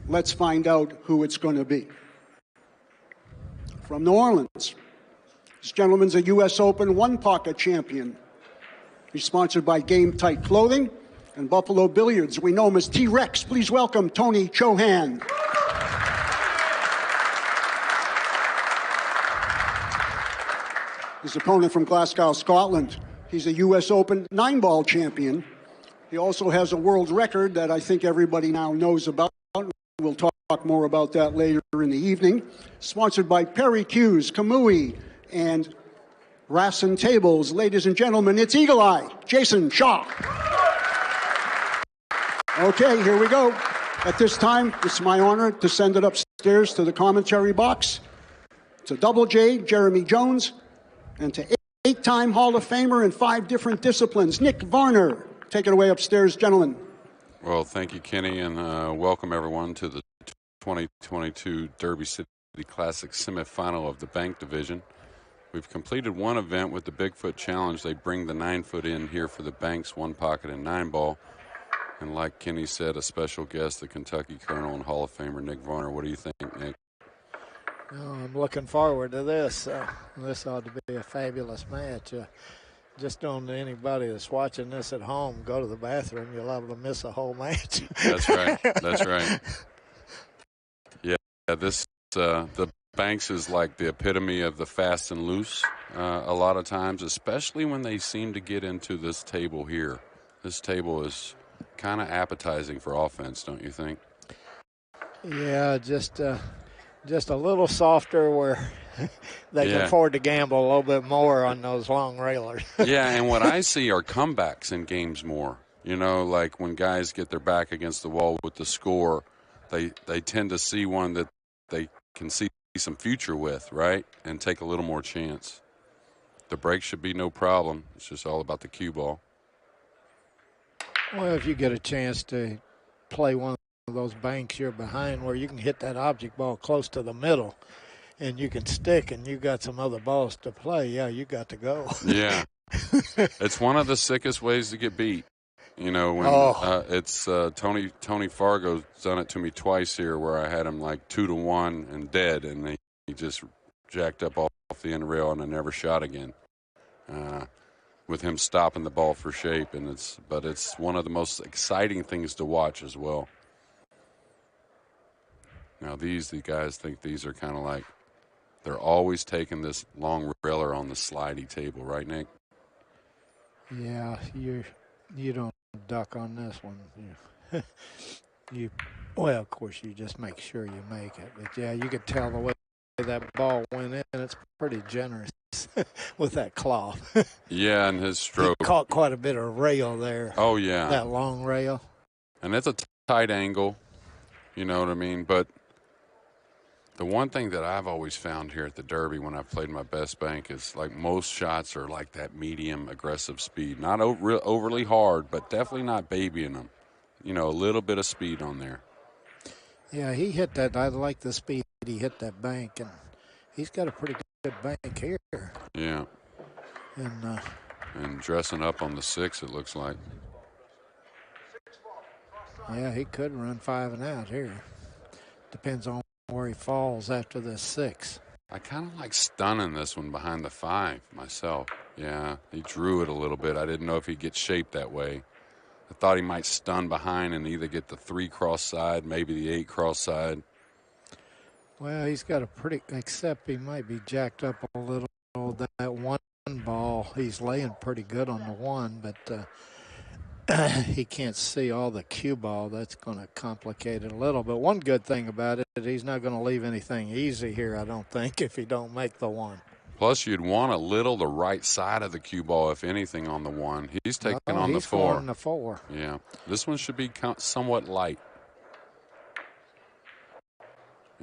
Let's find out who it's going to be. From New Orleans, this gentleman's a U.S. Open one-pocket champion. He's sponsored by Game Tight Clothing and Buffalo Billiards. We know him as T-Rex. Please welcome Tony Chohan. His opponent from Glasgow, Scotland. He's a U.S. Open 9-ball champion. He also has a world record that I think everybody now knows about. We'll talk more about that later in the evening. Sponsored by Perry Hughes, Kamui, and Rasson Tables. Ladies and gentlemen, it's Eagle Eye, Jason Shaw. Okay, here we go. At this time, it's my honor to send it upstairs to the commentary box. To Double J, Jeremy Jones, and to 8-time Hall of Famer in 5 different disciplines, Nick Varner. Take it away upstairs, gentlemen. Well, thank you, Kenny, and welcome everyone to the 2022 Derby City Classic semifinal of the Bank Division. We've completed one event with the Bigfoot Challenge. They bring the 9-foot in here for the Banks, 1-pocket and 9-ball. And like Kenny said, a special guest, the Kentucky Colonel and Hall of Famer Nick Varner. What do you think, Nick? Oh, I'm looking forward to this. This ought to be a fabulous match. Just don't anybody that's watching this at home go to the bathroom. You'll have to miss a whole match. That's right. That's right. Yeah, this the Banks is like the epitome of the fast and loose a lot of times, especially when they seem to get into this table here. This table is kind of appetizing for offense, don't you think? Yeah, just a little softer where they can afford to gamble a little bit more on those long railers. Yeah, and what I see are comebacks in games more. You know, like when guys get their back against the wall with the score, they tend to see one that they can see some future with, right, and take a little more chance. The break should be no problem. It's just all about the cue ball. Well, if you get a chance to play one of those banks you're behind where you can hit that object ball close to the middle and you can stick and you got some other balls to play, yeah, you got to go. Yeah. It's one of the sickest ways to get beat. You know, when it's Tony Fargo's done it to me twice here where I had him like 2-1 and dead, and he just jacked up off the end rail and I never shot again. With him stopping the ball for shape, and it's one of the most exciting things to watch as well. Now the guys think these are kind of like they're always taking this long railer on the slidey table, right, Nick? Yeah, you don't duck on this one. Well, of course, you just make sure you make it. But yeah, you could tell the way that ball went in. It's pretty generous with that cloth. Yeah, and his stroke. He caught quite a bit of rail there. Oh, yeah. That long rail. And that's a tight angle, you know what I mean? But the one thing that I've always found here at the Derby when I've played my best bank is like most shots are like that medium aggressive speed. Not overly hard, but definitely not babying them. You know, a little bit of speed on there. Yeah, he hit that. I like the speed he hit that bank, and he's got a pretty good bank here. Yeah. And dressing up on the 6, it looks like. Yeah, he could run 5 and out here. Depends on where he falls after the 6. I kind of like stunning this one behind the 5 myself. Yeah, he drew it a little bit. I didn't know if he'd get shaped that way. I thought he might stun behind and either get the 3 cross side, maybe the 8 cross side. Well, he's got a pretty, except he might be jacked up a little. That 1 ball, he's laying pretty good on the 1, but he can't see all the cue ball. That's going to complicate it a little. But one good thing about it, he's not going to leave anything easy here, I don't think, if he don't make the 1. Plus, you'd want a little the right side of the cue ball, if anything, on the 1. He's taking on the 4. On the 4. Yeah, this one should be somewhat light.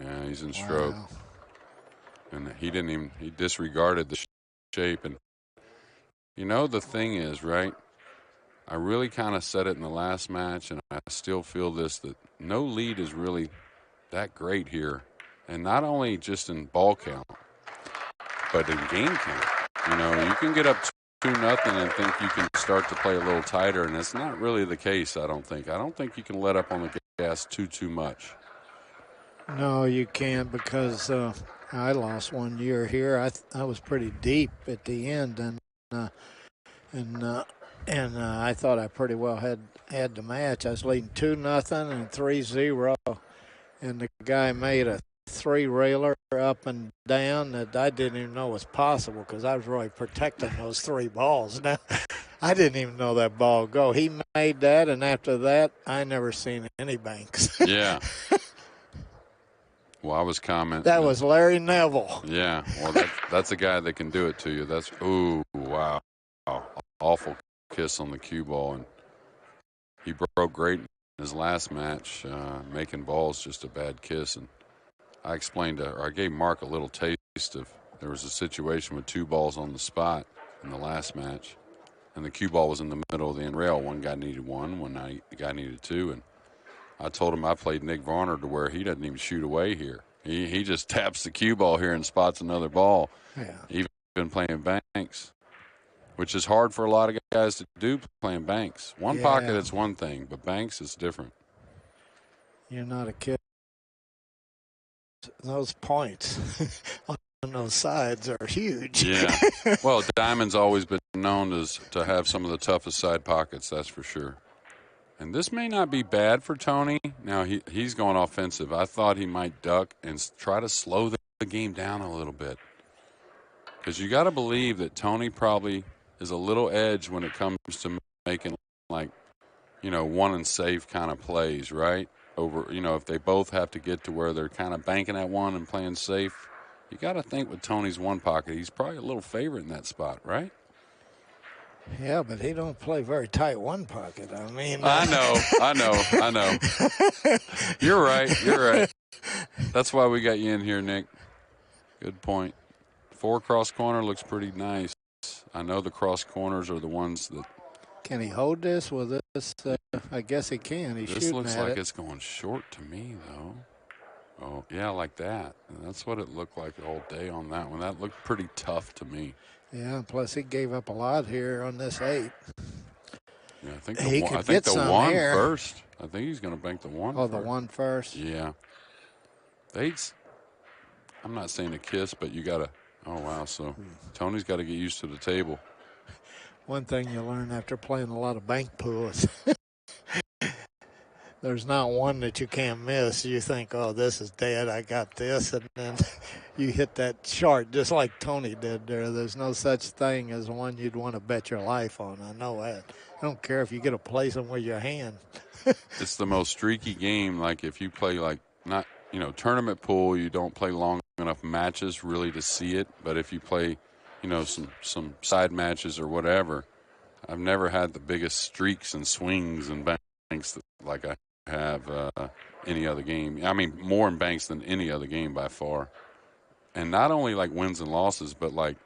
Yeah, he's in stroke. Wow. And he disregarded the shape. And, you know, the thing is, right, I really kind of said it in the last match, and I still feel this, that no lead is really that great here. And not only just in ball count, but in game count. You know, you can get up 2-0 and think you can start to play a little tighter, and it's not really the case, I don't think. I don't think you can let up on the gas too much. No, you can't, because I lost 1 year here. I was pretty deep at the end, and I thought I pretty well had the match. I was leading 2-0 and 3-0, and the guy made a 3-railer up and down that I didn't even know was possible, because I was really protecting those 3 balls. Now, I didn't even know that ball go. He made that, and after that, I never seen any banks. Yeah. Well, I was commenting. That was Larry Neville. Yeah. Well, that's a guy that can do it to you. That's, ooh, wow. Awful kiss on the cue ball. And he broke great in his last match, making balls just a bad kiss. And I gave Mark a little taste of, there was a situation with 2 balls on the spot in the last match. And the cue ball was in the middle of the end rail. One guy needed 1, one guy needed 2. And I told him I played Nick Varner to where he doesn't even shoot away here. He just taps the cue ball here and spots another ball. Yeah. Even playing banks, which is hard for a lot of guys to do, playing banks. One pocket, it's one thing, but banks is different. You're not a kid. Those points on those sides are huge. Yeah. Well, Diamond's always been known to have some of the toughest side pockets, that's for sure. And this may not be bad for Tony. Now, he's going offensive. I thought he might duck and try to slow the game down a little bit. Because you got to believe that Tony probably is a little edge when it comes to making, like, you know, 1 and safe kind of plays, right? Over, you know, if they both have to get to where they're kind of banking at 1 and playing safe, you got to think with Tony's 1 pocket, he's probably a little favorite in that spot, right? Yeah, but he don't play very tight 1 pocket. I mean, I know. You're right. That's why we got you in here, Nick. Good point. 4 cross corner looks pretty nice. I know the cross corners are the ones that. Can he hold this with this? I guess he can. He's this shooting looks at like it. It's going short to me, though. Oh, yeah, like that. And that's what it looked like all day on that one. That looked pretty tough to me. Yeah, plus he gave up a lot here on this 8. Yeah, I think the 1 here. first. I think he's going to bank the 1 Oh, first. the 1 first? Yeah. The 8's, I'm not saying a kiss, but you got to, oh, wow. So Tony's got to get used to the table. One thing you learn after playing a lot of bank pools, there's not one that you can't miss. You think, oh, this is dead, I got this, and then you hit that chart just like Tony did there. There's no such thing as one you'd want to bet your life on. I know that. I don't care if you get to play them with your hand. It's the most streaky game. Like if you play like not, you know, tournament pool, you don't play long enough matches really to see it. But if you play, you know, some side matches or whatever, I've never had the biggest streaks and swings and banks like I have any other game. I mean, more in banks than any other game by far. And not only like wins and losses, but like,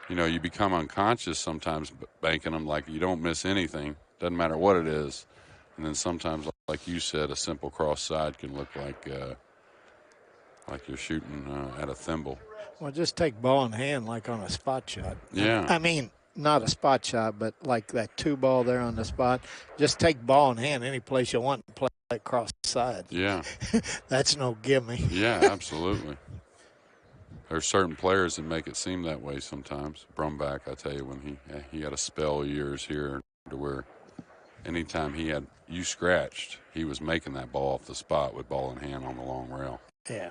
you know, you become unconscious sometimes banking them, like you don't miss anything. Doesn't matter what it is. And then sometimes, like you said, a simple cross side can look like you're shooting at a thimble. Well, just take ball in hand like on a spot shot. Yeah. I mean, not a spot shot, but like that 2-ball there on the spot. Just take ball in hand any place you want and play that cross side. Yeah. That's no gimme. Yeah, absolutely. There's certain players that make it seem that way sometimes. Brumback, I tell you, when he had a spell years here to where anytime you scratched, he was making that ball off the spot with ball in hand on the long rail. Yeah.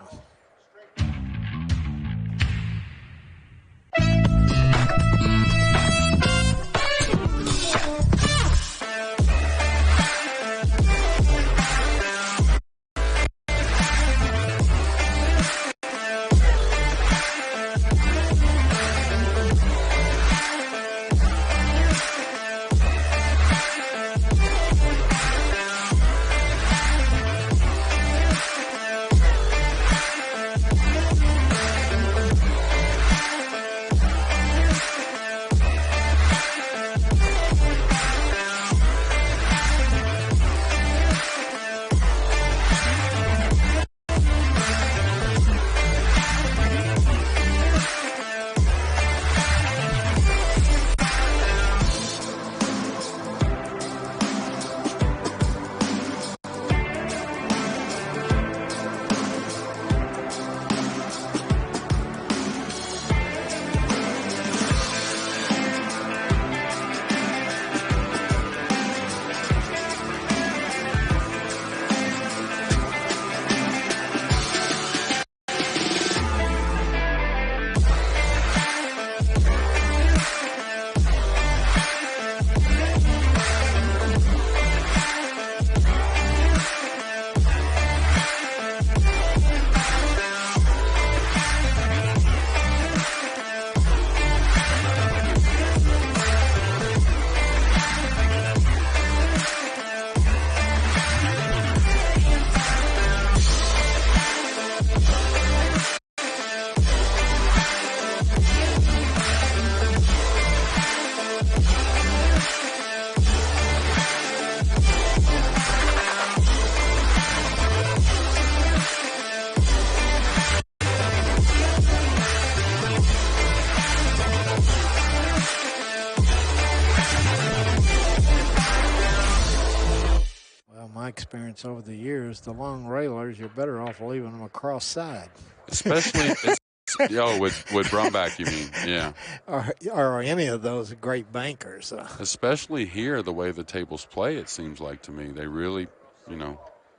Experience over the years, the long railers, you're better off leaving them across side. Especially, with Brumback, you mean, yeah. Or any of those great bankers. Especially here, the way the tables play, it seems like to me. They really,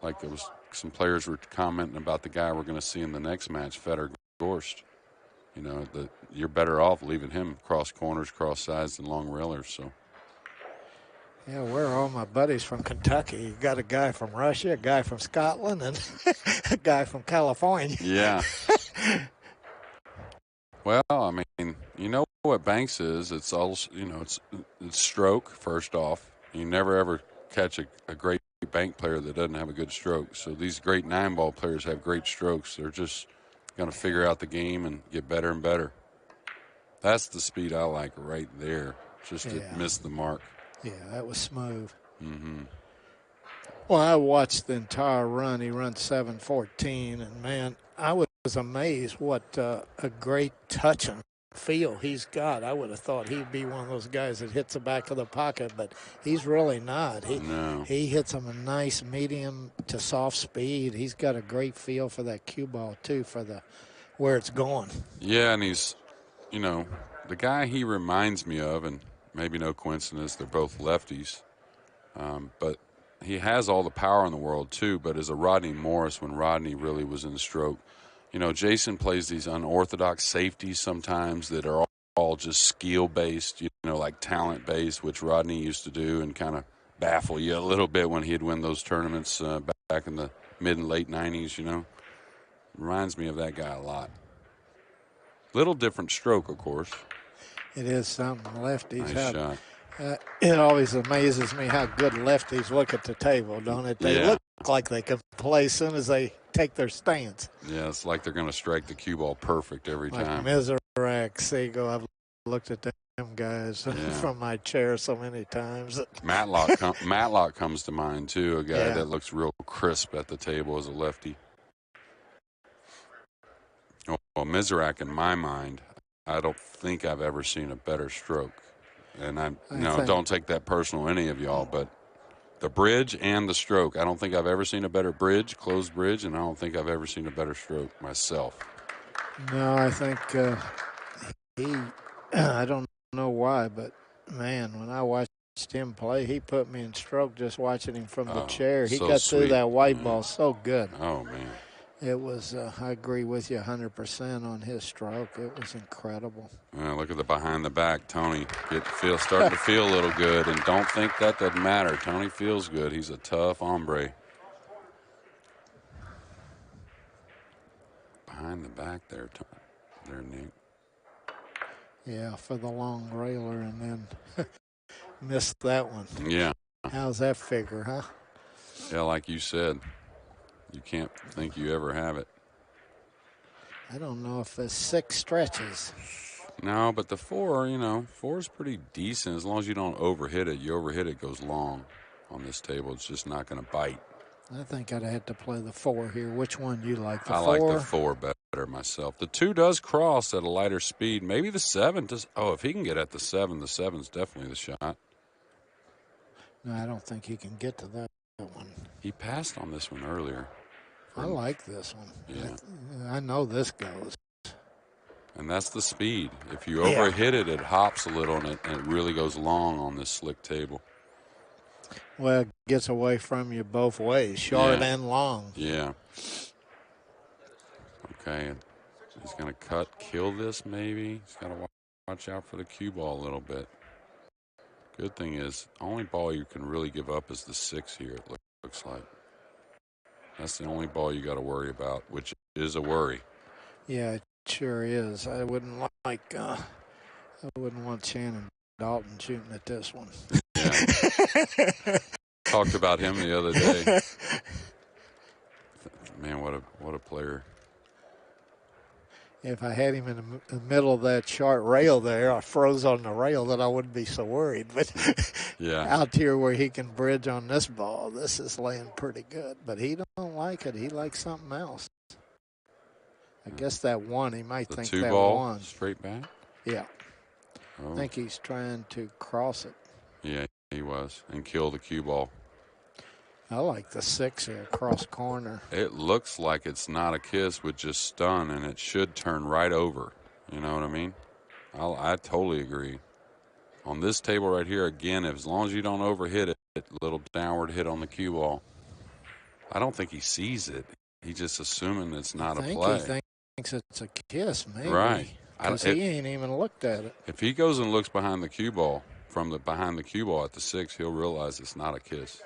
like there was some players were commenting about the guy we're going to see in the next match, Feder Gorst. You're better off leaving him cross corners, cross sides than long railers, so. Yeah, where are all my buddies from Kentucky? You got a guy from Russia, a guy from Scotland, and a guy from California. Yeah. Well, I mean, you know what Banks is? It's all, it's stroke, first off. You never ever catch a great bank player that doesn't have a good stroke. So these great 9-ball players have great strokes. They're just going to figure out the game and get better and better. That's the speed I like right there, just to miss the mark. Yeah, that was smooth. Mm-hmm. Well, I watched the entire run. He run 7:14, and, man, I was amazed what a great touch and feel he's got. I would have thought he'd be one of those guys that hits the back of the pocket, but he's really not. He hits them a nice medium to soft speed. He's got a great feel for that cue ball, too, for where it's going. Yeah, and he's, the guy he reminds me of, and maybe no coincidence, they're both lefties. But he has all the power in the world, too, but as a Rodney Morris when Rodney really was in the stroke. Jason plays these unorthodox safeties sometimes that are all just skill-based, like talent-based, which Rodney used to do and kind of baffle you a little bit when he'd win those tournaments back in the mid and late 90s, Reminds me of that guy a lot. Little different stroke, of course. It is something. Lefties nice shot. It always amazes me how good lefties look at the table, don't it? They look like they can play as soon as they take their stance. Yeah, it's like they're going to strike the cue ball perfect every time. Mesa, Seago, I've looked at them guys from my chair so many times. Matlock comes to mind, too, a guy that looks real crisp at the table as a lefty. Well, Mizrak, in my mind, I don't think I've ever seen a better stroke. And don't take that personal, any of y'all, but the bridge and the stroke, I don't think I've ever seen a better bridge, closed bridge, and I don't think I've ever seen a better stroke myself. No, I think I don't know why, but, man, when I watched him play, he put me in stroke just watching him from the chair. He got through that white ball so good. Oh, man. It was, I agree with you 100% on his stroke. It was incredible. Look at the behind the back. Tony starting to feel a little good, and don't think that doesn't matter. Tony feels good. He's a tough hombre. Behind the back there, Nick. Yeah, for the long railer, and then missed that one. Yeah. How's that figure, huh? Yeah, like you said. You can't think you ever have it. I don't know if the 6 stretches. No, but the 4, 4 is pretty decent as long as you don't overhit it. You overhit it, goes long on this table. It's just not going to bite. I think I'd have to play the 4 here. Which one you like? The 4? I like the 4 better myself. The 2 does cross at a lighter speed. Maybe the 7 does. Oh, if he can get at the 7's definitely the shot. No, I don't think he can get to that one. He passed on this one earlier. I like this one. Yeah. I know this goes. And that's the speed. If you overhit it, it hops a little, and it really goes long on this slick table. Well, it gets away from you both ways, short and long. Yeah. Okay. He's going to kill this maybe. He's got to watch out for the cue ball a little bit. Good thing is, only ball you can really give up is the 6 here, it looks like. That's the only ball you got to worry about, which is a worry. Yeah, it sure is. I wouldn't want Shannon Dalton shooting at this one. Yeah. Talked about him the other day. Man, what a player. If I had him in the middle of that short rail there, I froze on the rail, then I wouldn't be so worried. But out here where he can bridge on this ball, this is laying pretty good. But he don't like it. He likes something else. I guess that 1, he might think that 1. Straight back? Yeah. I think he's trying to cross it. Yeah, he was. And kill the cue ball. I like the 6 here, cross corner. It looks like it's not a kiss with just stun, and it should turn right over. You know what I mean? I totally agree. On this table right here, again, as long as you don't overhit it, little downward hit on the cue ball. I don't think he sees it. He's just assuming it's not a play. He thinks it's a kiss, maybe. Right. Because he ain't even looked at it. If he goes and looks behind the cue ball, behind the cue ball at the 6, he'll realize it's not a kiss.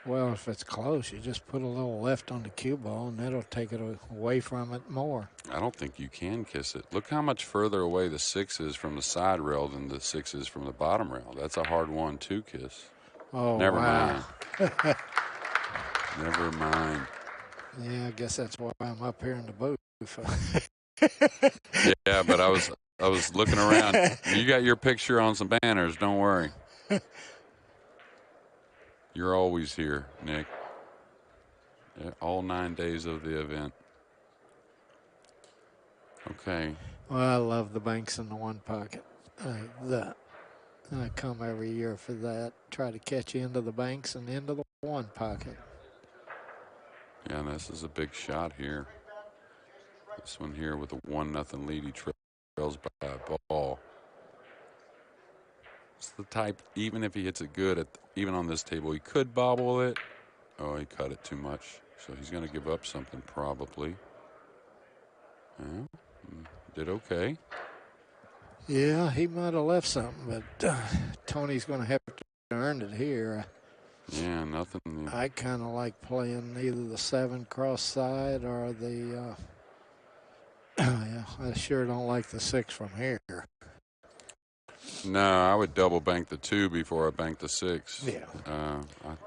Well, if it's close, you just put a little left on the cue ball, and that'll take it away from it more. I don't think you can kiss it. Look how much further away the 6 is from the side rail than the 6 is from the bottom rail. That's a hard 1-2 kiss. Oh, Never wow. mind. Never mind. Yeah, I guess that's why I'm up here in the booth. Yeah, but I was looking around. You got your picture on some banners. Don't worry. You're always here, Nick. All 9 days of the event. Okay. Well, I love the banks in the 1 pocket. I come every year for that. Try to catch you into the banks and into the 1 pocket. Yeah, and this is a big shot here. This one here with a 1-0 lead. He trails by a ball. It's the type, even if he hits it good, even on this table, he could bobble it. Oh, he cut it too much. So he's going to give up something probably. Yeah, did okay. Yeah, he might have left something, but Tony's going to have to earn it here. Yeah, nothing. I kind of like playing either the 7 cross side or the, yeah, I sure don't like the 6 from here. No, I would double bank the 2 before I bank the 6. Yeah.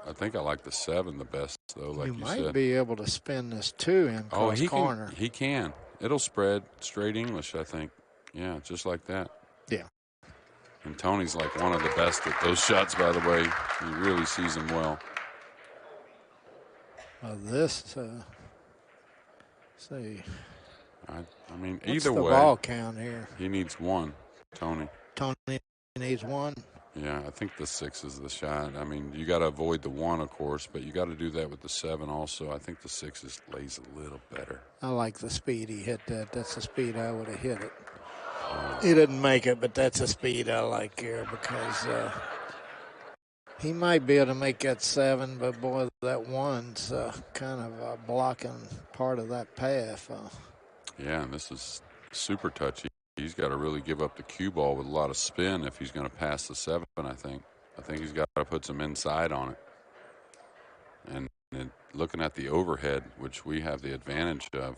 I think I like the 7 the best, though, like you said. You might be able to spin this 2 in cross corner. He can. It'll spread straight English, I think. Yeah, just like that. Yeah. And Tony's like one of the best at those shots, by the way. He really sees them well. This, see. I mean, What's either the way. ball count here? He needs 1, Tony. Tony needs 1. Yeah, I think the 6 is the shot. I mean, you got to avoid the 1, of course, but you got to do that with the 7 also. I think the 6 lays a little better. I like the speed he hit that. That's the speed I would have hit it. He didn't make it, but that's the speed I like here because he might be able to make that 7, but boy, that 1's kind of blocking part of that path. Yeah, and this is super touchy. He's got to really give up the cue ball with a lot of spin if he's going to pass the 7, I think. I think he's got to put some inside on it. And looking at the overhead, which we have the advantage of,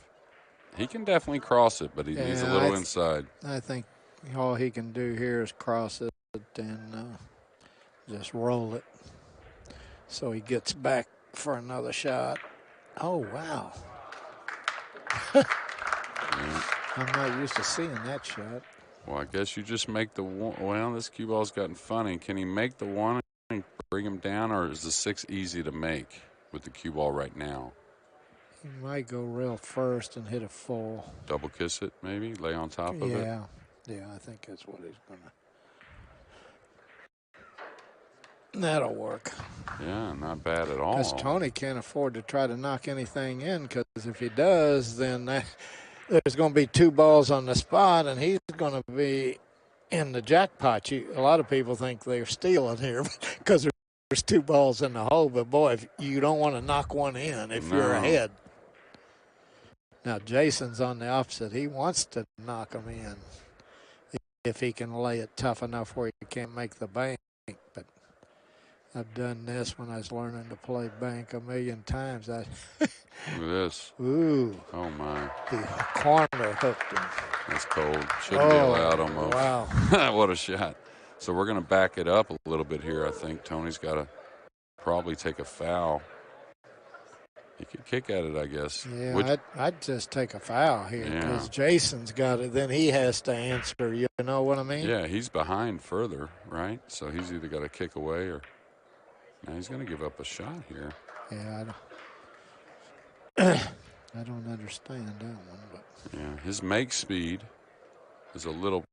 he can definitely cross it, but he needs a little inside. I think all he can do here is cross it and just roll it so he gets back for another shot. Oh, wow. Yeah. I'm not used to seeing that shot. Well, I guess you just make the 1. Well, this cue ball's gotten funny. Can he make the 1 and bring him down, or is the 6 easy to make with the cue ball right now? He might go rail first and hit a full. Double kiss it, maybe? Lay on top of it? Yeah, I think that's what he's going to. That'll work. Yeah, not bad at all. Because Tony can't afford to try to knock anything in, because if he does, then there's going to be 2 balls on the spot, and he's going to be in the jackpot. A lot of people think they're stealing here because there's 2 balls in the hole, but boy, if you don't want to knock one in if you're ahead. Now, Jason's on the opposite. He wants to knock them in if he can lay it tough enough where he can't make the bank. But I've done this when I was learning to play bank a million times. Look at this. Ooh. Oh, my. The corner hooked him. That's cold. Shouldn't be allowed almost. Wow. What a shot. So we're going to back it up a little bit here, I think. Tony's got to probably take a foul. He could kick at it, I guess. Yeah, I'd just take a foul here because Jason's got it. Then he has to answer. You know what I mean? Yeah, he's behind further, right? So he's either got to kick away or now he's going to give up a shot here. Yeah, I don't understand that one. But yeah, his make speed is a little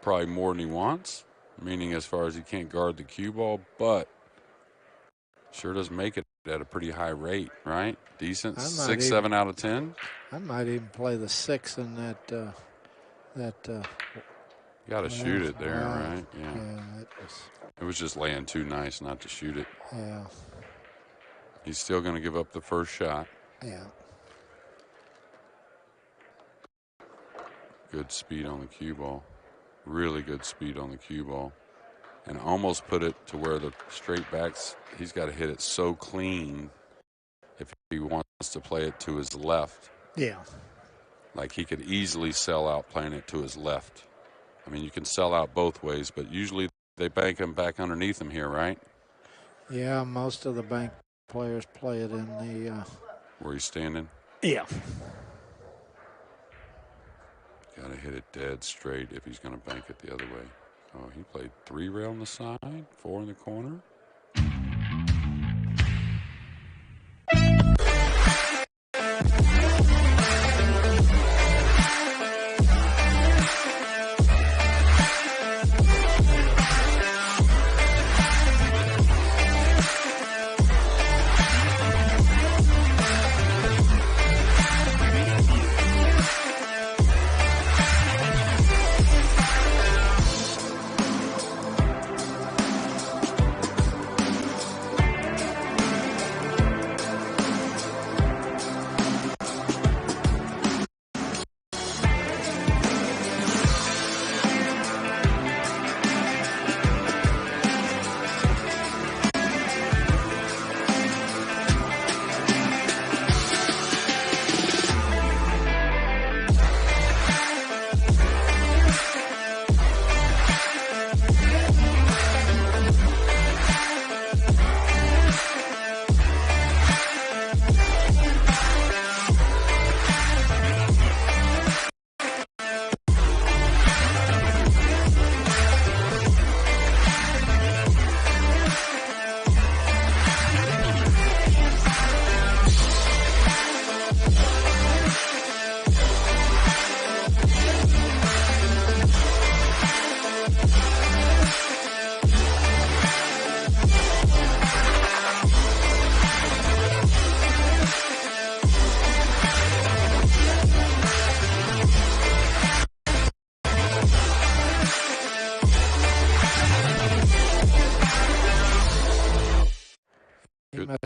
probably more than he wants, meaning as far as he can't guard the cue ball, but sure does make it at a pretty high rate, right? Decent, 6, 7 out of 10. I might even play the 6 in that. You got to shoot it there, right? Yeah. Yeah, it was just laying too nice not to shoot it. Yeah. He's still going to give up the first shot. Yeah. Good speed on the cue ball. Really good speed on the cue ball. And almost put it to where the straight backs, he's got to hit it so clean if he wants to play it to his left. Yeah. Like he could easily sell out playing it to his left. I mean, you can sell out both ways, but usually they bank him back underneath him here, right? Yeah, most of the bank players play it in the... Where he's standing? Yeah. Got to hit it dead straight if he's going to bank it the other way. Oh, he played 3 rail on the side, 4 in the corner.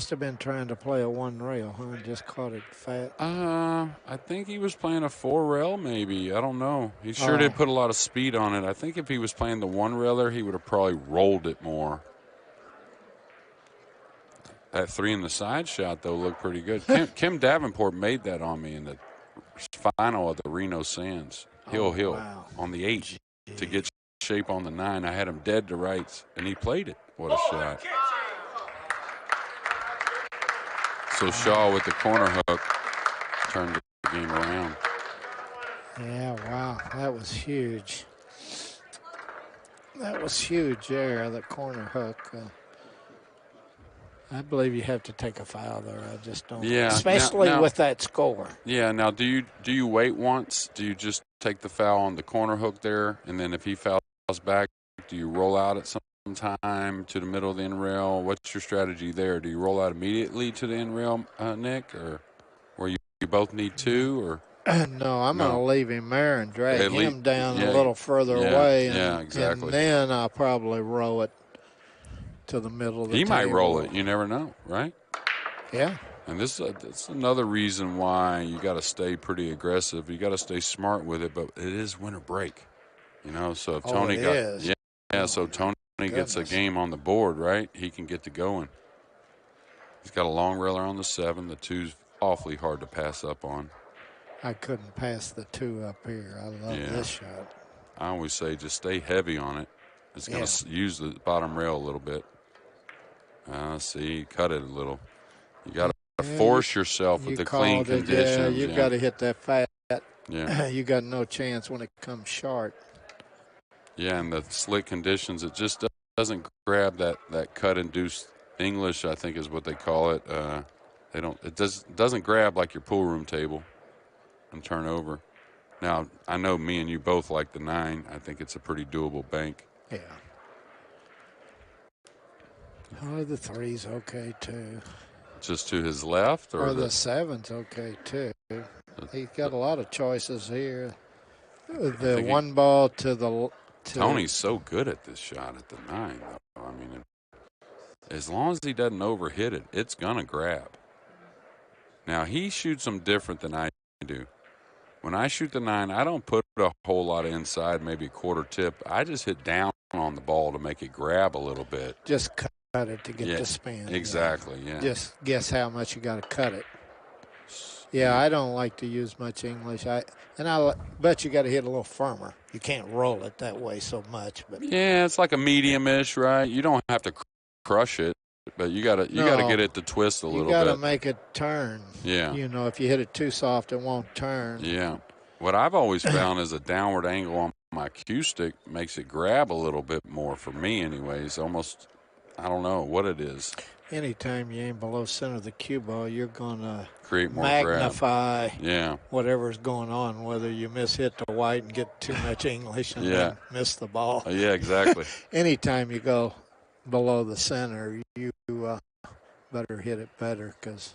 have been trying to play a one rail, huh? Just caught it fat. I think he was playing a 4-rail maybe. I don't know. He sure did put a lot of speed on it. I think if he was playing the one railer, he would have probably rolled it more. That 3 in the side shot, though, looked pretty good. Kim Davenport made that on me in the final of the Reno Sands. Hill Wow. on the 8 to get shape on the 9. I had him dead to rights, and he played it. What a shot. So Shaw with the corner hook turned the game around. Yeah, wow. That was huge. That was huge there, the corner hook. I believe you have to take a foul there. I just don't. Yeah, especially now, with that score. Yeah. Now, do you wait once? Do you just take the foul on the corner hook there, and then if he fouls back, do you roll out at some time to the middle of the end rail? What's your strategy there? Do you roll out immediately to the end rail, Nick, or where you both need to, or? No, I'm going to leave him there and drag him down a yeah, little further away. And, yeah, exactly. And then I'll probably roll it to the middle of the He table. might roll it. You never know, right? Yeah. And this it's another reason why you got to stay pretty aggressive. You got to stay smart with it, but it is winter break, you know. So if Tony so Tony gets a game on the board, right? He can get to going. He's got a long railer on the 7. The 2's awfully hard to pass up on. I couldn't pass the 2 up here. I love this shot. I always say just stay heavy on it. It's going to use the bottom rail a little bit. See, cut it a little. You got to force yourself with the clean conditions. Yeah, you got to hit that fat. Yeah. You got no chance when it comes short. Yeah, and the slick conditions, it just doesn't grab that cut-induced English, I think is what they call it. It doesn't grab like your pool room table and turn over. Now, I know me and you both like the 9. I think it's a pretty doable bank. Yeah. Oh, the 3's okay, too. Just to his left? Or the 7's okay, too. He's got a lot of choices here. The one ball to the... Tony's so good at this shot at the 9, though. I mean, as long as he doesn't overhit it, it's going to grab. Now, he shoots them different than I do. When I shoot the 9, I don't put a whole lot of inside, maybe a quarter tip. I just hit down on the ball to make it grab a little bit. Just cut it to get the spin. Exactly, yeah. Just guess how much you got to cut it. Yeah, I don't like to use much English. I bet you got to hit a little firmer. You can't roll it that way so much. But yeah, it's like a medium-ish, right? You don't have to crush it, but you got to get it to twist a little bit. You got to make it turn. Yeah. You know, if you hit it too soft, it won't turn. Yeah. What I've always found is a downward angle on my cue stick makes it grab a little bit more for me, anyways. Almost, I don't know what it is. Anytime you aim below center of the cue ball, you're going to create more magnify grab. whatever's going on, whether you hit the white and get too much English and then miss the ball. Yeah, exactly. Anytime you go below the center, you better hit it better because,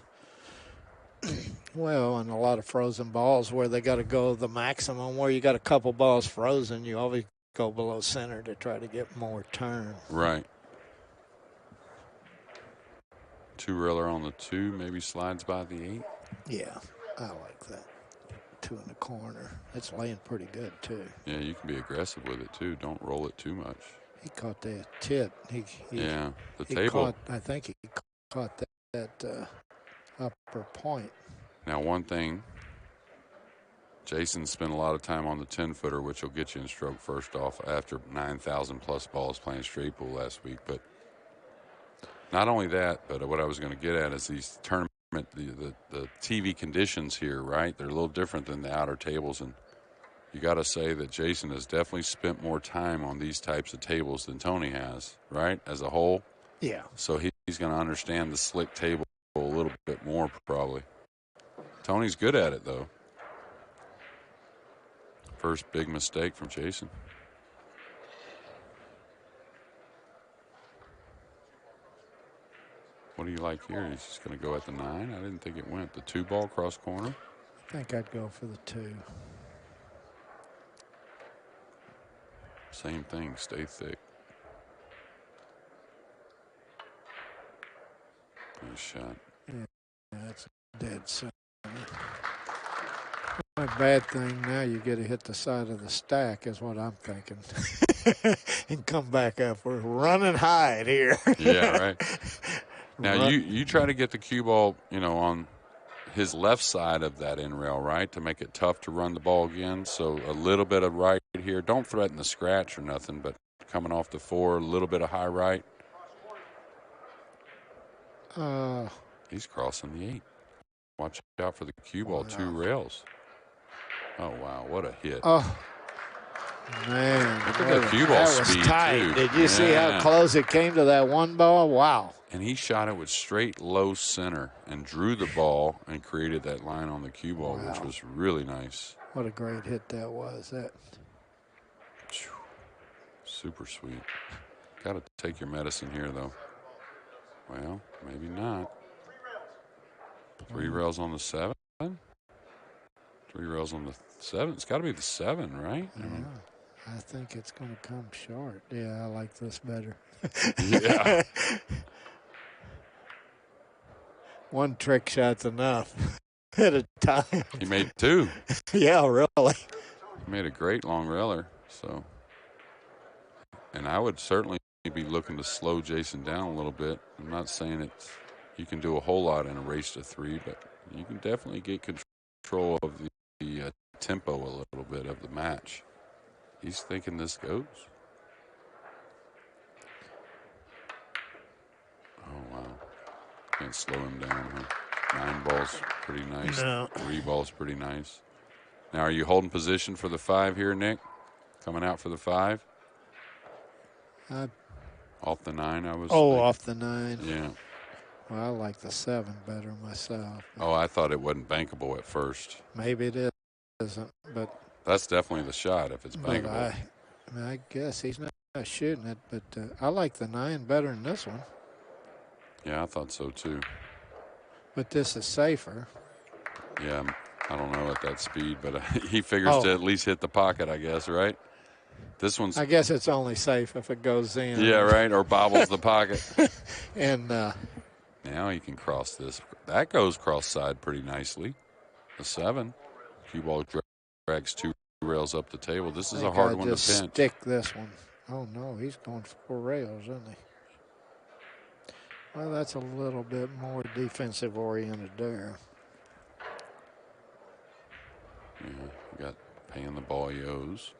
well, and a lot of frozen balls where they got to go the maximum, where you got a couple balls frozen, you always go below center to try to get more turn. Right. 2-railer on the 2, maybe slides by the 8. Yeah, I like that. 2 in the corner. It's laying pretty good, too. Yeah, you can be aggressive with it, too. Don't roll it too much. He caught that tip. The table. I think he caught that upper point. Now, one thing, Jason spent a lot of time on the 10-footer, which will get you in stroke first off after 9,000-plus balls playing straight pool last week, but not only that, but what I was going to get at is these tournament, the TV conditions here, right? They're a little different than the outer tables, and you got to say that Jason has definitely spent more time on these types of tables than Tony has, right, as a whole. Yeah. So he's going to understand the slick table a little bit more probably. Tony's good at it, though. First big mistake from Jason. What do you like here? He's just going to go at the 9? I didn't think it went. The 2-ball cross corner? I think I'd go for the 2. Same thing. Stay thick. Nice shot. Yeah, that's a dead center. My bad thing now, you get to hit the side of the stack is what I'm thinking. And come back up. We're running hide here. Yeah, right. Now, you try to get the cue ball, you know, on his left side of that in rail, right, to make it tough to run the ball again. So a little bit of right here. Don't threaten the scratch or nothing, but coming off the 4, a little bit of high right. He's crossing the 8. Watch out for the cue ball, 2 rails. Oh, wow, what a hit. Oh, man. Look at the cue ball speed, tight. too. Did you see how close it came to that one ball? Wow. And he shot it with straight low center and drew the ball and created that line on the cue ball, which was really nice. What a great hit that was. Super sweet. Got to take your medicine here, though. Well, maybe not. 3 rails on the 7. 3 rails on the 7. It's got to be the 7, right? Yeah, I think it's going to come short. Yeah, I like this better. Yeah. One trick shot's enough at a time. He made 2. Yeah, really. He made a great long railer. So, and I would certainly be looking to slow Jason down a little bit. I'm not saying you can do a whole lot in a race to 3, but you can definitely get control of the tempo a little bit of the match. He's thinking this goes. Oh, wow. Can't slow him down, huh? 9 balls, pretty nice. No. 3 balls, pretty nice. Now, are you holding position for the 5 here, Nick? Coming out for the 5? Off the 9, I was thinking. Off the 9. Yeah. Well, I like the 7 better myself. Oh, I thought it wasn't bankable at first. Maybe it isn't, but That's definitely the shot if it's bankable. I guess he's not shooting it, but I like the 9 better than this one. Yeah, I thought so too. But this is safer. Yeah, I don't know at that speed, but he figures to at least hit the pocket, I guess, right? This one's. I guess it's only safe if it goes in. Yeah, right, or bobbles the pocket. And now he can cross this. That goes cross side pretty nicely. The 7. Cue ball drags 2 rails up the table. This is a hard one to pinch. Stick this one. Oh no, he's going 4 rails, isn't he? Well, that's a little bit more defensive oriented there. Yeah, you got paying the ball he owes.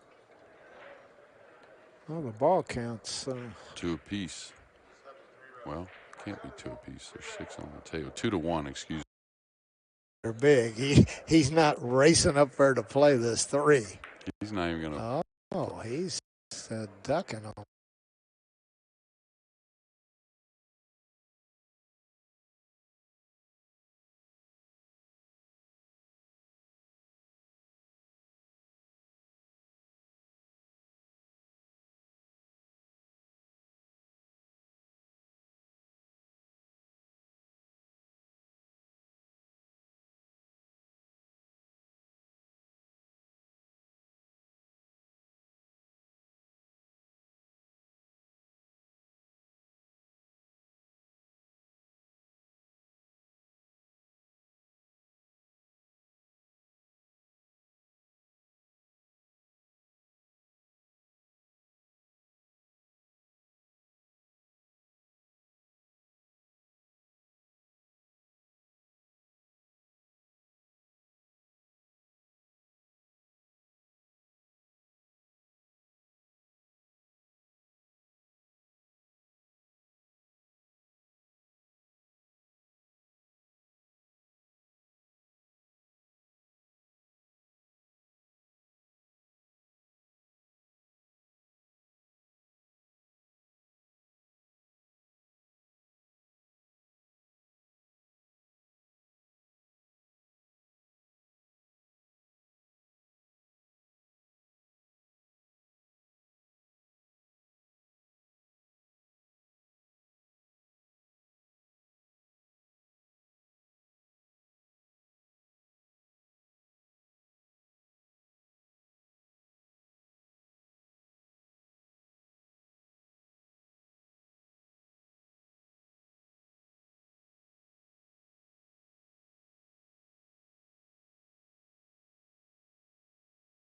Well, the ball counts. 2 apiece. Well, can't be 2 apiece. There's 6 on the table. 2-1, excuse me. They're big. He's not racing up there to play this 3. He's not even going to. Oh, he's ducking